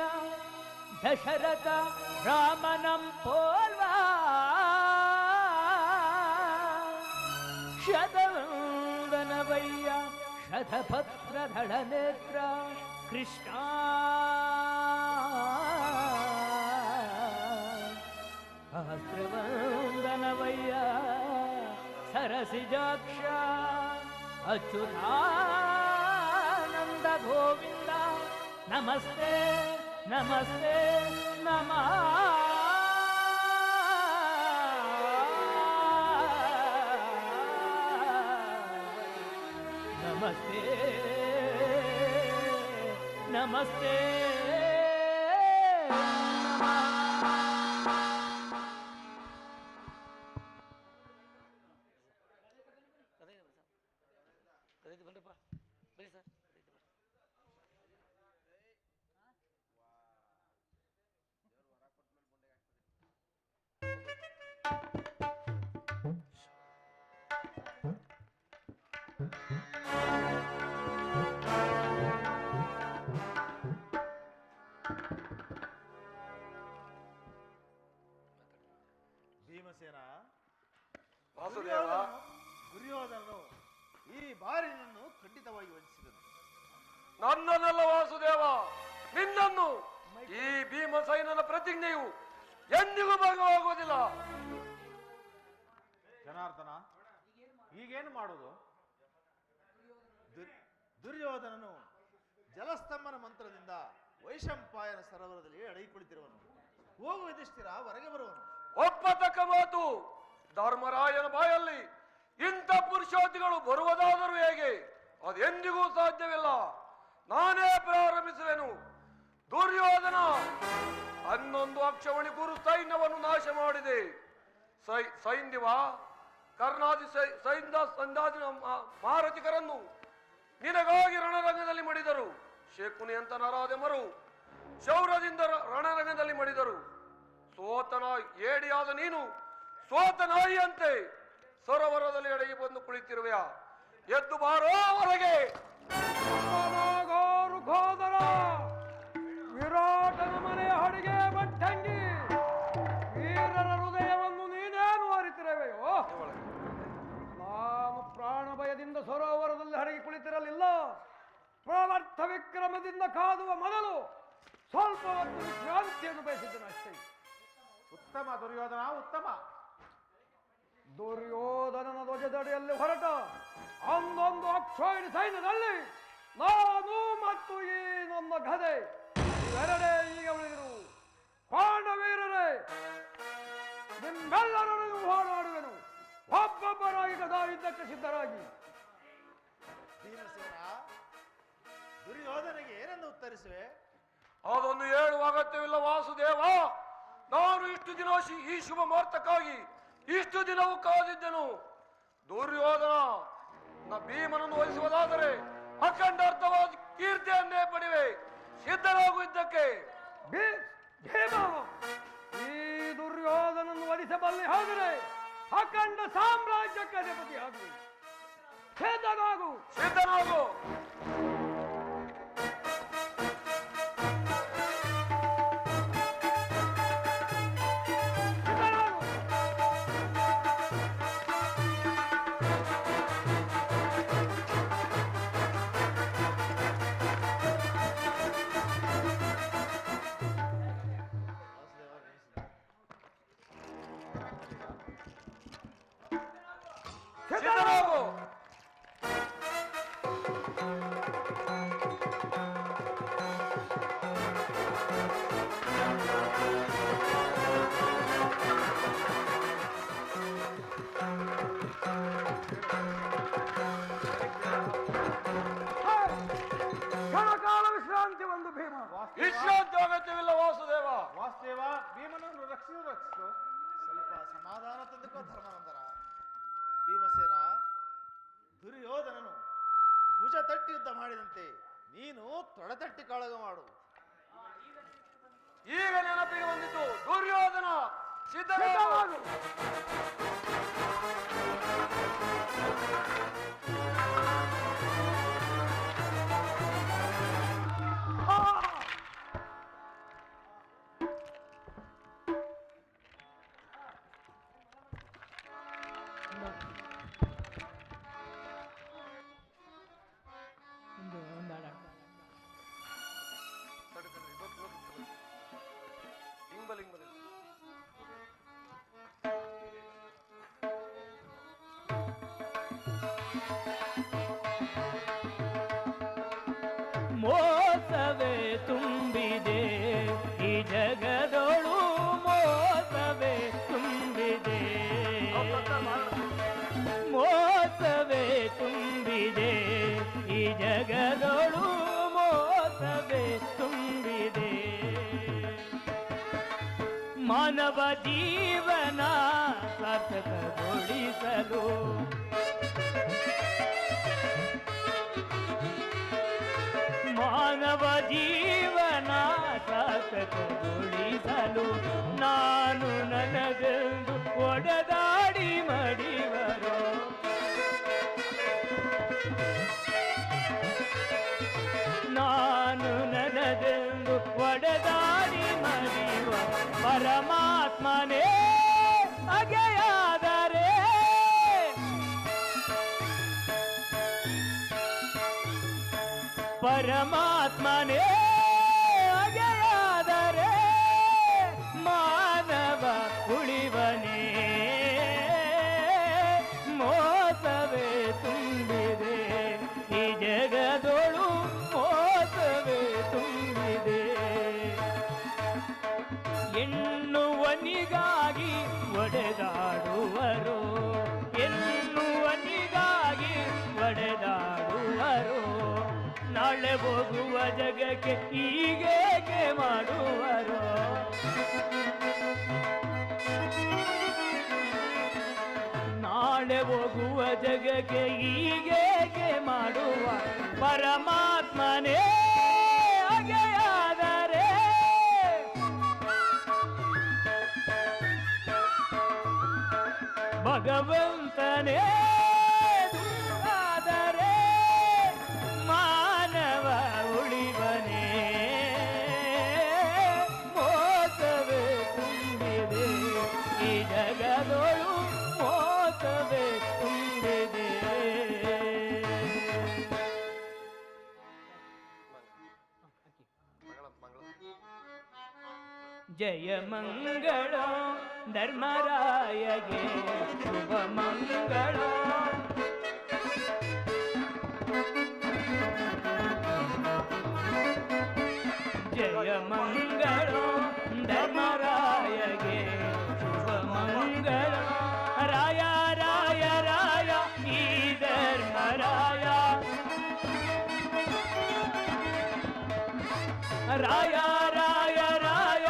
ದಶರಥ ರಾಮನಂ ಪೋಲ್ವಾ ಶತವಂದನವಯ್ಯ ಶತಪತ್ರಧಳ ನೇತ್ರ ಕೃಷ್ಣ ಸಹಸ್ರವಂದನವಯ್ಯ ಸರಸಿಜಾಕ್ಷ ಅಚ್ಯುತಾನಂದ ಗೋವಿಂದ ನಮಸ್ತೆ ನಮಸ್ತೆ ನಮಃ. ನಮಸ್ತೆ ನಮಸ್ತೆ ಬನ್ನಿಪ್ಪ ಬನ್ನಿ ಸರ್. ಭೀಮಸೇನ, ವಾಸುದೇವ, ದುರ್ಯೋಧನನು ಈ ಬಾರಿ ನಿನ್ನನ್ನು ಖಂಡಿತವಾಗಿ ವಂಚಿಸಿದನು. ನನ್ನನ್ನೆಲ್ಲ ವಾಸುದೇವ, ನಿನ್ನನ್ನು ಈ ಭೀಮಸೈನನ ಪ್ರತಿಜ್ಞೆಯು ಎಂದಿಗೂ ಭಾಗವಾಗುವುದಿಲ್ಲ. ಜನಾರ್ದನ, ಈಗೇನು ಮಾಡುವುದು? ದುರ್ಯೋಧನನು ಜಲಸ್ತಂಭನ ಮಂತ್ರದಿಂದ ವೈಶಂಪಾಯನ ಸರೋವರದಲ್ಲಿ ಅಡಗಿಕುಳಿತಿರುವನು. ಹೋಗು ಯುಧಿಷ್ಠಿರ, ಹೊರಗೆ ಬರುವನು. ಒಪ್ಪತಕ್ಕ ಮಾತು. ಧರ್ಮರಾಯನ ಬಾಯಲ್ಲಿ ಇಂಥ ಪುರುಷೋತ್ತಿಗಳು ಬರುವುದಾದರೂ ಹೇಗೆ? ಅದೆಂದಿಗೂ ಸಾಧ್ಯವಿಲ್ಲ. ನಾನೇ ಪ್ರಾರಂಭಿಸುವೆನು. ದುರ್ಯೋಧನ 11 ಅಕ್ಷವಣಿ ಗುರು ಸೈನ್ಯವನ್ನು ನಾಶ ಮಾಡಿದೆ. ಸೈಂದಿವ ಕರ್ಣಾದಿ ಸಂದಾದಿ ಮಾರತಿಕರನ್ನು ನಿನಗಾಗಿ ರಣರಂಗದಲ್ಲಿ ಮಡಿದರು. ಶೇಕುನಿ ಅಂತ ನರಾದೆಮರು ಶೌರ್ಯದಿಂದ ರಣರಂಗದಲ್ಲಿ ಮಡಿದರು. ಸೋತನ ಏಡಿಯಾದ ನೀನು ಸೋತ ನಾಯಿಯಂತೆ ಸರೋವರದಲ್ಲಿ ಅಡಗಿ ಬಂದು ಕುಳಿತಿರುವೆಯ. ಎದ್ದು ಬಾರೋ ಹೊರಗೆ. ಘೋದರ ವಿರಾಟನ ಮನೆಯ ಅಡಿಗೆ ಬಟ್ಟಂಗಿ ವೀರರ ಹೃದಯವನ್ನು ನೀನೇನು ಅರಿತಿರುವೆಯೋ? ನಾನು ಪ್ರಾಣ ಭಯದಿಂದ ಸರೋವರದಲ್ಲಿ ಅಡಗಿ ಕುಳಿತಿರಲಿಲ್ಲ. ಪ್ರವರ್ತ ವಿಕ್ರಮದಿಂದ ಕಾದುವ ಮೊದಲು ಸ್ವಲ್ಪ ಹೊತ್ತು ವಿಶ್ರಾಂತಿಯನ್ನು ಬಯಸಿದ್ದನು ಅಷ್ಟೇ. ಉತ್ತಮ ದುರ್ಯೋಧನ, ಉತ್ತಮ. ದುರ್ಯೋಧನನ ಧ್ವಜದಡಿಯಲ್ಲಿ ಹೊರಟ 11 ಅಕ್ಷೋಹಿಣಿ ಸೈನ್ಯದಲ್ಲಿ ನಾನು ಮತ್ತು ಈ ನನ್ನ ಗದೆ ಇವೆರಡೇ ಈಗ ಉಳಿದಿರು. ಪಾಂಡವೀರರೇ, ನಿಮ್ಮೆಲ್ಲರನ್ನು ಹೋರಾಡುವೆನು. ಒಬ್ಬೊಬ್ಬರಾಗಿ ಗದಾ ಯುದ್ಧಕ್ಕೆ ಸಿದ್ಧರಾಗಿ. ಭೀಮಸೇನ, ದುರ್ಯೋಧನಿಗೆ ಏನನ್ನು ಉತ್ತರಿಸುವೆ? ಅದನ್ನು ಹೇಳುವ ಅಗತ್ಯವಿಲ್ಲ ವಾಸುದೇವ. ನಾನು ಇಷ್ಟು ದಿನ ಈ ಶುಭ ಮುಹೂರ್ತಕ್ಕಾಗಿ ಇಷ್ಟು ದಿನವೂ ಕಾದಿದ್ದೆನು. ದುರ್ಯೋಧನ ಭೀಮನನ್ನು ವಹಿಸುವುದಾದರೆ ಅಖಂಡಾರ್ಥವಾದ ಕೀರ್ತಿಯನ್ನೇ ಪಡೆವೆ. ಸಿದ್ಧರಾಗುವುದಕ್ಕೆ ಭೀಮ, ಈ ದುರ್ಯೋಧನನ್ನು ವಧಿಸಬಲ್ಲಿ ಹೋದರೆ ಅಖಂಡ ಸಾಮ್ರಾಜ್ಯಕ್ಕೆ ಅಧಿಪತಿ ಆಗು. ಸಿದ್ಧನಾಗು. ಸಿದ್ಧನಾಗು. ಸಿದ್ಧರಾಗು. ವಿಶ್ರಾಂತಿ ಅಗತ್ಯವಿಲ್ಲ ವಾಸುದೇವ. ವಾಸುದೇವ, ಭೀಮನನ್ನು ರಕ್ಷಿಸು. ಸ್ವಲ್ಪ ಸಮಾಧಾನ ತಂದುಕೋ ಧರ್ಮನಂದನ. ಭೀಮಸೇನ, ದುರ್ಯೋಧನನು ಭುಜ ತಟ್ಟಿ ಯುದ್ಧ ಮಾಡಿದಂತೆ ನೀನು ತೊಡೆತಟ್ಟಿ ಕಾಳಗ ಮಾಡು. ಈಗ ನೆನಪಿಗೆ ಬಂದಿತು. ದುರ್ಯೋಧನ ಸಿದ್ಧವಾಗು. ಮೋಸವೇ ತುಂಬಿದೆ ಈ ಜಗದೊಳು, ಮೋಸವೇ ತುಂಬಿದೆ, ಮೋಸವೇ ತುಂಬಿದೆ ಈ ಜಗದೊಳು, ಮೋಸವೇ ತುಂಬಿದೆ. ಮಾನವ ಜೀವನ ಸಾರ್ಥಕಗೊಳಿಸಲು ಮಾನವ ಜೀವನ ಸಾರ್ಥಕಗೊಳಿಸಲು ನಾನು ನನಗೆಂದು ಒಡೆದಾಡಿ ಮಡಿವರು. ನಾನು ನನಗೆಂದು ಒಡೆದಾಡಿ ಮಡಿವ ಪರಮಾತ್ಮನೇ ಅಗೆಯಾದರೆ ಪರಮಾತ್ಮನೇ ಅಗೆಯಾದರೆ ಮಾನವ ಉಳಿವನೇ. ಮೋಸವೇ ತುಂಬಿದೆ ಈ ಜಗದೊಳು, ಮೋಸವೇ ತುಂಬಿದೆ. ಎನ್ನುವನಿಗಾಗಿ ಒಡೆದಾಡುವರು, ಎನ್ನುವನಿಗಾಗಿ ಒಡೆದಾಡುವರು. ನಾಳೆ ಹೋಗುವ ಜಗಕ್ಕೆ ಹೀಗೇಕೆ ಮಾಡುವರು. ನಾಳೆ ಹೋಗುವ ಜಗಕ್ಕೆ ಹೀಗೇಕೆ ಮಾಡುವ ಪರಮಾತ್ಮನೇ ಅಗೆಯಾದರೆ ಭಗವಂತನೇ ದೂರಾದರೆ ಮಾನವ ಉಳಿವನೇ. ಮೋಸವೇ ತುಂಬಿದೆ ಈ ಜಗದೊಳು, ಮೋಸವೇ ತುಂಬಿದೆ. ಜಯ ಮಂಗಳ ಧರ್ಮರಾಯಗೆ ಶುಭ ಮಂಗಳ. ಜಯ ಮಂಗಳ ಧರ್ಮರಾಯಗೆ ಶುಭ ಮಂಗಳ. ರಾಯ ರಾಯ ರಾಯ ಈ ಧರ್ಮರಾಯ, ರಾಯ ರಾಯ ರಾಯ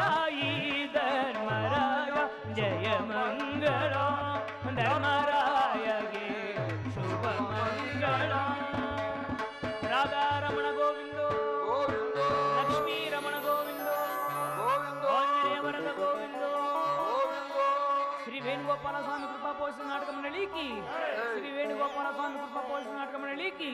ಈ ಧರ್ಮರಾಯ. ಜಯ ಮಂಗಳ ಧರ್ಮರಾಯಗೆ ಶುಭ ಮಂಗಳ. ರಾಧಾರಮಣ ಗೋವಿಂದೋ, ಲಕ್ಷ್ಮೀ ರಮಣ ಗೋವಿಂದೋ, ಆಂಜನೇಯ ವರದ ಗೋವಿಂದೋ. ಶ್ರೀ ವೇಣುಗೋಪಾಲ ಸ್ವಾಮಿ ಕೃಪಾ ಪೋಷಿತ ನಾಟಕ ಮಂಡಳಿకి, ಶ್ರೀ ವೇಣುಗೋಪಾಲ ಸ್ವಾಮಿ ಕೃಪಾ ಪೋಷಿತ ನಾಟಕ ಮಂಡಳಿకి.